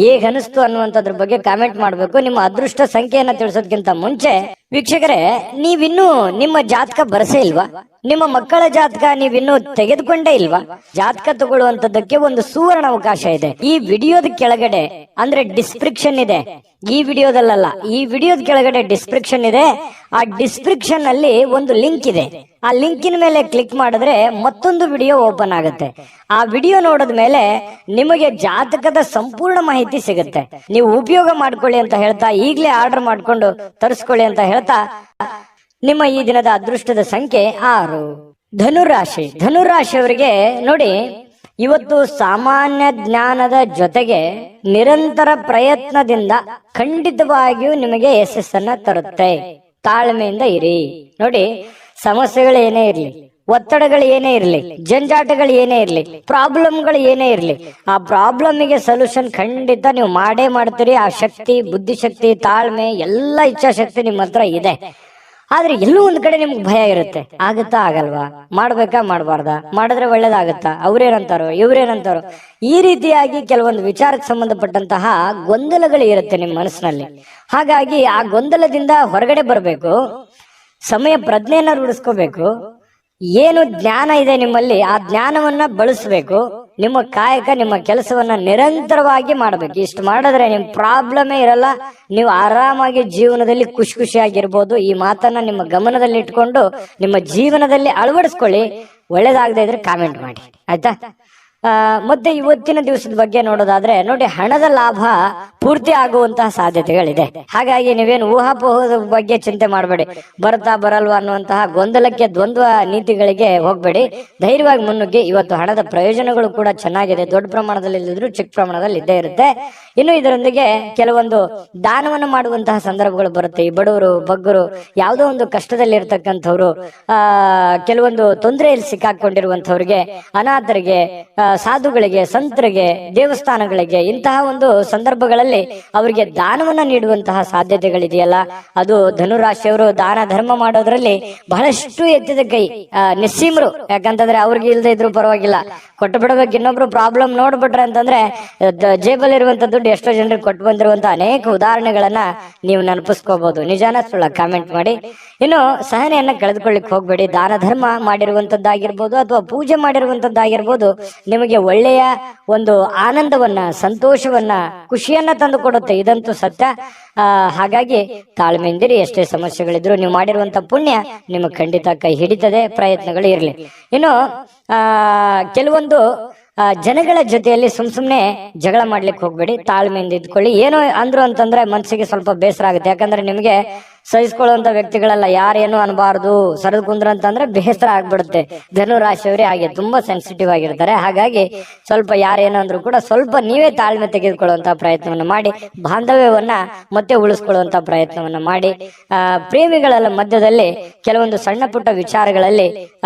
ಹೇಗನಿಸ್ತು ಅನ್ನುವಂಥದ್ರ ಬಗ್ಗೆ ಕಾಮೆಂಟ್ ಮಾಡಬೇಕು. ನಿಮ್ಮ ಅದೃಷ್ಟ ಸಂಖ್ಯೆಯನ್ನ ತಿಳಿಸೋದಕ್ಕಿಂತ ಮುಂಚೆ ವೀಕ್ಷಕರೇ, ನೀವಿನ್ನೂ ನಿಮ್ಮ ಜಾತಕ ಬರಸೇ ಇಲ್ವಾ? ನಿಮ್ಮ ಮಕ್ಕಳ ಜಾತಕ ನೀವಿನ್ನೂ ತೆಗೆದುಕೊಂಡೇ ಇಲ್ವಾ? ಜಾತಕ ತಗೊಳ್ಳುವಂತದ್ದಕ್ಕೆ ಒಂದು ಸುವರ್ಣ ಅವಕಾಶ ಇದೆ. ಈ ವಿಡಿಯೋದ ಕೆಳಗಡೆ ಅಂದ್ರೆ ಡಿಸ್ಕ್ರಿಪ್ಷನ್ ಇದೆ. ಈ ವಿಡಿಯೋದಲ್ಲ, ಈ ವಿಡಿಯೋದ ಕೆಳಗಡೆ ಡಿಸ್ಕ್ರಿಪ್ಷನ್ ಇದೆ. ಆ ಡಿಸ್ಕ್ರಿಪ್ಷನ್ ಅಲ್ಲಿ ಒಂದು ಲಿಂಕ್ ಇದೆ. ಆ ಲಿಂಕಿನ ಮೇಲೆ ಕ್ಲಿಕ್ ಮಾಡಿದ್ರೆ ಮತ್ತೊಂದು ವಿಡಿಯೋ ಓಪನ್ ಆಗುತ್ತೆ. ಆ ವಿಡಿಯೋ ನೋಡಿದ ಮೇಲೆ ನಿಮಗೆ ಜಾತಕದ ಸಂಪೂರ್ಣ ಮಾಹಿತಿ ಸಿಗುತ್ತೆ. ನೀವು ಉಪಯೋಗ ಮಾಡ್ಕೊಳ್ಳಿ ಅಂತ ಹೇಳ್ತಾ, ಈಗಲೇ ಆರ್ಡರ್ ಮಾಡ್ಕೊಂಡು ತರಿಸ್ಕೊಳ್ಳಿ ಅಂತ ಹೇಳ್ತಾ, ನಿಮ್ಮ ಈ ದಿನದ ಅದೃಷ್ಟದ ಸಂಖ್ಯೆ 6. ಧನುರಾಶಿ. ಧನುರಾಶಿಯವರಿಗೆ ನೋಡಿ, ಇವತ್ತು ಸಾಮಾನ್ಯ ಜ್ಞಾನದ ಜೊತೆಗೆ ನಿರಂತರ ಪ್ರಯತ್ನದಿಂದ ಖಂಡಿತವಾಗಿಯೂ ನಿಮಗೆ ಯಶಸ್ಸನ್ನ ತರುತ್ತೆ. ತಾಳ್ಮೆಯಿಂದ ಇರಿ. ನೋಡಿ, ಸಮಸ್ಯೆಗಳು ಏನೇ ಇರ್ಲಿ, ಒತ್ತಡಗಳು ಏನೇ ಇರ್ಲಿ, ಜಂಜಾಟಗಳು ಏನೇ ಇರ್ಲಿ, ಪ್ರಾಬ್ಲಮ್ಗಳು ಏನೇ ಇರ್ಲಿ, ಆ ಪ್ರಾಬ್ಲಮ್ಗೆ ಸೊಲ್ಯೂಷನ್ ಖಂಡಿತ ನೀವು ಮಾಡೇ ಮಾಡ್ತೀರಿ. ಆ ಶಕ್ತಿ, ಬುದ್ಧಿಶಕ್ತಿ, ತಾಳ್ಮೆ, ಎಲ್ಲ ಇಚ್ಛಾಶಕ್ತಿ ನಿಮ್ಮ ಹತ್ರ ಇದೆ. ಆದ್ರೆ ಎಲ್ಲೂ ಒಂದ್ ಕಡೆ ನಿಮ್ಗೆ ಭಯ ಇರುತ್ತೆ. ಆಗತ್ತಾ ಆಗಲ್ವಾ? ಮಾಡ್ಬೇಕಾ ಮಾಡಬಾರ್ದ? ಮಾಡಿದ್ರೆ ಒಳ್ಳೇದಾಗತ್ತಾ? ಅವ್ರೇನಂತಾರೋ ಇವ್ರೇನಂತಾರೋ? ಈ ರೀತಿಯಾಗಿ ಕೆಲವೊಂದು ವಿಚಾರಕ್ಕೆ ಸಂಬಂಧಪಟ್ಟಂತಹ ಗೊಂದಲಗಳು ಇರುತ್ತೆ ನಿಮ್ಮ ಮನಸ್ಸಿನಲ್ಲಿ. ಹಾಗಾಗಿ ಆ ಗೊಂದಲದಿಂದ ಹೊರಗಡೆ ಬರಬೇಕು. ಸಮಯ ಪ್ರಜ್ಞೆಯನ್ನ ರೂಢಿಸ್ಕೋಬೇಕು. ಏನು ಜ್ಞಾನ ಇದೆ ನಿಮ್ಮಲ್ಲಿ, ಆ ಜ್ಞಾನವನ್ನ ಬಳಸಬೇಕು. ನಿಮ್ಮ ಕಾಯಕ, ನಿಮ್ಮ ಕೆಲಸವನ್ನ ನಿರಂತರವಾಗಿ ಮಾಡಬೇಕು. ಇಷ್ಟು ಮಾಡಿದ್ರೆ ನಿಮ್ ಪ್ರಾಬ್ಲಮೇ ಇರಲ್ಲ. ನೀವು ಆರಾಮಾಗಿ ಜೀವನದಲ್ಲಿ ಖುಷಿಯಾಗಿರ್ಬೋದು. ಈ ಮಾತನ್ನ ನಿಮ್ಮ ಗಮನದಲ್ಲಿ ಇಟ್ಕೊಂಡು ನಿಮ್ಮ ಜೀವನದಲ್ಲಿ ಅಳವಡಿಸ್ಕೊಳ್ಳಿ. ಒಳ್ಳೇದಾಗದೇ ಇದ್ರೆ ಕಾಮೆಂಟ್ ಮಾಡಿ, ಆಯ್ತಾ? ಮತ್ತೆ ಇವತ್ತಿನ ದಿವಸದ ಬಗ್ಗೆ ನೋಡೋದಾದ್ರೆ ನೋಡಿ, ಹಣದ ಲಾಭ ಪೂರ್ತಿ ಆಗುವಂತಹ ಸಾಧ್ಯತೆಗಳಿದೆ. ಹಾಗಾಗಿ ನೀವೇನು ಊಹಾಪೋಹದ ಬಗ್ಗೆ ಚಿಂತೆ ಮಾಡಬೇಡಿ, ಬರುತ್ತಾ ಬರಲ್ವಾ ಅನ್ನುವಂತಹ ಗೊಂದಲಕ್ಕೆ, ದ್ವಂದ್ವ ನೀತಿಗಳಿಗೆ ಹೋಗ್ಬೇಡಿ. ಧೈರ್ಯವಾಗಿ ಮುನ್ನುಗ್ಗಿ. ಇವತ್ತು ಹಣದ ಪ್ರಯೋಜನಗಳು ಕೂಡ ಚೆನ್ನಾಗಿದೆ, ದೊಡ್ಡ ಪ್ರಮಾಣದಲ್ಲಿ ಇಲ್ಲದಿದ್ರು ಚಿಕ್ಕ ಪ್ರಮಾಣದಲ್ಲಿ ಇದ್ದೇ ಇರುತ್ತೆ. ಇನ್ನು ಇದರೊಂದಿಗೆ ಕೆಲವೊಂದು ದಾನವನ್ನು ಮಾಡುವಂತಹ ಸಂದರ್ಭಗಳು ಬರುತ್ತೆ. ಈ ಬಡವರು, ಬಗ್ಗರು, ಯಾವುದೋ ಒಂದು ಕಷ್ಟದಲ್ಲಿ ಇರ್ತಕ್ಕಂಥವ್ರು, ಕೆಲವೊಂದು ತೊಂದರೆಯಲ್ಲಿ ಸಿಕ್ಕಾಕೊಂಡಿರುವಂತವ್ರಿಗೆ, ಅನಾಥರಿಗೆ, ಸಾಧುಗಳಿಗೆ, ಸಂತರಿಗೆ, ದೇವಸ್ಥಾನಗಳಿಗೆ, ಇಂತಹ ಒಂದು ಸಂದರ್ಭಗಳಲ್ಲಿ ಅವರಿಗೆ ದಾನವನ್ನ ನೀಡುವಂತಹ ಸಾಧ್ಯತೆಗಳಿದೆಯಲ್ಲ, ಅದು ಧನುರಾಶಿಯವರು ದಾನ ಧರ್ಮ ಮಾಡೋದ್ರಲ್ಲಿ ಬಹಳಷ್ಟು ಎತ್ತಿದ ಕೈ, ನಿಸ್ಸೀಮರು. ಯಾಕಂತಂದ್ರೆ ಅವ್ರಿಗೆ ಇಲ್ಲದೆ ಇದ್ರು ಪರವಾಗಿಲ್ಲ, ಕೊಟ್ಟು ಬಿಡಬೇಕು. ಇನ್ನೊಬ್ರು ಪ್ರಾಬ್ಲಮ್ ನೋಡ್ಬಿಟ್ರೆ ಅಂತಂದ್ರೆ ಜೇಬಲ್ ಇರುವಂತ ದುಡ್ಡು ಎಷ್ಟೋ ಜನರಿಗೆ ಕೊಟ್ಟು ಬಂದಿರುವಂತ ಅನೇಕ ಉದಾಹರಣೆಗಳನ್ನ ನೀವು ನೆನಪಿಸ್ಕೋಬಹುದು. ನಿಜಾನ ಸುಳ್ಳ ಕಾಮೆಂಟ್ ಮಾಡಿ. ಇನ್ನು ಸಹನೆಯನ್ನ ಕಳೆದುಕೊಳ್ಳಿಕ್ ಹೋಗ್ಬೇಡಿ. ದಾನ ಧರ್ಮ ಮಾಡಿರುವಂತದ್ದಾಗಿರ್ಬೋದು ಅಥವಾ ಪೂಜೆ ಮಾಡಿರುವಂತದ್ದಾಗಿರ್ಬೋದು, ನಿಮಗೆ ಒಳ್ಳೆಯ ಒಂದು ಆನಂದವನ್ನ, ಸಂತೋಷವನ್ನ, ಖುಷಿಯನ್ನ ತಂದು ಕೊಡುತ್ತೆ. ಇದಂತೂ ಸತ್ಯ. ಹಾಗಾಗಿ ತಾಳ್ಮೆಯಿಂದಿರಿ. ಎಷ್ಟೇ ಸಮಸ್ಯೆಗಳಿದ್ರು ನೀವು ಮಾಡಿರುವಂತ ಪುಣ್ಯ ನಿಮಗೆ ಖಂಡಿತ ಕೈ ಹಿಡಿತದೆ. ಪ್ರಯತ್ನಗಳು ಇರಲಿ. ಇನ್ನು ಕೆಲವೊಂದು ಜನಗಳ ಜೊತೆಯಲ್ಲಿ ಸುಮ್ನೆ ಜಗಳ ಮಾಡ್ಲಿಕ್ಕೆ ಹೋಗ್ಬೇಡಿ. ತಾಳ್ಮೆಯಿಂದ ಇದ್ಕೊಳ್ಳಿ. ಏನೋ ಅಂದ್ರು ಅಂತಂದ್ರೆ ಮನಸ್ಸಿಗೆ ಸ್ವಲ್ಪ ಬೇಸರ ಆಗುತ್ತೆ. ಯಾಕಂದ್ರೆ ನಿಮಗೆ ಸಹಿಸ್ಕೊಳ್ಳುವಂತ ವ್ಯಕ್ತಿಗಳೆಲ್ಲ ಯಾರೇನು ಅನ್ಬಾರ್ದು, ಸರದ್ ಕುಂದ್ರ ಅಂತಂದ್ರೆ ಬೇಸರ ಆಗ್ಬಿಡುತ್ತೆ. ಧನುರಾಶಿಯವರೇ ಹಾಗೆ ತುಂಬಾ ಸೆನ್ಸಿಟಿವ್ ಆಗಿರ್ತಾರೆ. ಹಾಗಾಗಿ ಸ್ವಲ್ಪ ಯಾರೇನು ಅಂದ್ರೂ ಕೂಡ ಸ್ವಲ್ಪ ನೀವೇ ತಾಳ್ಮೆ ತೆಗೆದುಕೊಳ್ಳುವಂತ ಪ್ರಯತ್ನವನ್ನ ಮಾಡಿ, ಬಾಂಧವ್ಯವನ್ನ ಮತ್ತೆ ಉಳಿಸ್ಕೊಳ್ಳುವಂತ ಪ್ರಯತ್ನವನ್ನ ಮಾಡಿ. ಪ್ರೇಮಿಗಳ ಮಧ್ಯದಲ್ಲಿ ಕೆಲವೊಂದು ಸಣ್ಣ ಪುಟ್ಟ ವಿಚಾರಗಳಲ್ಲಿ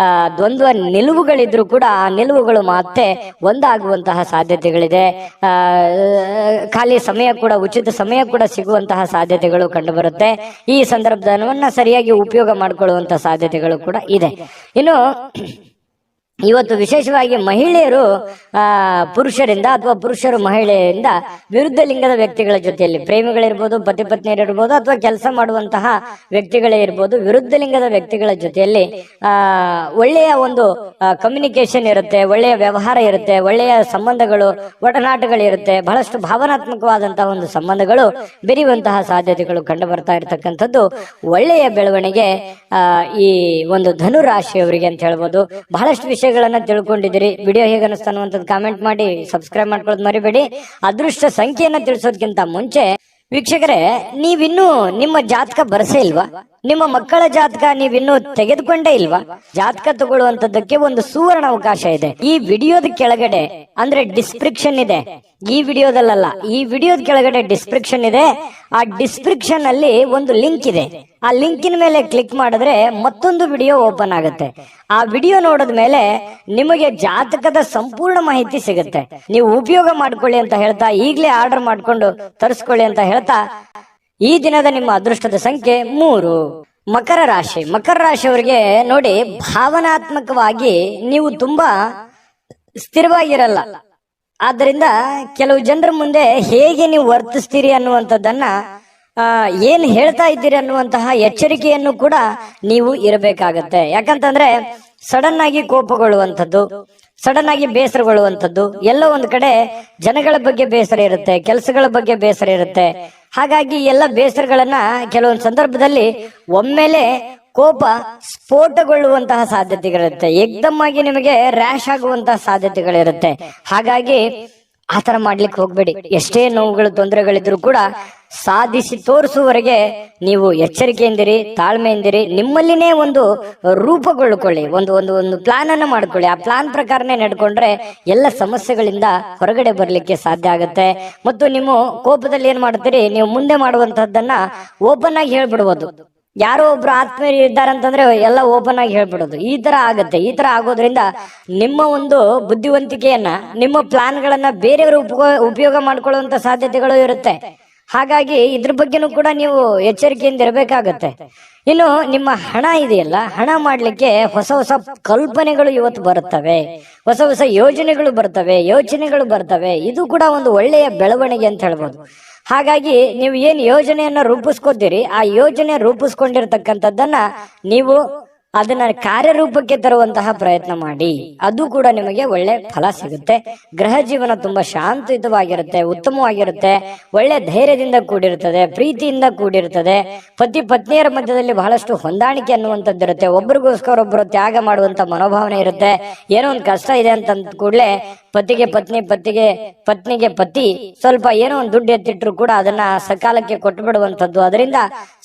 ದ್ವಂದ್ವ ನಿಲುವುಗಳಿದ್ರು ಕೂಡ ಆ ನಿಲುವುಗಳು ಮತ್ತೆ ಒಂದಾಗುವಂತಹ ಸಾಧ್ಯತೆಗಳಿದೆ. ಖಾಲಿ ಸಮಯ ಕೂಡ, ಉಚಿತ ಸಮಯ ಕೂಡ ಸಿಗುವಂತಹ ಸಾಧ್ಯತೆಗಳು ಕಂಡು ಬರುತ್ತೆ. ಈ ಸಂದರ್ಭವನ್ನ ಸರಿಯಾಗಿ ಉಪಯೋಗ ಮಾಡಿಕೊಳ್ಳುವಂತ ಸಾಧ್ಯತೆಗಳು ಕೂಡ ಇದೆ. ಇನ್ನು ಇವತ್ತು ವಿಶೇಷವಾಗಿ ಮಹಿಳೆಯರು ಪುರುಷರಿಂದ ಅಥವಾ ಪುರುಷರು ಮಹಿಳೆಯರಿಂದ ವಿರುದ್ಧ ಲಿಂಗದ ವ್ಯಕ್ತಿಗಳ ಜೊತೆಯಲ್ಲಿ, ಪ್ರೇಮಿಗಳಿರ್ಬೋದು, ಪತಿ ಪತ್ನಿಯರಿರ್ಬೋದು, ಅಥವಾ ಕೆಲಸ ಮಾಡುವಂತಹ ವ್ಯಕ್ತಿಗಳೇ ಇರ್ಬೋದು, ವಿರುದ್ಧ ಲಿಂಗದ ವ್ಯಕ್ತಿಗಳ ಜೊತೆಯಲ್ಲಿ ಒಳ್ಳೆಯ ಒಂದು ಕಮ್ಯುನಿಕೇಶನ್ ಇರುತ್ತೆ, ಒಳ್ಳೆಯ ವ್ಯವಹಾರ ಇರುತ್ತೆ, ಒಳ್ಳೆಯ ಸಂಬಂಧಗಳು, ಒಡನಾಟಗಳಿರುತ್ತೆ. ಬಹಳಷ್ಟು ಭಾವನಾತ್ಮಕವಾದಂತಹ ಒಂದು ಸಂಬಂಧಗಳು ಬೆರೆಯುವಂತಹ ಸಾಧ್ಯತೆಗಳು ಕಂಡು ಬರ್ತಾ ಇರತಕ್ಕಂಥದ್ದು ಒಳ್ಳೆಯ ಬೆಳವಣಿಗೆ ಈ ಒಂದು ಧನುರಾಶಿಯವರಿಗೆ ಅಂತ ಹೇಳ್ಬೋದು. ಬಹಳಷ್ಟು ವಿಷಯಗಳನ್ನ ತಿಳ್ಕೊಂಡಿದ್ದೀರಿ. ವಿಡಿಯೋ ಹೇಗೆ ಅನಿಸ್ತಾ ಅನ್ನುವಂಥದ್ದು ಕಾಮೆಂಟ್ ಮಾಡಿ, ಸಬ್ಸ್ಕ್ರೈಬ್ ಮಾಡ್ಕೊಳ್ಳೋದು ಮರಿಬೇಡಿ. ಅದೃಷ್ಟ ಸಂಖ್ಯೆಯನ್ನ ತಿಳಿಸೋದಕ್ಕಿಂತ ಮುಂಚೆ ವೀಕ್ಷಕರೇ, ನೀವಿನ್ನೂ ನಿಮ್ಮ ಜಾತಕ ಬರಸೇ ಇಲ್ವಾ? ನಿಮ್ಮ ಮಕ್ಕಳ ಜಾತಕ ನೀವಿನ್ನೂ ತೆಗೆದುಕೊಂಡೇ ಇಲ್ವಾ? ಜಾತಕ ತಗೊಳ್ಳುವಂತದ್ದಕ್ಕೆ ಒಂದು ಸುವರ್ಣ ಅವಕಾಶ ಇದೆ. ಈ ವಿಡಿಯೋದ ಕೆಳಗಡೆ ಅಂದ್ರೆ ಡಿಸ್ಕ್ರಿಪ್ಷನ್ ಇದೆ. ಈ ವಿಡಿಯೋದಲ್ಲ, ಈ ವಿಡಿಯೋದ ಕೆಳಗಡೆ ಡಿಸ್ಕ್ರಿಪ್ಷನ್ ಇದೆ. ಆ ಡಿಸ್ಕ್ರಿಪ್ಷನ್ ಅಲ್ಲಿ ಒಂದು ಲಿಂಕ್ ಇದೆ. ಆ ಲಿಂಕಿನ ಮೇಲೆ ಕ್ಲಿಕ್ ಮಾಡಿದ್ರೆ ಮತ್ತೊಂದು ವಿಡಿಯೋ ಓಪನ್ ಆಗುತ್ತೆ. ಆ ವಿಡಿಯೋ ನೋಡಿದ ಮೇಲೆ ನಿಮಗೆ ಜಾತಕದ ಸಂಪೂರ್ಣ ಮಾಹಿತಿ ಸಿಗುತ್ತೆ. ನೀವು ಉಪಯೋಗ ಮಾಡ್ಕೊಳ್ಳಿ ಅಂತ ಹೇಳ್ತಾ, ಈಗಲೇ ಆರ್ಡರ್ ಮಾಡ್ಕೊಂಡು ತರಿಸ್ಕೊಳ್ಳಿ ಅಂತ ಹೇಳ್ತಾ, ಈ ದಿನದ ನಿಮ್ಮ ಅದೃಷ್ಟದ ಸಂಖ್ಯೆ 3. ಮಕರ ರಾಶಿ. ಮಕರ ರಾಶಿಯವರಿಗೆ ನೋಡಿ, ಭಾವನಾತ್ಮಕವಾಗಿ ನೀವು ತುಂಬಾ ಸ್ಥಿರವಾಗಿರಲ್ಲ. ಆದ್ದರಿಂದ ಕೆಲವು ಜನರ ಮುಂದೆ ಹೇಗೆ ನೀವು ವರ್ತಿಸ್ತೀರಿ ಅನ್ನುವಂಥದ್ದನ್ನ, ಏನ್ ಹೇಳ್ತಾ ಇದ್ದೀರಿ ಅನ್ನುವಂತಹ ಎಚ್ಚರಿಕೆಯನ್ನು ಕೂಡ ನೀವು ಇರಬೇಕಾಗತ್ತೆ. ಯಾಕಂತಂದ್ರೆ ಸಡನ್ ಆಗಿ ಕೋಪಗೊಳ್ಳುವಂಥದ್ದು, ಸಡನ್ ಆಗಿ ಬೇಸರಗೊಳ್ಳುವಂಥದ್ದು, ಎಲ್ಲೋ ಒಂದ್ ಕಡೆ ಜನಗಳ ಬಗ್ಗೆ ಬೇಸರ ಇರುತ್ತೆ, ಕೆಲಸಗಳ ಬಗ್ಗೆ ಬೇಸರ ಇರುತ್ತೆ. ಹಾಗಾಗಿ ಎಲ್ಲ ಬೇಸರಗಳನ್ನ ಕೆಲವೊಂದು ಸಂದರ್ಭದಲ್ಲಿ ಒಮ್ಮೆಲೆ ಕೋಪ ಸ್ಫೋಟಗೊಳ್ಳುವಂತಹ ಸಾಧ್ಯತೆಗಳಿರುತ್ತೆ. ಏಕ್ದಮ್ ಆಗಿ ನಿಮಗೆ ರ್ಯಾಶ್ ಆಗುವಂತಹ ಸಾಧ್ಯತೆಗಳಿರುತ್ತೆ. ಹಾಗಾಗಿ ಆತರ ಮಾಡ್ಲಿಕ್ಕೆ ಹೋಗ್ಬೇಡಿ. ಎಷ್ಟೇ ನೋವುಗಳು, ತೊಂದರೆಗಳಿದ್ರು ಕೂಡ ಸಾಧಿಸಿ ತೋರಿಸುವವರೆಗೆ ನೀವು ಎಚ್ಚರಿಕೆಯಿಂದಿರಿ, ತಾಳ್ಮೆಯಿಂದಿರಿ. ನಿಮ್ಮಲ್ಲಿನೇ ಒಂದು ರೂಪುಗೊಳ್ಕೊಳ್ಳಿ, ಒಂದು ಒಂದು ಒಂದು ಪ್ಲಾನ್ ಅನ್ನ ಮಾಡ್ಕೊಳ್ಳಿ. ಆ ಪ್ಲಾನ್ ಪ್ರಕಾರನೇ ನಡ್ಕೊಂಡ್ರೆ ಎಲ್ಲ ಸಮಸ್ಯೆಗಳಿಂದ ಹೊರಗಡೆ ಬರ್ಲಿಕ್ಕೆ ಸಾಧ್ಯ ಆಗುತ್ತೆ. ಮತ್ತು ನೀವು ಕೋಪದಲ್ಲಿ ಏನ್ ಮಾಡ್ತೀರಿ, ನೀವು ಮುಂದೆ ಮಾಡುವಂತಹದ್ದನ್ನ ಓಪನ್ ಆಗಿ ಹೇಳ್ಬಿಡ್ಬೋದು. ಯಾರೋ ಒಬ್ರು ಆತ್ಮೀಯರು ಇದ್ದಾರಂತಂದ್ರೆ ಎಲ್ಲ ಓಪನ್ ಆಗಿ ಹೇಳ್ಬಿಡೋದು. ಈ ತರ ಆಗತ್ತೆ. ಈ ತರ ಆಗೋದ್ರಿಂದ ನಿಮ್ಮ ಒಂದು ಬುದ್ಧಿವಂತಿಕೆಯನ್ನ, ನಿಮ್ಮ ಪ್ಲಾನ್ಗಳನ್ನ ಬೇರೆಯವರು ಉಪಯೋಗ ಮಾಡ್ಕೊಳ್ಳುವಂತ ಸಾಧ್ಯತೆಗಳು ಇರುತ್ತೆ. ಹಾಗಾಗಿ ಇದ್ರ ಬಗ್ಗೆನೂ ಕೂಡ ನೀವು ಎಚ್ಚರಿಕೆಯಿಂದ ಇರಬೇಕಾಗತ್ತೆ. ಇನ್ನು ನಿಮ್ಮ ಹಣ ಇದೆಯಲ್ಲ, ಹಣ ಮಾಡ್ಲಿಕ್ಕೆ ಹೊಸ ಹೊಸ ಕಲ್ಪನೆಗಳು ಇವತ್ತು ಬರುತ್ತವೆ, ಹೊಸ ಹೊಸ ಯೋಜನೆಗಳು ಬರ್ತವೆ. ಇದು ಕೂಡ ಒಂದು ಒಳ್ಳೆಯ ಬೆಳವಣಿಗೆ ಅಂತ ಹೇಳ್ಬೋದು. ಹಾಗಾಗಿ ನೀವು ಏನ್ ಯೋಜನೆಯನ್ನ ರೂಪಿಸ್ಕೊತೀರಿ, ಆ ಯೋಜನೆ ರೂಪಿಸ್ಕೊಂಡಿರ್ತಕ್ಕಂಥದ್ದನ್ನ ನೀವು ಅದನ್ನ ಕಾರ್ಯರೂಪಕ್ಕೆ ತರುವಂತಹ ಪ್ರಯತ್ನ ಮಾಡಿ. ಅದು ಕೂಡ ನಿಮಗೆ ಒಳ್ಳೆ ಫಲ ಸಿಗುತ್ತೆ. ಗೃಹ ಜೀವನ ತುಂಬಾ ಶಾಂತಿಯುತವಾಗಿರುತ್ತೆ, ಉತ್ತಮವಾಗಿರುತ್ತೆ, ಒಳ್ಳೆ ಧೈರ್ಯದಿಂದ ಕೂಡಿರುತ್ತದೆ, ಪ್ರೀತಿಯಿಂದ ಕೂಡಿರುತ್ತದೆ. ಪತಿ ಪತ್ನಿಯರ ಮಧ್ಯದಲ್ಲಿ ಬಹಳಷ್ಟು ಹೊಂದಾಣಿಕೆ ಅನ್ನುವಂಥದ್ದಿರುತ್ತೆ. ಒಬ್ರಿಗೋಸ್ಕರ ಒಬ್ಬರು ತ್ಯಾಗ ಮಾಡುವಂತ ಮನೋಭಾವನೆ ಇರುತ್ತೆ. ಏನೋ ಒಂದು ಕಷ್ಟ ಇದೆ ಅಂತ ಕೂಡಲೇ ಪತಿಗೆ ಪತ್ನಿ, ಪತ್ನಿಗೆ ಪತಿ ಸ್ವಲ್ಪ ಏನೋ ಒಂದು ದುಡ್ಡು ಎತ್ತಿಟ್ರು ಕೂಡ ಅದನ್ನ ಸಕಾಲಕ್ಕೆ ಕೊಟ್ಟು ಬಿಡುವಂತದ್ದು, ಅದರಿಂದ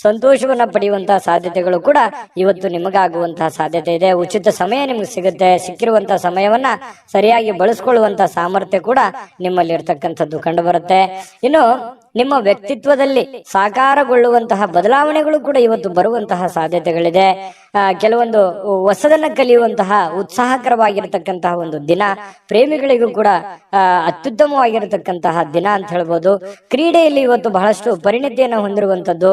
ಸಂತೋಷವನ್ನ ಪಡೆಯುವಂತಹ ಸಾಧ್ಯತೆಗಳು ಕೂಡ ಇವತ್ತು ನಿಮಗಾಗುವಂತಹ ಸಾಧ್ಯತೆ ಇದೆ. ಉಚಿತ ಸಮಯ ನಿಮ್ಗೆ ಸಿಗುತ್ತೆ. ಸಿಕ್ಕಿರುವಂತಹ ಸಮಯವನ್ನ ಸರಿಯಾಗಿ ಬಳಸ್ಕೊಳ್ಳುವಂತಹ ಸಾಮರ್ಥ್ಯ ಕೂಡ ನಿಮ್ಮಲ್ಲಿ ಇರ್ತಕ್ಕಂಥದ್ದು ಕಂಡು ಬರುತ್ತೆ. ಇನ್ನು ನಿಮ್ಮ ವ್ಯಕ್ತಿತ್ವದಲ್ಲಿ ಸಾಕಾರಗೊಳ್ಳುವಂತಹ ಬದಲಾವಣೆಗಳು ಕೂಡ ಇವತ್ತು ಬರುವಂತಹ ಸಾಧ್ಯತೆಗಳಿದೆ. ಕೆಲವೊಂದು ಹೊಸದನ್ನ ಕಲಿಯುವಂತಹ ಉತ್ಸಾಹಕರವಾಗಿರತಕ್ಕಂತಹ ಒಂದು ದಿನ, ಪ್ರೇಮಿಗಳಿಗೂ ಕೂಡ ಅತ್ಯುತ್ತಮವಾಗಿರತಕ್ಕಂತಹ ದಿನ ಅಂತ ಹೇಳ್ಬೋದು. ಕ್ರೀಡೆಯಲ್ಲಿ ಇವತ್ತು ಬಹಳಷ್ಟು ಪರಿಣಿತಿಯನ್ನು ಹೊಂದಿರುವಂತದ್ದು,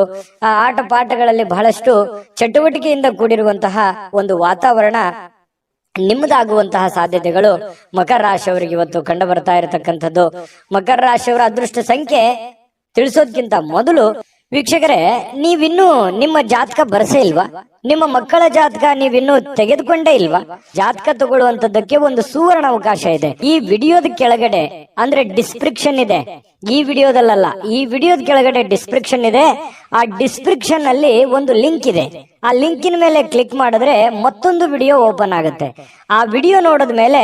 ಆಟ ಪಾಠಗಳಲ್ಲಿ ಬಹಳಷ್ಟು ಚಟುವಟಿಕೆಯಿಂದ ಕೂಡಿರುವಂತಹ ಒಂದು ವಾತಾವರಣ ನಿಮ್ಮದಾಗುವಂತಹ ಸಾಧ್ಯತೆಗಳು ಮಕರ ರಾಶಿಯವರಿಗೆ ಇವತ್ತು ಕಂಡು ಬರ್ತಾ ಇರತಕ್ಕಂಥದ್ದು. ಮಕರ ರಾಶಿಯವರ ಅದೃಷ್ಟ ಸಂಖ್ಯೆ ತಿಳಿಸೋದ್ಕಿಂತ ಮೊದಲು ವೀಕ್ಷಕರೇ, ನೀವಿನ್ನೂ ನಿಮ್ಮ ಜಾತಕ ಬರಸೇ ಇಲ್ವಾ? ನಿಮ್ಮ ಮಕ್ಕಳ ಜಾತಕ ನೀವಿನ್ನೂ ತೆಗೆದುಕೊಂಡೇ ಇಲ್ವಾ? ಜಾತಕ ತಗೊಳ್ಳುವಂತದ್ದಕ್ಕೆ ಒಂದು ಸುವರ್ಣ ಅವಕಾಶ ಇದೆ. ಈ ವಿಡಿಯೋದ ಕೆಳಗಡೆ ಅಂದ್ರೆ ಡಿಸ್ಕ್ರಿಪ್ಷನ್ ಇದೆ, ಈ ವಿಡಿಯೋದಲ್ಲ, ಈ ವಿಡಿಯೋದ ಕೆಳಗಡೆ ಡಿಸ್ಕ್ರಿಪ್ಷನ್ ಇದೆ. ಆ ಡಿಸ್ಕ್ರಿಪ್ಷನ್ ಅಲ್ಲಿ ಒಂದು ಲಿಂಕ್ ಇದೆ. ಆ ಲಿಂಕಿನ ಮೇಲೆ ಕ್ಲಿಕ್ ಮಾಡಿದ್ರೆ ಮತ್ತೊಂದು ವಿಡಿಯೋ ಓಪನ್ ಆಗುತ್ತೆ. ಆ ವಿಡಿಯೋ ನೋಡಿದ ಮೇಲೆ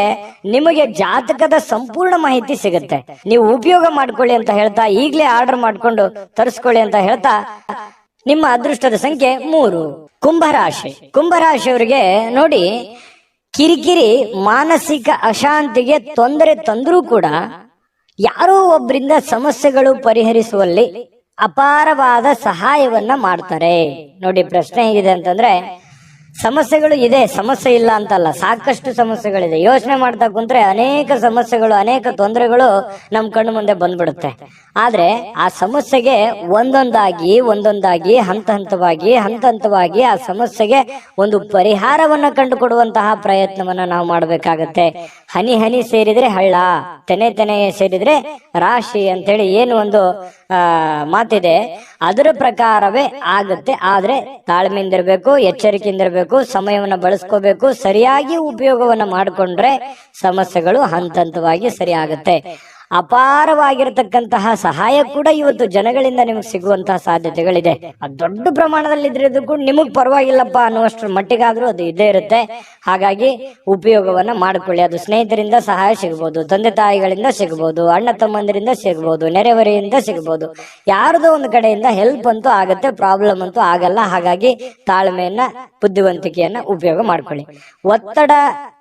ನಿಮಗೆ ಜಾತಕದ ಸಂಪೂರ್ಣ ಮಾಹಿತಿ ಸಿಗುತ್ತೆ. ನೀವು ಉಪಯೋಗ ಮಾಡ್ಕೊಳ್ಳಿ ಅಂತ ಹೇಳ್ತಾ, ಈಗಲೇ ಆರ್ಡರ್ ಮಾಡ್ಕೊಂಡು ತರಿಸ್ಕೊಳ್ಳಿ ಅಂತ ಹೇಳ್ತಾ, ನಿಮ್ಮ ಅದೃಷ್ಟದ ಸಂಖ್ಯೆ 3. ಕುಂಭರಾಶಿ. ಕುಂಭರಾಶಿಯವರಿಗೆ ನೋಡಿ, ಕಿರಿಕಿರಿ, ಮಾನಸಿಕ ಅಶಾಂತಿಗೆ ತೊಂದರೆ ತಂದ್ರೂ ಕೂಡ ಯಾರೋ ಒಬ್ಬರಿಂದ ಸಮಸ್ಯೆಗಳು ಪರಿಹರಿಸುವಲ್ಲಿ ಅಪಾರವಾದ ಸಹಾಯವನ್ನ ಮಾಡ್ತಾರೆ. ನೋಡಿ, ಪ್ರಶ್ನೆ ಹೇಗಿದೆ ಅಂತಂದ್ರೆ, ಸಮಸ್ಯೆಗಳು ಇದೆ, ಸಮಸ್ಯೆ ಇಲ್ಲ ಅಂತಲ್ಲ, ಸಾಕಷ್ಟು ಸಮಸ್ಯೆಗಳಿದೆ. ಯೋಚನೆ ಮಾಡ್ತಾ ಕುಂತ್ರೆ ಅನೇಕ ಸಮಸ್ಯೆಗಳು, ಅನೇಕ ತೊಂದರೆಗಳು ನಮ್ ಕಣ್ಣು ಮುಂದೆ ಬಂದ್ಬಿಡುತ್ತೆ. ಆದ್ರೆ ಆ ಸಮಸ್ಯೆಗೆ ಒಂದೊಂದಾಗಿ ಹಂತವಾಗಿ ಆ ಸಮಸ್ಯೆಗೆ ಒಂದು ಪರಿಹಾರವನ್ನ ಕಂಡುಕೊಡುವಂತಹ ಪ್ರಯತ್ನವನ್ನ ನಾವು ಮಾಡ್ಬೇಕಾಗತ್ತೆ. ಹನಿ ಹನಿ ಸೇರಿದ್ರೆ ಹಳ್ಳ, ತೆನೆ ಸೇರಿದ್ರೆ ರಾಶಿ ಅಂತೇಳಿ ಏನು ಒಂದು ಮಾತಿದೆ, ಅದರ ಪ್ರಕಾರವೇ ಆಗುತ್ತೆ. ಆದ್ರೆ ತಾಳ್ಮೆಯಿಂದಿರ್ಬೇಕು, ಎಚ್ಚರಿಕೆಯಿಂದಿರ್ಬೇಕು, ಸಮಯವನ್ನ ಬಳಸ್ಕೋಬೇಕು. ಸರಿಯಾಗಿ ಉಪಯೋಗವನ್ನ ಮಾಡಿಕೊಂಡ್ರೆ ಸಮಸ್ಯೆಗಳು ಹಂತವಾಗಿ ಸರಿ ಆಗುತ್ತೆ. ಅಪಾರವಾಗಿರತಕ್ಕಂತಹ ಸಹಾಯ ಕೂಡ ಇವತ್ತು ಜನಗಳಿಂದ ನಿಮಗೆ ಸಿಗುವಂತಹ ಸಾಧ್ಯತೆಗಳಿದೆ. ಅದು ದೊಡ್ಡ ಪ್ರಮಾಣದಲ್ಲಿ ಇದ್ರೂ ಕೂಡ ನಿಮಗ್ ಪರವಾಗಿಲ್ಲಪ್ಪ ಅನ್ನುವಷ್ಟರ ಮಟ್ಟಿಗಾದ್ರೂ ಅದು ಇದ್ದೇ ಇರುತ್ತೆ. ಹಾಗಾಗಿ ಉಪಯೋಗವನ್ನ ಮಾಡ್ಕೊಳ್ಳಿ. ಅದು ಸ್ನೇಹಿತರಿಂದ ಸಹಾಯ ಸಿಗಬಹುದು, ತಂದೆ ತಾಯಿಗಳಿಂದ ಸಿಗಬಹುದು, ಅಣ್ಣ ತಮ್ಮಂದಿರಿಂದ ಸಿಗಬಹುದು, ನೆರೆಹೊರೆಯಿಂದ ಸಿಗಬಹುದು. ಯಾರದೋ ಒಂದು ಕಡೆಯಿಂದ ಹೆಲ್ಪ್ ಅಂತೂ ಆಗತ್ತೆ, ಪ್ರಾಬ್ಲಮ್ ಅಂತೂ ಆಗಲ್ಲ. ಹಾಗಾಗಿ ತಾಳ್ಮೆಯನ್ನ, ಬುದ್ಧಿವಂತಿಕೆಯನ್ನ ಉಪಯೋಗ ಮಾಡ್ಕೊಳ್ಳಿ. ಒತ್ತಡ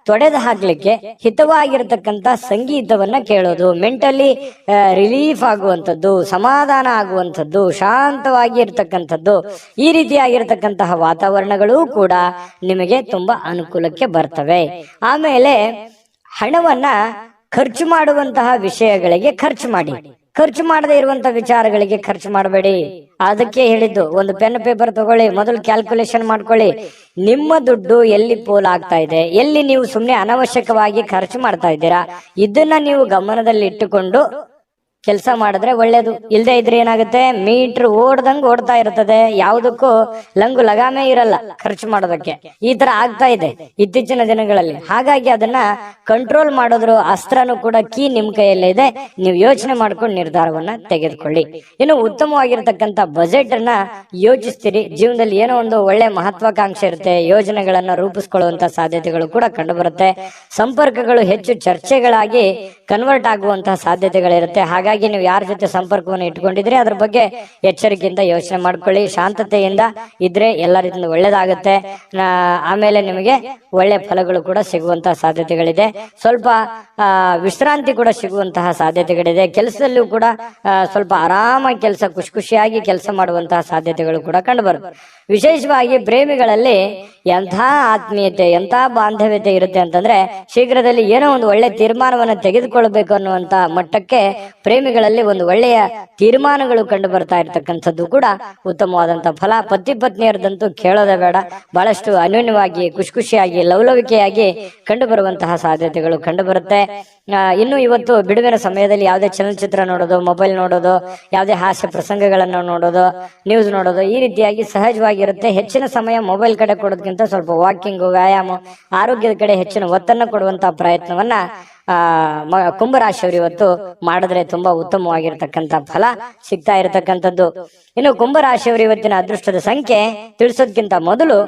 ತೊಡೆದು ಹಾಕ್ಲಿಕ್ಕೆ ಹಿತವಾಗಿರತಕ್ಕಂತ ಸಂಗೀತವನ್ನ ಕೇಳೋದು, ಮೆಂಟಲಿ ರಿಲೀಫ್ ಆಗುವಂಥದ್ದು, ಸಮಾಧಾನ ಆಗುವಂಥದ್ದು, ಶಾಂತವಾಗಿ ಇರತಕ್ಕಂಥದ್ದು, ಈ ರೀತಿಯಾಗಿರ್ತಕ್ಕಂತಹ ವಾತಾವರಣಗಳು ಕೂಡ ನಿಮಗೆ ತುಂಬಾ ಅನುಕೂಲಕ್ಕೆ ಬರ್ತವೆ. ಆಮೇಲೆ ಹಣವನ್ನ ಖರ್ಚು ಮಾಡುವಂತಹ ವಿಷಯಗಳಿಗೆ ಖರ್ಚು ಮಾಡಿ. ಖರ್ಚು ಮಾಡದೇ ಇರುವಂತಹ ವಿಚಾರಗಳಿಗೆ ಖರ್ಚು ಮಾಡಬೇಡಿ. ಅದಕ್ಕೆ ಹೇಳಿದ್ದು, ಒಂದು ಪೆನ್ ಪೇಪರ್ ತಗೊಳ್ಳಿ, ಮೊದಲು ಕ್ಯಾಲ್ಕುಲೇಷನ್ ಮಾಡ್ಕೊಳ್ಳಿ. ನಿಮ್ಮ ದುಡ್ಡು ಎಲ್ಲಿ ಪೋಲ್ ಆಗ್ತಾ ಇದೆ, ಎಲ್ಲಿ ನೀವು ಸುಮ್ಮನೆ ಅನವಶ್ಯಕವಾಗಿ ಖರ್ಚು ಮಾಡ್ತಾ ಇದ್ದೀರಾ, ಇದನ್ನ ನೀವು ಗಮನದಲ್ಲಿ ಇಟ್ಟುಕೊಂಡು ಕೆಲಸ ಮಾಡಿದ್ರೆ ಒಳ್ಳೇದು. ಇಲ್ಲದೆ ಇದ್ರೆ ಏನಾಗುತ್ತೆ, ಮೀಟರ್ ಓಡ್ದಂಗ್ ಓಡ್ತಾ ಇರ್ತದೆ, ಯಾವುದಕ್ಕೂ ಲಂಗು ಲಗಾಮೇ ಇರಲ್ಲ ಖರ್ಚು ಮಾಡೋದಕ್ಕೆ. ಈ ತರ ಆಗ್ತಾ ಇದೆ ಇತ್ತೀಚಿನ ದಿನಗಳಲ್ಲಿ. ಹಾಗಾಗಿ ಅದನ್ನ ಕಂಟ್ರೋಲ್ ಮಾಡೋದ್ರ ಅಸ್ತ್ರನೂ ಕೂಡ ಕೀ ನಿಮ್ ಕೈಯಲ್ಲೇ ಇದೆ. ನೀವು ಯೋಚನೆ ಮಾಡ್ಕೊಂಡು ನಿರ್ಧಾರವನ್ನ ತೆಗೆದುಕೊಳ್ಳಿ. ಇನ್ನು ಉತ್ತಮವಾಗಿರ್ತಕ್ಕಂಥ ಬಜೆಟ್ ಅನ್ನ ಯೋಚಿಸ್ತೀರಿ. ಜೀವನದಲ್ಲಿ ಏನೋ ಒಂದು ಒಳ್ಳೆ ಮಹತ್ವಾಕಾಂಕ್ಷೆ ಇರುತ್ತೆ, ಯೋಜನೆಗಳನ್ನ ರೂಪಿಸ್ಕೊಳ್ಳುವಂತ ಸಾಧ್ಯತೆಗಳು ಕೂಡ ಕಂಡು ಬರುತ್ತೆ. ಸಂಪರ್ಕಗಳು ಹೆಚ್ಚು ಚರ್ಚೆಗಳಾಗಿ ಕನ್ವರ್ಟ್ ಆಗುವಂತಹ ಸಾಧ್ಯತೆಗಳಿರುತ್ತೆ. ಹಾಗಾಗಿ ನೀವು ಯಾರ ಜೊತೆ ಸಂಪರ್ಕವನ್ನು ಇಟ್ಕೊಂಡಿದ್ರೆ ಅದ್ರ ಬಗ್ಗೆ ಎಚ್ಚರಿಕೆಯಿಂದ ಯೋಚನೆ ಮಾಡ್ಕೊಳ್ಳಿ. ಶಾಂತತೆಯಿಂದ ಇದ್ರೆ ಎಲ್ಲ ರೀತಿಯಿಂದ ಒಳ್ಳೇದಾಗುತ್ತೆ. ಆಮೇಲೆ ನಿಮಗೆ ಒಳ್ಳೆ ಫಲಗಳು ಕೂಡ ಸಿಗುವಂತಹ ಸಾಧ್ಯತೆಗಳಿದೆ. ಸ್ವಲ್ಪ ವಿಶ್ರಾಂತಿ ಕೂಡ ಸಿಗುವಂತಹ ಸಾಧ್ಯತೆಗಳಿದೆ. ಕೆಲಸದಲ್ಲೂ ಕೂಡ ಸ್ವಲ್ಪ ಆರಾಮಾಗಿ ಕೆಲಸ, ಖುಷಿಯಾಗಿ ಕೆಲಸ ಮಾಡುವಂತಹ ಸಾಧ್ಯತೆಗಳು ಕೂಡ ಕಂಡು ಬರುತ್ತೆ. ವಿಶೇಷವಾಗಿ ಪ್ರೇಮಿಗಳಲ್ಲಿ ಎಂಥ ಆತ್ಮೀಯತೆ, ಎಂಥ ಬಾಂಧವ್ಯತೆ ಇರುತ್ತೆ ಅಂತಂದ್ರೆ, ಶೀಘ್ರದಲ್ಲಿ ಏನೋ ಒಂದು ಒಳ್ಳೆ ತೀರ್ಮಾನವನ್ನು ತೆಗೆದುಕೊಳ್ಬೇಕು ಅನ್ನುವಂತ ಮಟ್ಟಕ್ಕೆ ಪ್ರೇಮಿಗಳಲ್ಲಿ ಒಂದು ಒಳ್ಳೆಯ ತೀರ್ಮಾನಗಳು ಕಂಡು ಬರ್ತಾ ಇರ್ತಕ್ಕಂಥದ್ದು ಕೂಡ ಉತ್ತಮವಾದಂತಹ ಫಲ. ಪತಿ ಪತ್ನಿಯರದಂತೂ ಕೇಳೋದೇ ಬೇಡ. ಬಹಳಷ್ಟು ಅನ್ಯೋನ್ಯವಾಗಿ, ಖುಷಿಯಾಗಿ, ಲವಲವಿಕೆಯಾಗಿ ಕಂಡು ಬರುವಂತಹ ಸಾಧ್ಯತೆಗಳು ಕಂಡು ಬರುತ್ತೆ. ಇನ್ನು ಇವತ್ತು ಬಿಡುವಿನ ಸಮಯದಲ್ಲಿ ಯಾವುದೇ ಚಲನಚಿತ್ರ ನೋಡೋದು, ಮೊಬೈಲ್ ನೋಡೋದು, ಯಾವುದೇ ಹಾಸ್ಯ ಪ್ರಸಂಗಗಳನ್ನು ನೋಡೋದು, ನ್ಯೂಸ್ ನೋಡೋದು, ಈ ರೀತಿಯಾಗಿ ಸಹಜವಾಗಿರುತ್ತೆ. ಹೆಚ್ಚಿನ ಸಮಯ ಮೊಬೈಲ್ ಕಡೆ ಕೊಡೋದಕ್ಕಿಂತ ಸ್ವಲ್ಪ ವಾಕಿಂಗ್, ವ್ಯಾಯಾಮ, ಆರೋಗ್ಯದ ಕಡೆ ಹೆಚ್ಚಿನ ಒತ್ತನ್ನು ಕೊಡುವಂತಹ ಪ್ರಯತ್ನವನ್ನ ಕುಂಭರಾಶಿಯವರು ಇವತ್ತು ಮಾಡಿದ್ರೆ ತುಂಬಾ ಉತ್ತಮವಾಗಿರ್ತಕ್ಕಂಥ ಫಲ ಸಿಗ್ತಾ ಇರತಕ್ಕಂಥದ್ದು. ಇನ್ನು ಕುಂಭರಾಶಿಯವರು ಇವತ್ತಿನ ಅದೃಷ್ಟದ ಸಂಖ್ಯೆ ತಿಳಿಸೋದಕ್ಕಿಂತ ಮೊದಲು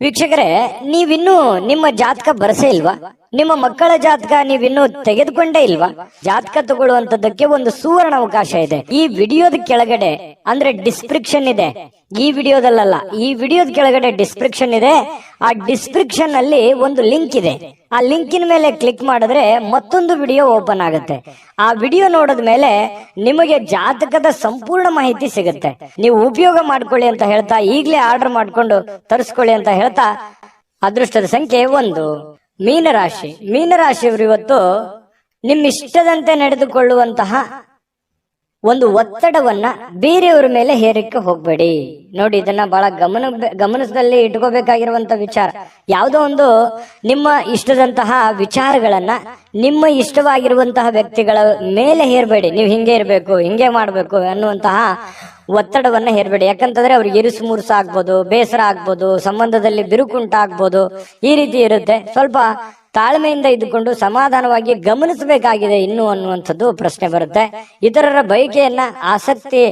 ವೀಕ್ಷಕರೇ, ನೀವಿನ್ನೂ ನಿಮ್ಮ ಜಾತಕ ಬರಸೇ ಇಲ್ವಾ? ನಿಮ್ಮ ಮಕ್ಕಳ ಜಾತಕ ನೀವಿನ್ನೂ ತೆಗೆದುಕೊಂಡೇ ಇಲ್ವಾ? ಜಾತಕ ತಗೊಳ್ಳುವಂತದ್ದಕ್ಕೆ ಒಂದು ಸುವರ್ಣ ಅವಕಾಶ ಇದೆ. ಈ ವಿಡಿಯೋದ ಕೆಳಗಡೆ ಅಂದ್ರೆ ಡಿಸ್ಕ್ರಿಪ್ಷನ್ ಇದೆ, ಈ ವಿಡಿಯೋದಲ್ಲ, ಈ ವಿಡಿಯೋದ ಕೆಳಗಡೆ ಡಿಸ್ಕ್ರಿಪ್ಷನ್ ಇದೆ. ಆ ಡಿಸ್ಕ್ರಿಪ್ಷನ್ ಅಲ್ಲಿ ಒಂದು ಲಿಂಕ್ ಇದೆ. ಆ ಲಿಂಕಿನ ಮೇಲೆ ಕ್ಲಿಕ್ ಮಾಡಿದ್ರೆ ಮತ್ತೊಂದು ವಿಡಿಯೋ ಓಪನ್ ಆಗುತ್ತೆ. ಆ ವಿಡಿಯೋ ನೋಡಿದ ಮೇಲೆ ನಿಮಗೆ ಜಾತಕದ ಸಂಪೂರ್ಣ ಮಾಹಿತಿ ಸಿಗುತ್ತೆ. ನೀವು ಉಪಯೋಗ ಮಾಡ್ಕೊಳ್ಳಿ ಅಂತ ಹೇಳ್ತಾ, ಈಗಲೇ ಆರ್ಡರ್ ಮಾಡ್ಕೊಂಡು ತರಿಸ್ಕೊಳ್ಳಿ ಅಂತ ಹೇಳ್ತಾ, ಅದೃಷ್ಟದ ಸಂಖ್ಯೆ 1. ಮೀನರಾಶಿ. ಮೀನರಾಶಿಯವರು ಇವತ್ತು ನಿಮ್ಮ ಇಷ್ಟದಂತೆ ನಡೆದುಕೊಳ್ಳುವಂತಹ ಒಂದು ಒತ್ತಡವನ್ನ ಬೇರೆಯವರ ಮೇಲೆ ಹೇರಕ್ಕೆ ಹೋಗ್ಬೇಡಿ. ನೋಡಿ, ಇದನ್ನ ಬಹಳ ಗಮನದಲ್ಲಿ ಇಟ್ಕೋಬೇಕಾಗಿರುವಂತ ವಿಚಾರ. ಯಾವುದೋ ಒಂದು ನಿಮ್ಮ ಇಷ್ಟದಂತಹ ವಿಚಾರಗಳನ್ನ ನಿಮ್ಮ ಇಷ್ಟವಾಗಿರುವಂತಹ ವ್ಯಕ್ತಿಗಳ ಮೇಲೆ ಹೇರಬೇಡಿ. ನೀವು ಹಿಂಗೆ ಇರಬೇಕು, ಹಿಂಗೆ ಮಾಡ್ಬೇಕು ಅನ್ನುವಂತಹ ಒತ್ತಡವನ್ನ ಹೇರಬೇಡಿ. ಯಾಕಂತಂದ್ರೆ ಅವ್ರಿಗೆ ಇರುಸು ಮುರುಸು ಆಗ್ಬೋದು, ಬೇಸರ ಆಗ್ಬೋದು, ಸಂಬಂಧದಲ್ಲಿ ಬಿರುಕುಂಟಾಗ್ಬೋದು. ಈ ರೀತಿ ಇರುತ್ತೆ. ಸ್ವಲ್ಪ ತಾಳ್ಮೆಯಿಂದ ಇದ್ದುಕೊಂಡು ಸಮಾಧಾನವಾಗಿ ಗಮನಿಸಬೇಕಾಗಿದೆ ಇನ್ನು ಅನ್ನುವಂಥದ್ದು ಪ್ರಶ್ನೆ ಬರುತ್ತೆ. ಇತರರ ಬಯಕೆಯನ್ನ, ಆಸಕ್ತಿ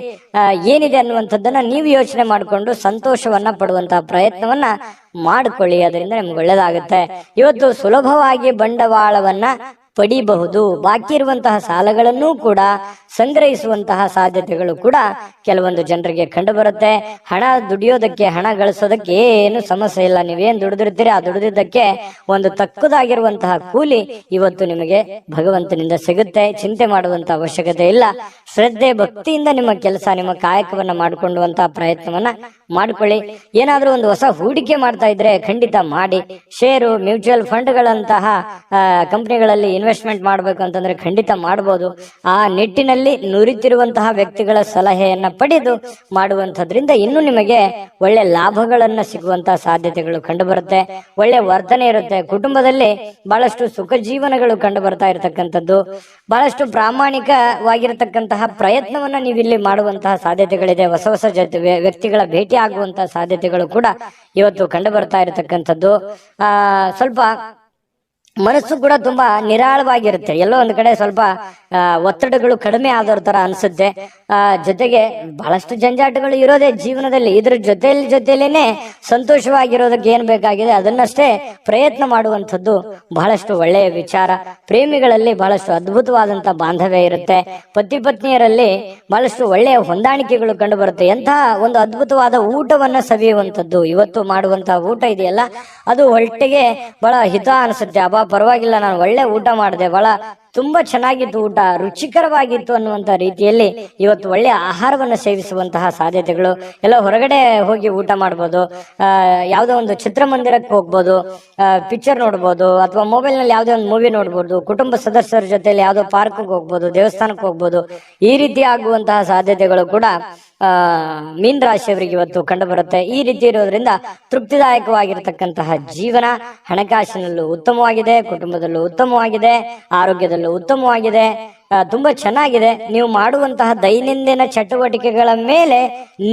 ಏನಿದೆ ಅನ್ನುವಂಥದ್ದನ್ನ ನೀವು ಯೋಚನೆ ಮಾಡಿಕೊಂಡು ಸಂತೋಷವನ್ನ ಪಡುವಂತಹ ಪ್ರಯತ್ನವನ್ನ ಮಾಡಿಕೊಳ್ಳಿ. ಅದರಿಂದ ನಿಮ್ಗೆ ಒಳ್ಳೇದಾಗುತ್ತೆ. ಇವತ್ತು ಸುಲಭವಾಗಿ ಬಂಡವಾಳವನ್ನ ಪಡಿಬಹುದು. ಬಾಕಿ ಇರುವಂತಹ ಸಾಲಗಳನ್ನು ಕೂಡ ಸಂಗ್ರಹಿಸುವಂತಹ ಸಾಧ್ಯತೆಗಳು ಕೂಡ ಕೆಲವೊಂದು ಜನರಿಗೆ ಕಂಡು ಬರುತ್ತೆ. ಹಣ ದುಡಿಯೋದಕ್ಕೆ, ಹಣ ಗಳಿಸೋದಕ್ಕೆ ಏನು ಸಮಸ್ಯೆ ಇಲ್ಲ. ನೀವೇನ್ ದುಡಿದಿರ್ತೀರಿ ಆ ದುಡಿದಿದ್ದಕ್ಕೆ ಒಂದು ತಕ್ಕದಾಗಿರುವಂತಹ ಕೂಲಿ ಇವತ್ತು ನಿಮಗೆ ಭಗವಂತನಿಂದ ಸಿಗುತ್ತೆ. ಚಿಂತೆ ಮಾಡುವಂತಹ ಅವಶ್ಯಕತೆ ಇಲ್ಲ. ಶ್ರದ್ಧೆ ಭಕ್ತಿಯಿಂದ ನಿಮ್ಮ ಕೆಲಸ, ನಿಮ್ಮ ಕಾಯಕವನ್ನ ಮಾಡಿಕೊಳ್ಳುವಂತಹ ಪ್ರಯತ್ನವನ್ನ ಮಾಡ್ಕೊಳ್ಳಿ. ಏನಾದ್ರೂ ಒಂದು ಹೊಸ ಹೂಡಿಕೆ ಮಾಡ್ತಾ ಇದ್ರೆ ಖಂಡಿತ ಮಾಡಿ. ಷೇರು, ಮ್ಯೂಚುವಲ್ ಫಂಡ್ಗಳಂತಹ ಕಂಪನಿಗಳಲ್ಲಿ ಇನ್ವೆಸ್ಟ್ಮೆಂಟ್ ಮಾಡಬೇಕು ಅಂತಂದ್ರೆ ಖಂಡಿತ ಮಾಡಬಹುದು. ಆ ನಿಟ್ಟಿನಲ್ಲಿ ನುರಿತಿರುವಂತಹ ವ್ಯಕ್ತಿಗಳ ಸಲಹೆಯನ್ನ ಪಡೆದು ಮಾಡುವಂತದ್ರಿಂದ ಇನ್ನೂ ನಿಮಗೆ ಒಳ್ಳೆ ಲಾಭಗಳನ್ನ ಸಿಗುವಂತಹ ಸಾಧ್ಯತೆಗಳು ಕಂಡು ಬರುತ್ತೆ. ಒಳ್ಳೆ ವರ್ತನೆ ಇರುತ್ತೆ. ಕುಟುಂಬದಲ್ಲಿ ಬಹಳಷ್ಟು ಸುಖ ಜೀವನಗಳು ಕಂಡು ಬರ್ತಾ ಇರತಕ್ಕಂಥದ್ದು, ಬಹಳಷ್ಟು ಪ್ರಾಮಾಣಿಕವಾಗಿರತಕ್ಕಂತಹ ಪ್ರಯತ್ನವನ್ನ ನೀವಿಲ್ಲಿ ಮಾಡುವಂತಹ ಸಾಧ್ಯತೆಗಳಿದೆ. ಹೊಸ ಹೊಸ ವ್ಯಕ್ತಿಗಳ ಭೇಟಿ ಆಗುವಂತಹ ಸಾಧ್ಯತೆಗಳು ಕೂಡ ಇವತ್ತು ಕಂಡು ಬರ್ತಾ ಇರತಕ್ಕಂಥದ್ದು. ಸ್ವಲ್ಪ ಮನಸ್ಸು ಕೂಡ ತುಂಬಾ ನಿರಾಳವಾಗಿರುತ್ತೆ. ಎಲ್ಲೋ ಒಂದು ಕಡೆ ಸ್ವಲ್ಪ ಒತ್ತಡಗಳು ಕಡಿಮೆ ಆದವ್ರ ತರ ಅನ್ಸುತ್ತೆ. ಜೊತೆಗೆ ಬಹಳಷ್ಟು ಜಂಜಾಟಗಳು ಇರೋದೇ ಜೀವನದಲ್ಲಿ. ಇದ್ರ ಜೊತೆಲೇನೆ ಸಂತೋಷವಾಗಿರೋದಕ್ಕೆ ಏನ್ ಬೇಕಾಗಿದೆ ಅದನ್ನಷ್ಟೇ ಪ್ರಯತ್ನ ಮಾಡುವಂಥದ್ದು ಬಹಳಷ್ಟು ಒಳ್ಳೆಯ ವಿಚಾರ. ಪ್ರೇಮಿಗಳಲ್ಲಿ ಬಹಳಷ್ಟು ಅದ್ಭುತವಾದಂತ ಬಾಂಧವ್ಯ ಇರುತ್ತೆ. ಪತಿ ಪತ್ನಿಯರಲ್ಲಿ ಬಹಳಷ್ಟು ಒಳ್ಳೆಯ ಹೊಂದಾಣಿಕೆಗಳು ಕಂಡು ಬರುತ್ತೆ. ಎಂತಹ ಒಂದು ಅದ್ಭುತವಾದ ಊಟವನ್ನ ಸವಿಯುವಂಥದ್ದು ಇವತ್ತು ಮಾಡುವಂತಹ ಊಟ ಇದೆಯಲ್ಲ, ಅದು ಹೊಟ್ಟೆಗೆ ಬಹಳ ಹಿತ ಅನಿಸುತ್ತೆ. ಅಬ್ಬಾ ಪರವಾಗಿಲ್ಲ, ನಾನು ಒಳ್ಳೆ ಊಟ ಮಾಡಿದೆ, ಬಹಳ ತುಂಬಾ ಚೆನ್ನಾಗಿತ್ತು, ಊಟ ರುಚಿಕರವಾಗಿತ್ತು ಅನ್ನುವಂತ ರೀತಿಯಲ್ಲಿ ಇವತ್ತು ಒಳ್ಳೆಯ ಆಹಾರವನ್ನು ಸೇವಿಸುವಂತಹ ಸಾಧ್ಯತೆಗಳು. ಎಲ್ಲ ಹೊರಗಡೆ ಹೋಗಿ ಊಟ ಮಾಡ್ಬೋದು, ಯಾವುದೋ ಒಂದು ಚಿತ್ರಮಂದಿರಕ್ಕೆ ಹೋಗ್ಬೋದು, ಪಿಕ್ಚರ್ ನೋಡ್ಬೋದು, ಅಥವಾ ಮೊಬೈಲ್ ನಲ್ಲಿ ಯಾವುದೋ ಒಂದು ಮೂವಿ ನೋಡ್ಬೋದು, ಕುಟುಂಬ ಸದಸ್ಯರ ಜೊತೆಲಿ ಯಾವುದೋ ಪಾರ್ಕ್ಗೆ ಹೋಗ್ಬೋದು, ದೇವಸ್ಥಾನಕ್ಕೆ ಹೋಗ್ಬೋದು. ಈ ರೀತಿ ಆಗುವಂತಹ ಸಾಧ್ಯತೆಗಳು ಕೂಡ ಮೀನ್ ರಾಶಿಯವರಿಗೆ ಇವತ್ತು ಕಂಡು ಬರುತ್ತೆ. ಈ ರೀತಿ ಇರೋದ್ರಿಂದ ತೃಪ್ತಿದಾಯಕವಾಗಿರತಕ್ಕಂತಹ ಜೀವನ, ಹಣಕಾಸಿನಲ್ಲೂ ಉತ್ತಮವಾಗಿದೆ, ಕುಟುಂಬದಲ್ಲೂ ಉತ್ತಮವಾಗಿದೆ, ಆರೋಗ್ಯದಲ್ಲೂ ಉತ್ತಮವಾಗಿದೆ, ತುಂಬಾ ಚೆನ್ನಾಗಿದೆ. ನೀವು ಮಾಡುವಂತಹ ದೈನಂದಿನ ಚಟುವಟಿಕೆಗಳ ಮೇಲೆ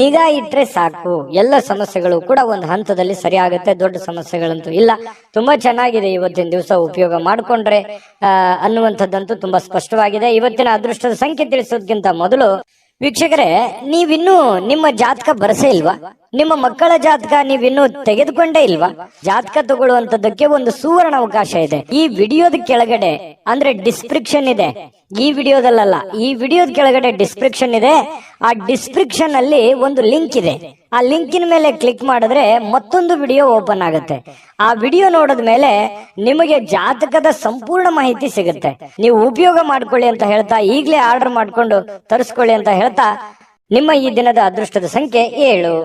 ನಿಗಾ ಇಟ್ರೆ ಸಾಕು, ಎಲ್ಲ ಸಮಸ್ಯೆಗಳು ಕೂಡ ಒಂದು ಹಂತದಲ್ಲಿ ಸರಿಯಾಗುತ್ತೆ. ದೊಡ್ಡ ಸಮಸ್ಯೆಗಳಂತೂ ಇಲ್ಲ. ತುಂಬಾ ಚೆನ್ನಾಗಿದೆ ಇವತ್ತಿನ ದಿವಸ ಉಪಯೋಗ ಮಾಡಿಕೊಂಡ್ರೆ ಅನ್ನುವಂಥದ್ದಂತೂ ತುಂಬಾ ಸ್ಪಷ್ಟವಾಗಿದೆ. ಇವತ್ತಿನ ಅದೃಷ್ಟದ ಸಂಖ್ಯೆ ತಿಳಿಸೋದಕ್ಕಿಂತ ಮೊದಲು ವೀಕ್ಷಕರೇ, ನೀವಿನ್ನೂ ನಿಮ್ಮ ಜಾತಕ ಬರಸೇ ಇಲ್ವಾ? ನಿಮ್ಮ ಮಕ್ಕಳ ಜಾತಕ ನೀವಿನ್ನೂ ತೆಗೆದುಕೊಂಡೇ ಇಲ್ವಾ? ಜಾತಕ ತಗೊಳ್ಳುವಂತದ್ದಕ್ಕೆ ಒಂದು ಸುವರ್ಣ ಅವಕಾಶ ಇದೆ. ಈ ವಿಡಿಯೋದ ಕೆಳಗಡೆ ಅಂದ್ರೆ ಡಿಸ್ಕ್ರಿಪ್ಷನ್ ಇದೆ, ಈ ವಿಡಿಯೋದಲ್ಲ, ಈ ವಿಡಿಯೋದ ಕೆಳಗಡೆ ಡಿಸ್ಕ್ರಿಪ್ಷನ್ ಇದೆ. ಆ ಡಿಸ್ಕ್ರಿಪ್ಷನ್ ಅಲ್ಲಿ ಒಂದು ಲಿಂಕ್ ಇದೆ. ಆ ಲಿಂಕಿನ ಮೇಲೆ ಕ್ಲಿಕ್ ಮಾಡಿದ್ರೆ ಮತ್ತೊಂದು ವಿಡಿಯೋ ಓಪನ್ ಆಗುತ್ತೆ. ಆ ವಿಡಿಯೋ ನೋಡಿದ ಮೇಲೆ ನಿಮಗೆ ಜಾತಕದ ಸಂಪೂರ್ಣ ಮಾಹಿತಿ ಸಿಗುತ್ತೆ. ನೀವು ಉಪಯೋಗ ಮಾಡ್ಕೊಳ್ಳಿ ಅಂತ ಹೇಳ್ತಾ, ಈಗಲೇ ಆರ್ಡರ್ ಮಾಡ್ಕೊಂಡು ತರಿಸ್ಕೊಳ್ಳಿ ಅಂತ ಹೇಳ್ತಾ, ನಿಮ್ಮ ಈ ದಿನದ ಅದೃಷ್ಟದ ಸಂಖ್ಯೆ 7.